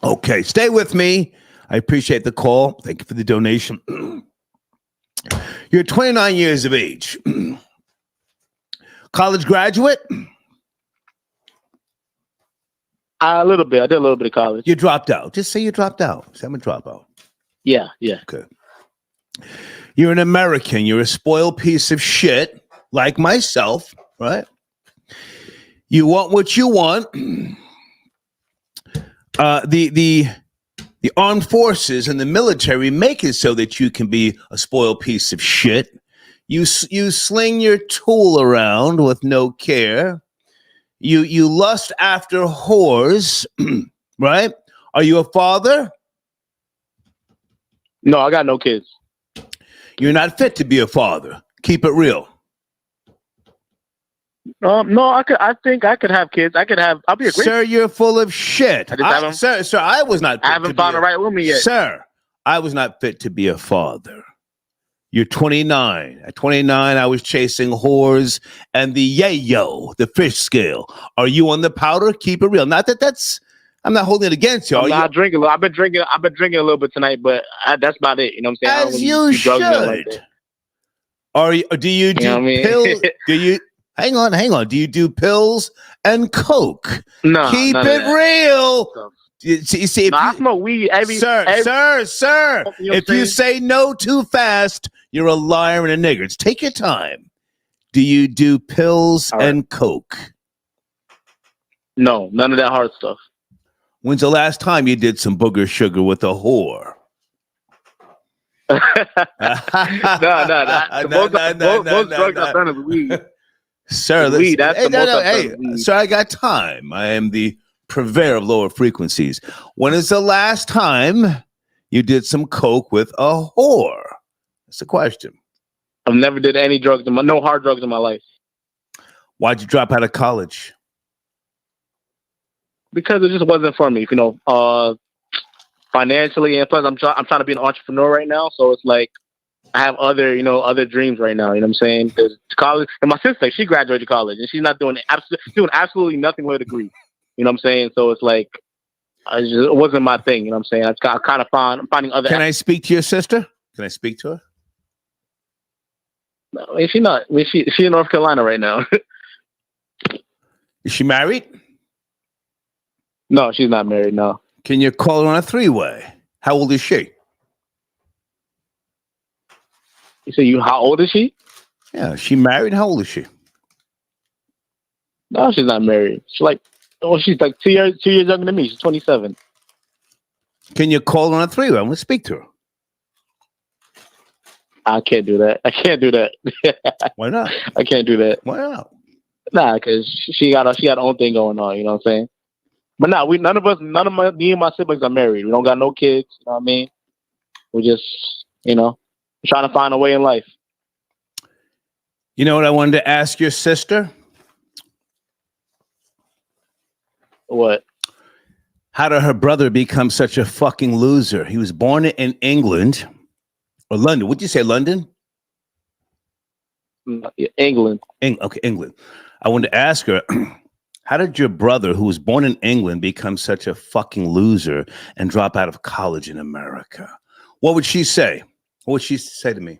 Okay, stay with me. I appreciate the call. Thank you for the donation. You're 29 years of age. College graduate? A little bit. I did a little bit of college. You dropped out. Just say you dropped out. Say I'm a dropout. Yeah. Okay. You're an American. You're a spoiled piece of shit, like myself, right? You want what you want. The armed forces and the military make it so that you can be a spoiled piece of shit. You sling your tool around with no care. You lust after whores, right? Are you a father? No, I got no kids. You're not fit to be a father. Keep it real. No, I think I could have kids. I'll be a great. Sir, you're full of shit. Sir, I was not. I haven't found the right woman yet. Sir, I was not fit to be a father. You're 29. At 29, I was chasing whores and the yayo, the fish scale. Are you on the powder? Keep it real. Not that that's. I'm not holding it against you. I'm not drinking. I've been drinking a little bit tonight, but that's about it. You know what I'm saying? As you should. Like do you do you know pills? Do you? Hang on. Do you do pills and coke? No. Keep it real. You see, I smoke weed. Sir. You know if you say no too fast, you're a liar and a nigger. Just take your time. Do you do pills and coke? No, none of that hard stuff. When's the last time you did some booger sugar with a whore? No. Most drugs I've done is weed. Sir, weed. That's the most hey, sir, I got time. I am the purveyor of lower frequencies. When is the last time you did some coke with a whore? That's the question. I've never did any drugs no hard drugs in my life. Why'd you drop out of college? Because it just wasn't for me, you know, financially, and plus I'm trying to be an entrepreneur right now, so it's like I have other dreams right now. You know what I'm saying? Because college, and my sister, she graduated college, and she's not doing absolutely nothing with a degree. You know what I'm saying? So it's like it wasn't my thing. You know what I'm saying? I'm finding other. Can I speak to your sister? Can I speak to her? No, she's in North Carolina right now. Is she married? No, she's not married. No. Can you call her on a three-way? How old is she? You say how old is she? Yeah, she married. How old is she? No, she's not married. She's like 2 years younger than me. She's 27. Can you call her on a three-way? Let's speak to her. I can't do that. Why not? I can't do that. Why not? Nah, because she got her own thing going on. You know what I'm saying? But nah, me and my siblings are married. We don't got no kids. You know what I mean? We just, trying to find a way in life. You know what I wanted to ask your sister? What? How did her brother become such a fucking loser? He was born in England or London. Would you say London? England. Okay, England. I wanted to ask her, how did your brother, who was born in England, become such a fucking loser and drop out of college in America? What would she say? What would she say to me?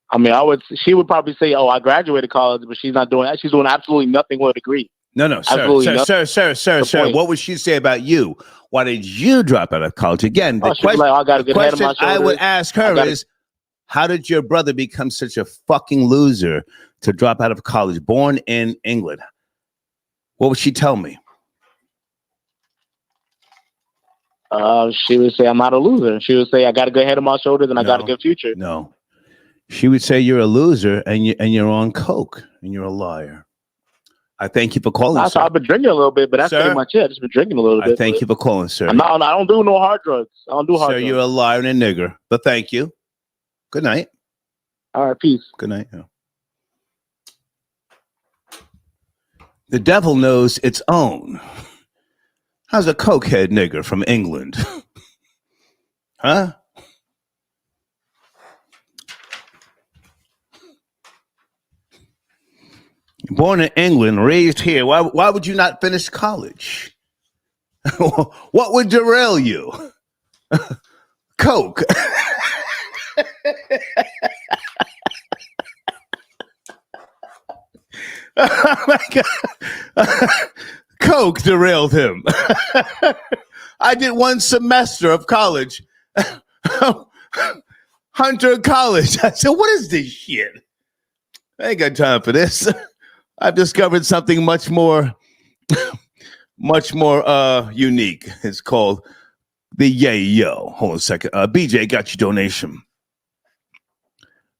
I mean, she would probably say, "Oh, I graduated college, but she's not doing that. She's doing absolutely nothing with a degree." No, sir. What would she say about you? Why did you drop out of college? Again, the question I would ask her is, how did your brother become such a fucking loser to drop out of college, born in England? What would she tell me? She would say, "I'm not a loser." She would say, "I got a good head on my shoulders and I got a good future." No. She would say you're a loser and you're on coke and you're a liar. I thank you for calling. So I've been drinking a little bit, but that's pretty much it. I've just been drinking a little bit. I thank you for calling, sir. I don't do no hard drugs. I don't do hard drugs. Sir, you're a liar and a nigger. But thank you. Good night. All right, peace. Good night. Yeah. The devil knows its own. How's a cokehead nigger from England? Huh? Born in England, raised here. Why would you not finish college? What would derail you? Coke. Oh my God. Coke derailed him. I did one semester of college. Hunter College. I said, what is this shit? I ain't got time for this. I've discovered something much more unique. It's called the Yayo. Hold on a second. BJ got your donation.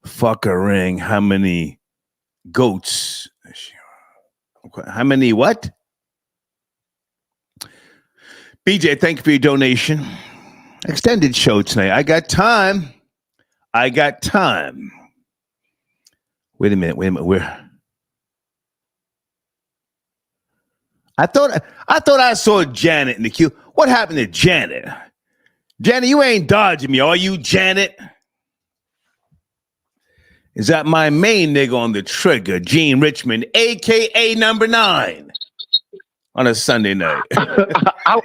Fuck a ring. How many goats? How many what? BJ, thank you for your donation. Extended show tonight. I got time. Wait a minute. I thought I saw Janet in the queue. What happened to Janet? Janet, you ain't dodging me, are you, Janet? Is that my main nigga on the trigger, Gene Richmond, a.k.a. number 9, on a Sunday night? I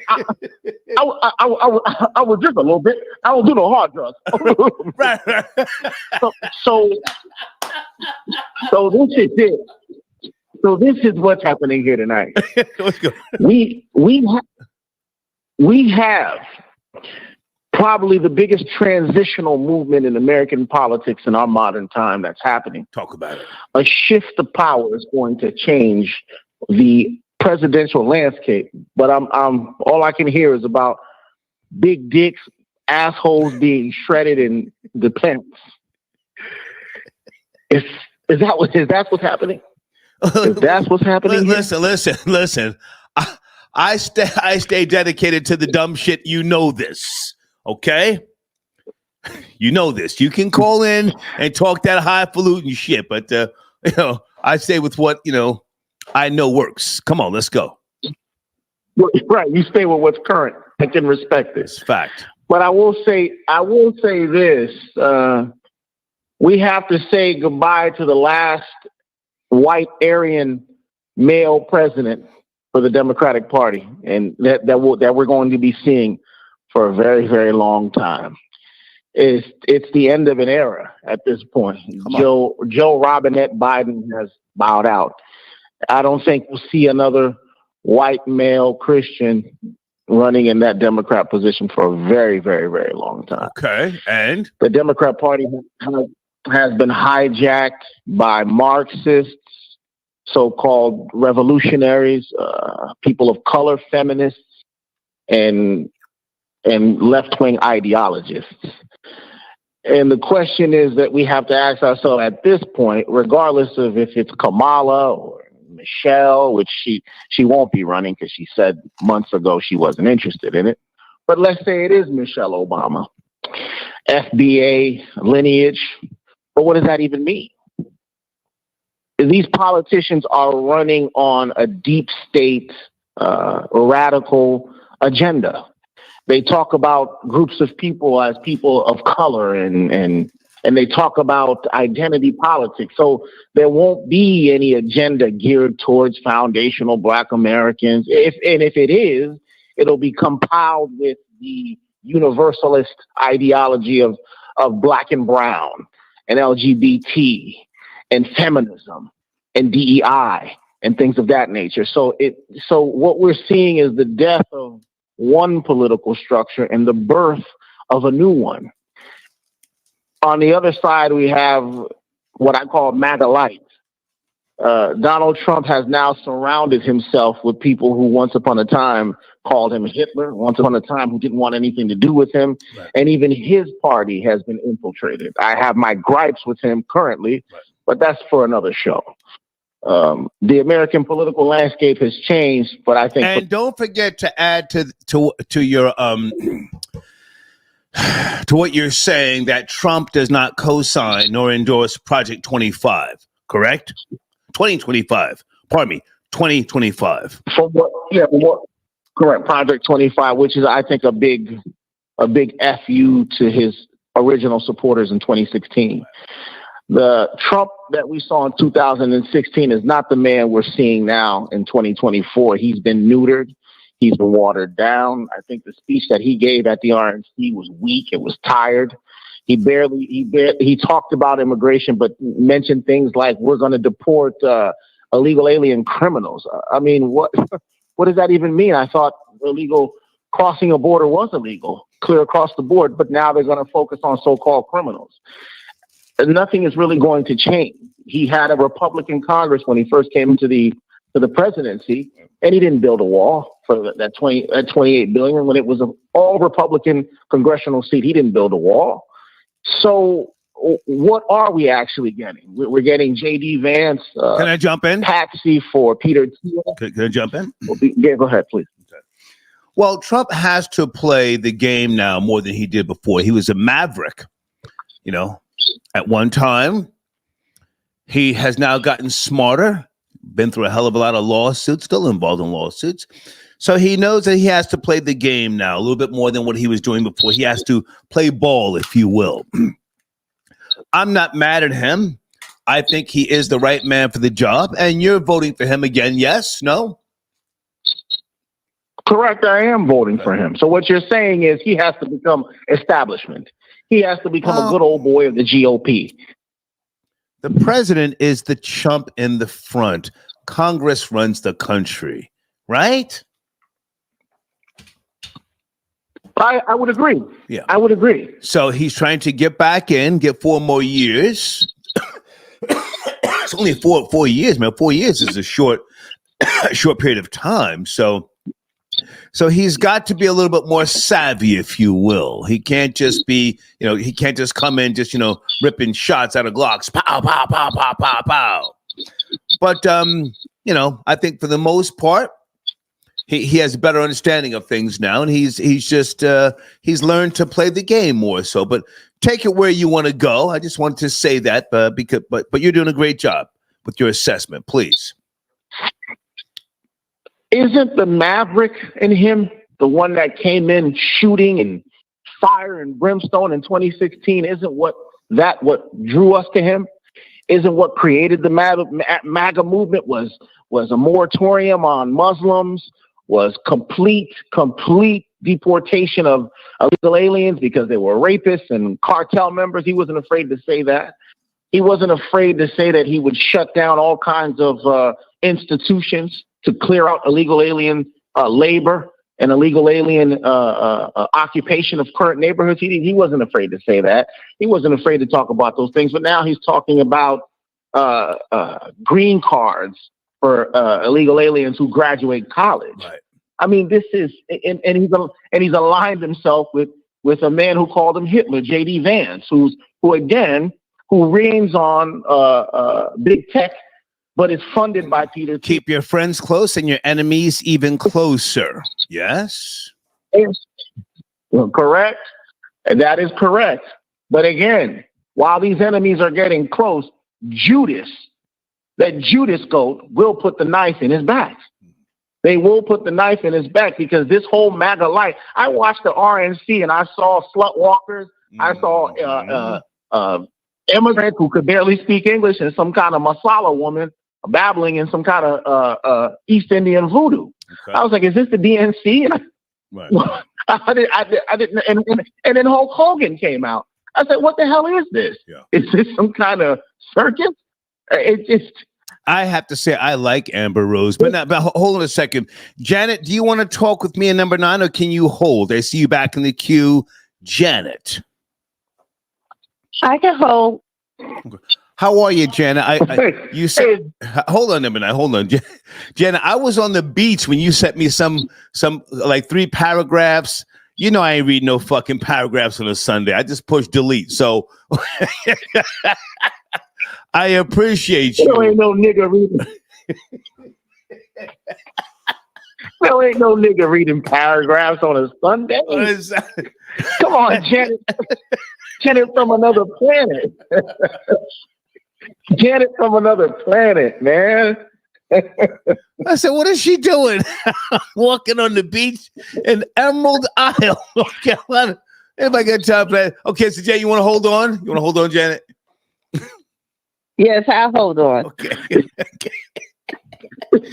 would drink a little bit. I don't do no hard drugs. Right. So this is it. So this is what's happening here tonight. Let's go. We have probably the biggest transitional movement in American politics in our modern time that's happening. Talk about it. A shift of power is going to change the presidential landscape. But I'm all I can hear is about big dicks, assholes being shredded in the pants. Is that what's happening? If that's what's happening. Listen. I stay dedicated to the dumb shit. You know this, okay? You know this. You can call in and talk that highfalutin shit, but I stay with what I know works. Come on, let's go. Right, you stay with what's current. I can respect this. Fact. But I will say this: we have to say goodbye to the last white Aryan male president for the Democratic Party, and that we're going to be seeing for a very, very long time. It's the end of an era at this point. Joe Robinette Biden has bowed out. I don't think we'll see another white male Christian running in that Democrat position for a very, very, very long time. Okay, and the Democrat Party has been hijacked by Marxists, so-called revolutionaries, people of color, feminists, and left-wing ideologists. And the question is that we have to ask ourselves at this point, regardless of if it's Kamala or Michelle, which she won't be running because she said months ago she wasn't interested in it. But let's say it is Michelle Obama, FBA lineage. But what does that even mean? These politicians are running on a deep state, radical agenda. They talk about groups of people as people of color and they talk about identity politics. So there won't be any agenda geared towards foundational Black Americans. If it is, it'll be compiled with the universalist ideology of Black and brown and LGBT and feminism and DEI and things of that nature. So what we're seeing is the death of one political structure and the birth of a new one. On the other side, we have what I call MAGA light. Donald Trump has now surrounded himself with people who once upon a time called him Hitler, once upon a time who didn't want anything to do with him. Right. And even his party has been infiltrated. I have my gripes with him currently, but that's for another show. The American political landscape has changed, but I think... And don't forget to add to your... to what you're saying, that Trump does not co-sign nor endorse Project 25, correct? 2025. Pardon me, 2025. For what? Yeah, correct. Project 25, which is, I think, a big FU to his original supporters in 2016. The Trump that we saw in 2016 is not the man we're seeing now in 2024. He's been neutered. He's been watered down. I think the speech that he gave at the RNC was weak. It was tired. He talked about immigration, but mentioned things like we're going to deport illegal alien criminals. I mean, what does that even mean? I thought illegal crossing a border was illegal, clear across the board, but now they're going to focus on so-called criminals. And nothing is really going to change. He had a Republican Congress when he first came into the presidency, and he didn't build a wall for that $28 billion when it was an all Republican congressional seat. He didn't build a wall. So what are we actually getting? We're getting J.D. Vance. Can I jump in? Patsy for Peter Thiel. Can I jump in? Yeah, go ahead, please. Okay. Well, Trump has to play the game now more than he did before. He was a maverick, at one time. He has now gotten smarter, been through a hell of a lot of lawsuits, still involved in lawsuits. So he knows that he has to play the game now a little bit more than what he was doing before. He has to play ball, if you will. I'm not mad at him. I think he is the right man for the job. And you're voting for him again, yes? No? Correct. I am voting for him. So what you're saying is he has to become establishment. He has to become a good old boy of the GOP. The president is the chump in the front. Congress runs the country, right? I would agree. Yeah, I would agree. So he's trying to get back in, get 4 more years. It's only 4 years, man. 4 years is a short period of time. So he's got to be a little bit more savvy, if you will. He can't just be, he can't just come in just, ripping shots out of Glocks. Pow, pow, pow, pow, pow, pow. But, I think for the most part, he has a better understanding of things now, and he's learned to play the game more so. But take it where you want to go. I just wanted to say that, but you're doing a great job with your assessment, please. Isn't the maverick in him the one that came in shooting and fire and brimstone in 2016? Isn't what drew us to him? Isn't what created the MAGA movement was a moratorium on Muslims, was complete deportation of illegal aliens because they were rapists and cartel members? He wasn't afraid to say that. He wasn't afraid to say that he would shut down all kinds of institutions to clear out illegal alien labor an illegal alien occupation of current neighborhoods. He wasn't afraid to say that. He wasn't afraid to talk about those things. But now he's talking about green cards for illegal aliens who graduate college. Right. I mean, this is, and he's aligned himself with a man who called him Hitler, J.D. Vance, who reigns on big tech, but is funded by Peter. Keep your friends close and your enemies even closer. Yes. Correct. And that is correct. But again, while these enemies are getting close, that Judas goat will put the knife in his back. They will put the knife in his back because this whole MAGA life. I watched the RNC and I saw slut walkers. I saw immigrants who could barely speak English and some kind of masala woman babbling in some kind of East Indian voodoo. Okay. I was like, "Is this the DNC?" Right. I didn't. And then Hulk Hogan came out. I said, "What the hell is this? Yeah. Is this some kind of circus?" I have to say I like Amber Rose, but hold on a second. Janet, do you want to talk with me in number 9, or can you hold? I see you back in the queue. Janet. I can hold. How are you, Janet? You said, hold on, number 9. Hold on, Janet. I was on the beach when you sent me some like 3 paragraphs. You know I ain't read no fucking paragraphs on a Sunday. I just push delete. So I appreciate you. There ain't no nigga reading. There ain't no nigga reading paragraphs on a Sunday. Come on, Janet. Janet from another planet. Janet from another planet, man. I said, what is she doing? Walking on the beach in Emerald Isle, North Carolina. Anybody got time for that? Okay, so Jay, you want to hold on? You want to hold on, Janet? Yes, I'll hold on. Okay. Who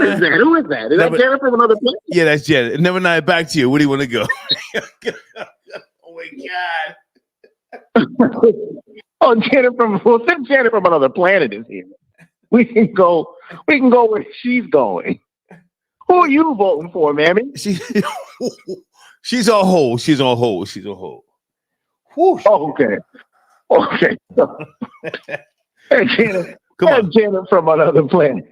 is that? Who is that? Is that Janet from another planet? Yeah, that's Janet. Number 9, back to you. Where do you want to go? Oh my God. Janet from another planet is here. We can go where she's going. Who are you voting for, Mammy? She's on hold. She's on hold. She's on hold. Oh, okay. Hey, Janet. Come on. Janet from another planet.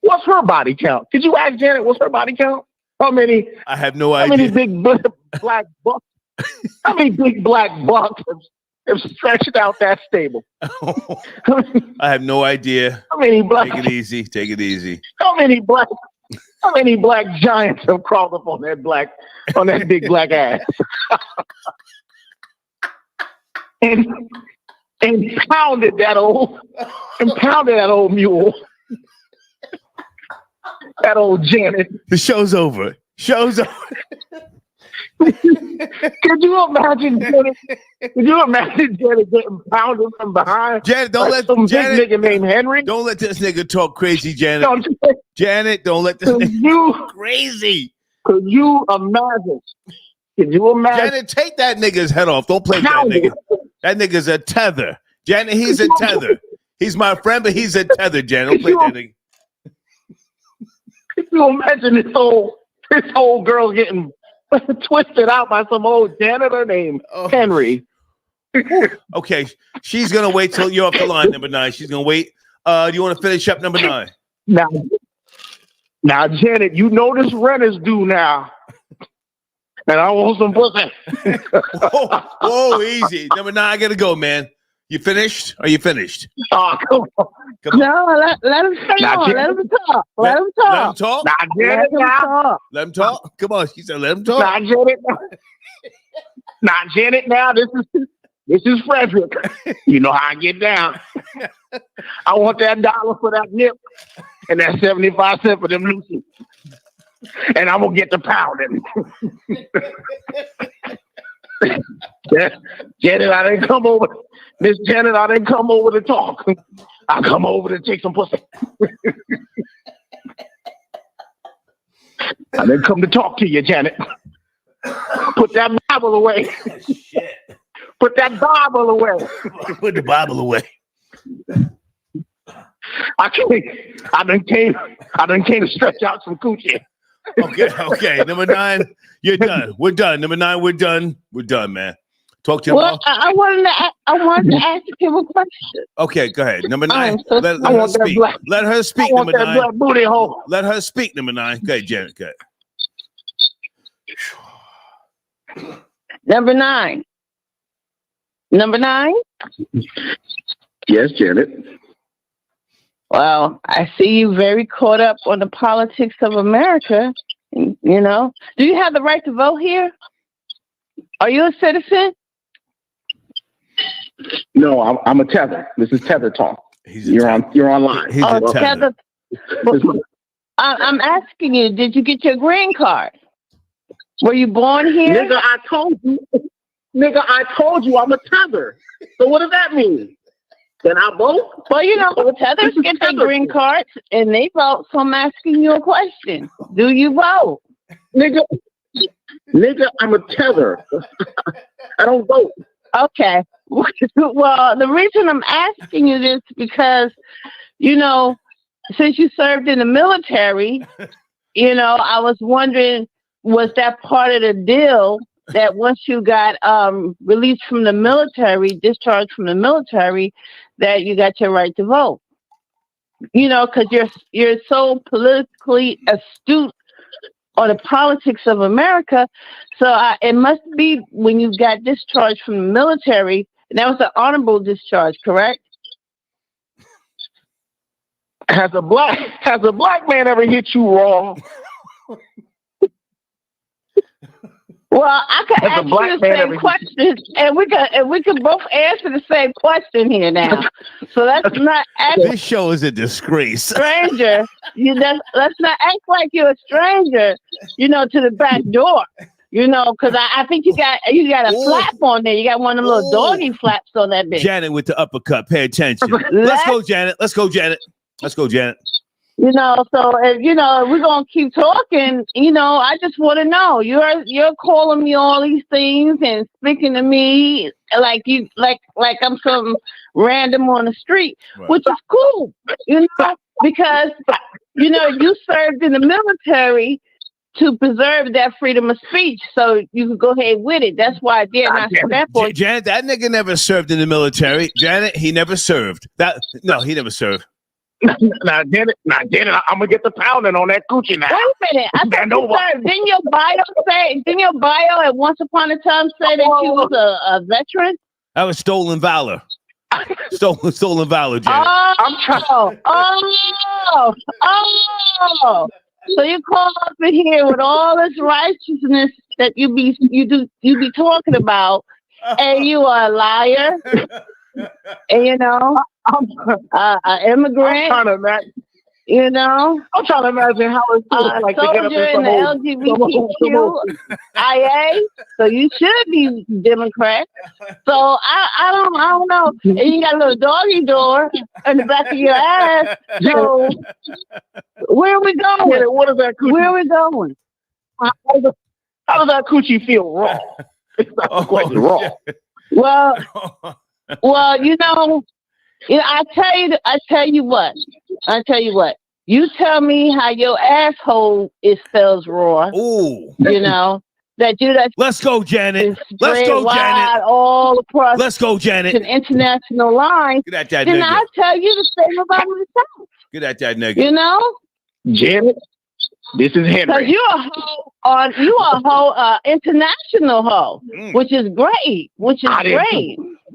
What's her body count? Did you ask Janet what's her body count? How many? I have no idea. How many big black bucks? How many big black bucks have stretched out that stable? I have no idea. How many black? Take it easy. Take it easy. How many black giants have crawled up on that big black ass? and pounded that old mule. That old Janet. The show's over. Could you imagine Janet? Getting pounded from behind? Janet, don't let some big nigga named Henry. Don't let this nigga talk crazy, Janet. Janet, don't let this nigga talk crazy. Could you imagine? Janet, take that nigga's head off. Don't play with that nigga. That nigga's a tether. Janet, he's a tether. He's my friend, but he's a tether, Janet. Don't play with that nigga. Could you imagine this old girl getting twisted out by some old janitor named Henry? Okay, she's gonna wait till you're off the line, number 9. She's gonna wait. Do you want to finish up number 9? Now, Janet, you know this rent is due now, and I want some pussy. Whoa, easy. Number 9, I gotta go, man. You finished? Are you finished? Oh, come on. No, let him stay on. Let him talk. Let him talk. Let him talk? Let him talk? Come on. She said, let him talk. Not Janet now. This is Frederick. You know how I get down. I want that $1 for that nip and that 75 cents for them Lucy. And I'm going to get the pounding. Janet, I didn't come over. Miss Janet, I didn't come over to talk. I come over to take some pussy. I didn't come to talk to you, Janet. Put that Bible away. Shit. Put that Bible away. Put the Bible away. I done came to stretch out some coochie. Okay. Number 9, you're done. We're done. Number 9, we're done. We're done, man. Talk to him. Well, I wanted to ask him a question. Okay, go ahead. Number 9. So Let her speak. Let her speak. Number 9. Black booty hole. Let her speak. Number 9. Okay, Janet. Okay. Number 9. Number 9. Yes, Janet. Well, I see you very caught up on the politics of America. You know, do you have the right to vote here? Are you a citizen? No, I'm a tether. This is tether talk. You're online. He's a tether. I'm asking you, did you get your green card? Were you born here? Nigga, I told you I'm a tether. So what does that mean? Can I vote? Well, you know, tethers get their green cards and they vote. So I'm asking you a question. Do you vote? Nigga, I'm a tether. I don't vote. Okay. Well, the reason I'm asking you this is because, you know, since you served in the military, you know, I was wondering, was that part of the deal that once you got released from the military, discharged from the military, that you got your right to vote? You know, because you're so politically astute on the politics of America. So it must be when you got discharged from the military, and that was an honorable discharge, correct? Has a black man ever hit you wrong? Well, I could ask you the same question, and we could both answer the same question here now. So let's not act. This show is a disgrace. Stranger, let's not act like you're a stranger. You know, to the back door. You know, because I think you got a flap on there. You got one of them little doggy flaps on that bitch. Janet with the uppercut. Pay attention. Let's go, Janet. Let's go, Janet. You know, so if we're gonna keep talking, you know, I just want to know. You're calling me all these things and speaking to me like I'm some random on the street, right. Which is cool, you know, because you know you served in the military to preserve that freedom of speech, so you can go ahead with it. That's why I dare not step on. Janet, that nigga never served in the military. Janet, he never served. He never served. Now, Janet, I'm gonna get the pounding on that coochie now. Wait a minute, I thought you served. Didn't your bio at once upon a time say that you was a veteran? That was stolen valor. Stolen valor, Janet. So you call up in here with all this righteousness that you be talking about, and you are a liar. And you know, an immigrant. I'm trying to imagine. You know, I'm trying to imagine how it's like to get up in the LGBTQIA. So you should be Democrat. So I don't know. And you got a little doggy door in the back of your ass. So where are we going? Yeah, what is that coochie? Where are we going? How does that coochie feel raw? It's not quite raw. Well, you know, I tell you what. You tell me how your asshole spells raw. Ooh. You know, let's go, Janet. Let's go, Janet. All across. Let's go, Janet. An international line. Get at that nigga. Then I'll tell you the same about myself. Get at that nigga. You know? Janet, this is Henry. Because you a whole international hoe, which is great.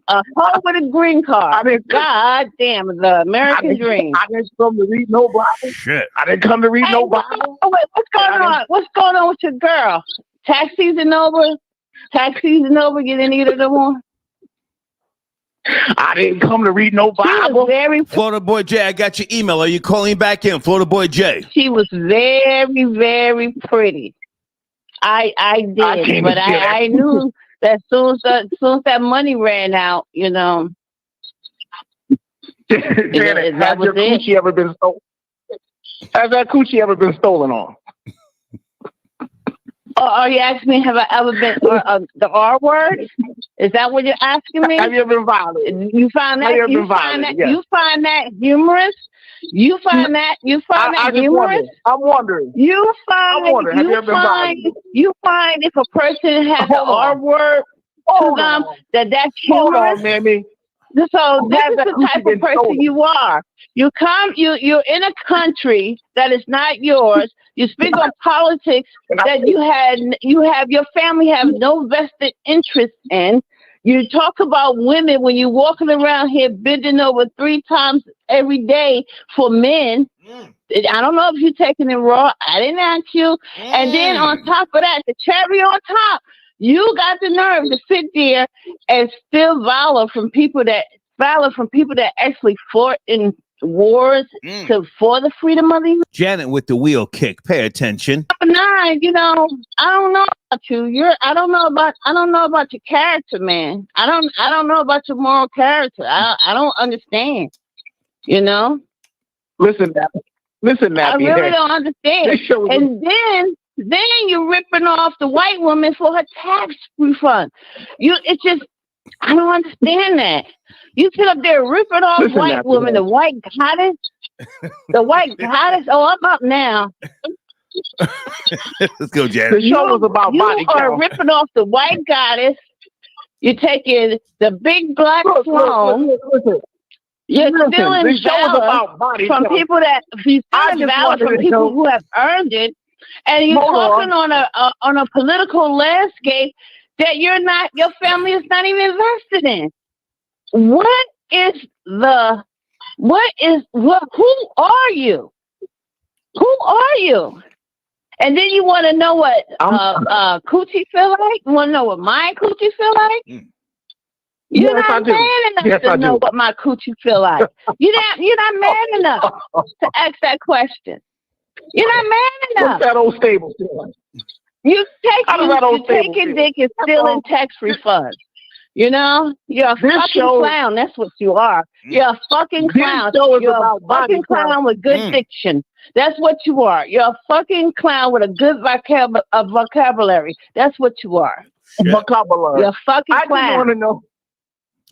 A hoe with a green card. God damn, the American dream. I didn't come to read no Bible. Shit. I didn't come to read no Bible. What's going on? What's going on with your girl? Tax season over? Get any of them on? I didn't come to read no Bible. Florida Boy J, I got your email. Are you calling back in? Florida Boy J. She was very, very pretty. I did, but I knew that soon as that money ran out, you know. Janet, has your coochie ever been stolen? Has that coochie ever been stolen on? Are you asking me, have I ever been the R word? Is that what you're asking me? Have you ever been violated? You find that you find that humorous? You find that humorous? I'm wondering. You find if a person has the R word to them that's humorous? Hold on, Mammy. So this is the type of person you are. You're in a country that is not yours. You speak on politics that your family have no vested interest in. You talk about women when you're walking around here bending over 3 times every day for men. I don't know if you're taking it raw. I didn't ask you. And then on top of that, the cherry on top, you got the nerve to sit there and still valor from people that actually fought in wars for the freedom of the Janet with the wheel kick. Pay attention. 9, I don't know about you. I don't know about your character, man. I don't know about your moral character. I don't understand. Listen, Nappy. I really don't understand. And then you're ripping off the white woman for her tax refund. I don't understand that. You sit up there ripping off white woman, the white goddess. The white goddess. Oh, I'm up now. Let's go, Janet. The show was about body count. You are ripping off the white goddess. You're taking the big black throne. You're stealing valor from people who have earned it, and you're talking on a political landscape that your family is not even invested in. Who are you? Who are you? And then you want to know what coochie feel like? You want to know what my coochie feel like? You're not man enough to know what my coochie feel like. You're not man enough to ask that question. You're not man enough. What's that old stable feeling? You taking dick and stealing tax refunds. You're a fucking clown. That's what you are. You're a fucking clown. You're a fucking clown with good diction. That's what you are. You're a fucking clown with a good vocabulary. That's what you are. Vocabulary. You're a fucking clown. I just want to know.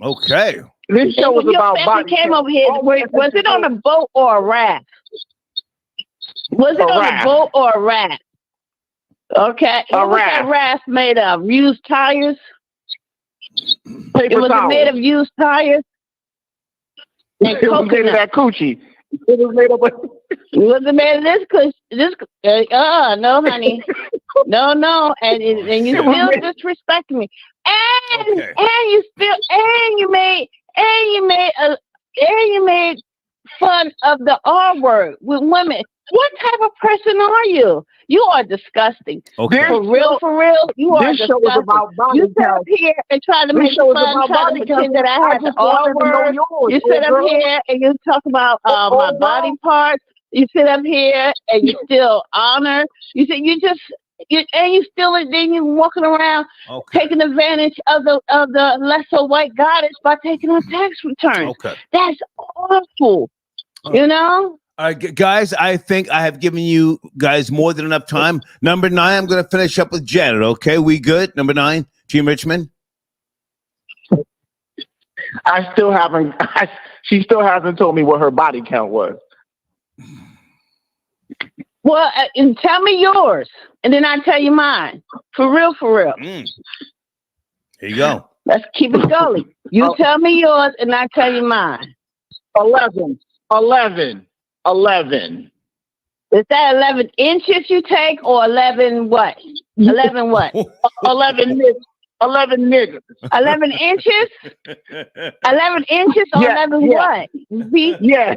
Okay. This show was about body came over here. Was it on a boat or a raft? Was it on a boat or a raft? Okay. What was that raft made of? Used tires? Paper was towels. It made of used tires? And it was made of that coochie. It was made of was it made of this coochie? No, honey. No. And you still disrespect me. And you made fun of the R word with women. What type of person are you? You are disgusting. Okay. For real, you are disgusting. Show is about body you sit up here and try to make fun, try to pretend that I have the R word. You sit up here and you talk about my body parts. You sit up here and you still honor. You then you're walking around taking advantage of the lesser white goddess by taking on tax returns. Okay. That's awful. All right, guys, I think I have given you guys more than enough time. Number 9, I'm going to finish up with Janet, okay? We good? Number 9, Team Richmond? She still hasn't told me what her body count was. Well, and tell me yours, and then I'll tell you mine. For real. Here you go. Let's keep it going. You tell me yours, and I'll tell you mine. 11. Is that 11 inches you take, or 11 what? 11 what? 11 niggas. 11 inches? 11 inches or 11 what? Yeah.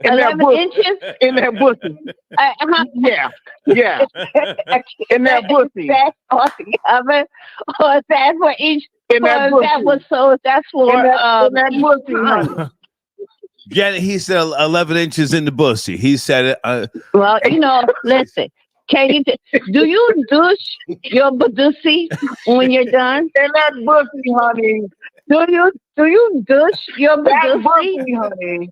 11 inches? In that pussy. Yeah. In that pussy. That's altogether, or that's for each. In that pussy. That's for in that pussy. Janet, he said 11 inches in the bussy. He said it. Well, listen. Can you do you douche your bussy when you're done? In that bussy, honey. Do you douche your bussy, honey?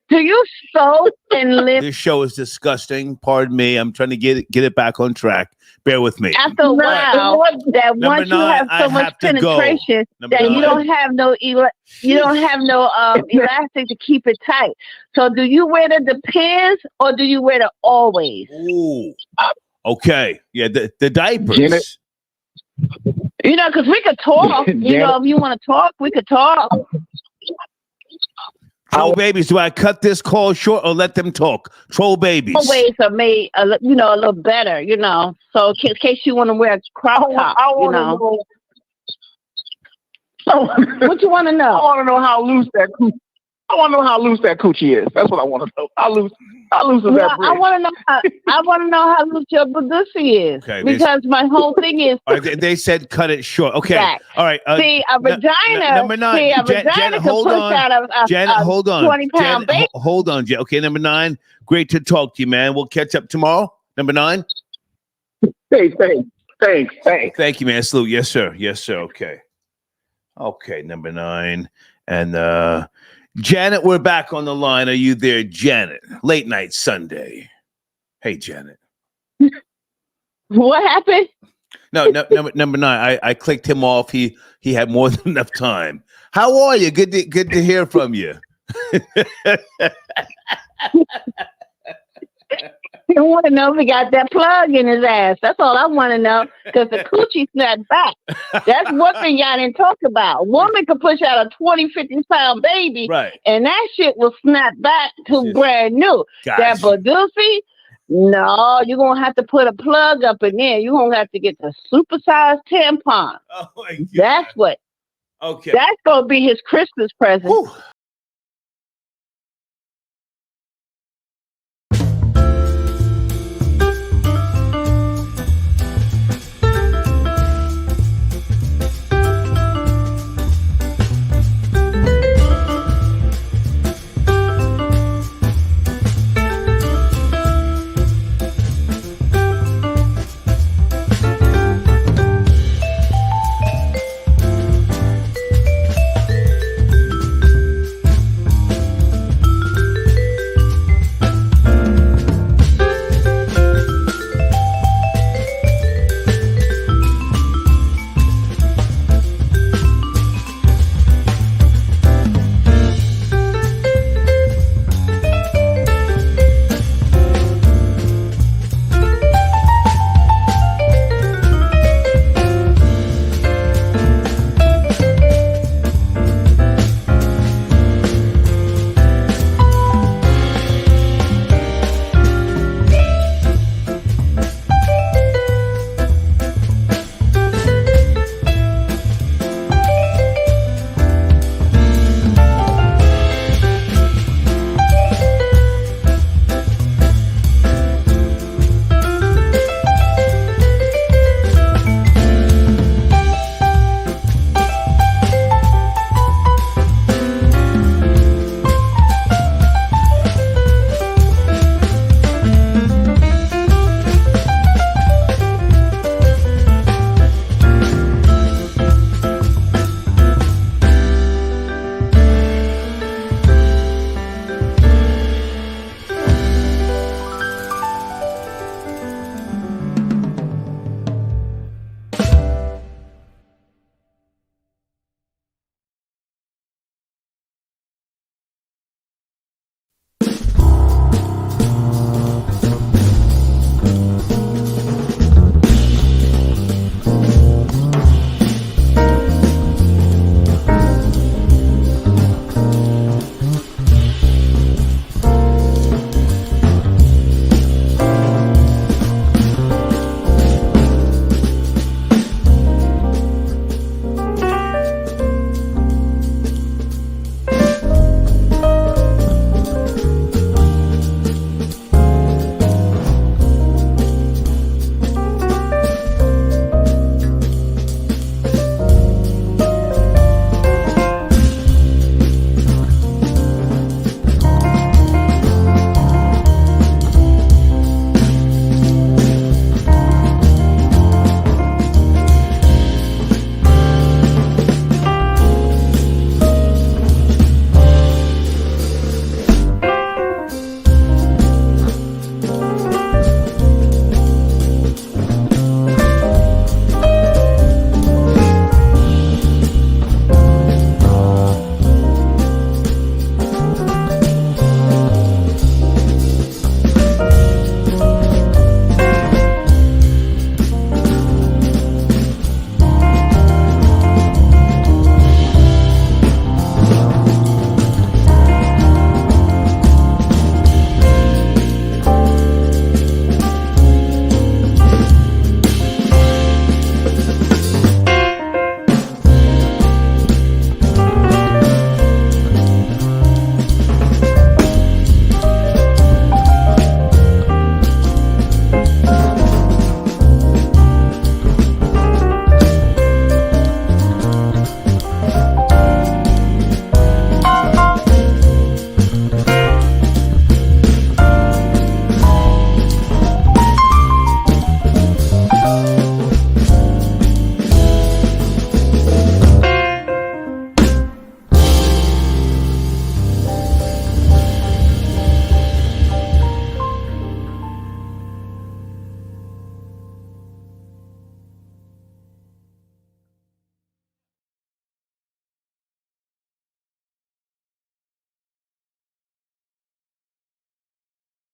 Do you soak and live? This show is disgusting. Pardon me. I'm trying to get it back on track. Bear with me. After a while, that once you have so much penetration that you don't have no elastic to keep it tight. So do you wear the depends or do you wear the always? Ooh. Okay. Yeah, the diapers. Janet. You know, because we could talk. You know, if you want to talk, we could talk. Troll babies, do I cut this call short or let them talk? Troll babies. Always are made, a little better, So in case you want to wear a crop top, know. What you want to know? I want to know how loose that coochie. I want to know how loose that coochie is. That's what I want to know. How loose is that bridge? I want to know how loose your pussy is. Okay, because my whole thing is. They said cut it short. Okay. Back. All right. See, a vagina. Number 9. See, a vagina Janet, can hold push on. out a Janet, hold on. 20-pound baby. Hold on, Janet. Okay, number 9. Great to talk to you, man. We'll catch up tomorrow. Number 9. Thanks. Thank you, man. Salute. Yes, sir. Okay. Okay, number 9. And Janet, we're back on the line. Are you there, Janet? Late night Sunday. Hey, Janet. What happened? No, number 9. I clicked him off. He had more than enough time. How are you? Good to hear from you. I want to know if he got that plug in his ass. That's all I want to know. Because the coochie snapped back. That's one thing y'all didn't talk about. A woman could push out a 20, 50-pound baby. Right. And that shit will snap back to brand new. Gotcha. That badoofy, no, you're going to have to put a plug up in there. You're going to have to get the supersized tampon. Oh, my God. That's what. Okay. That's going to be his Christmas present. Whew.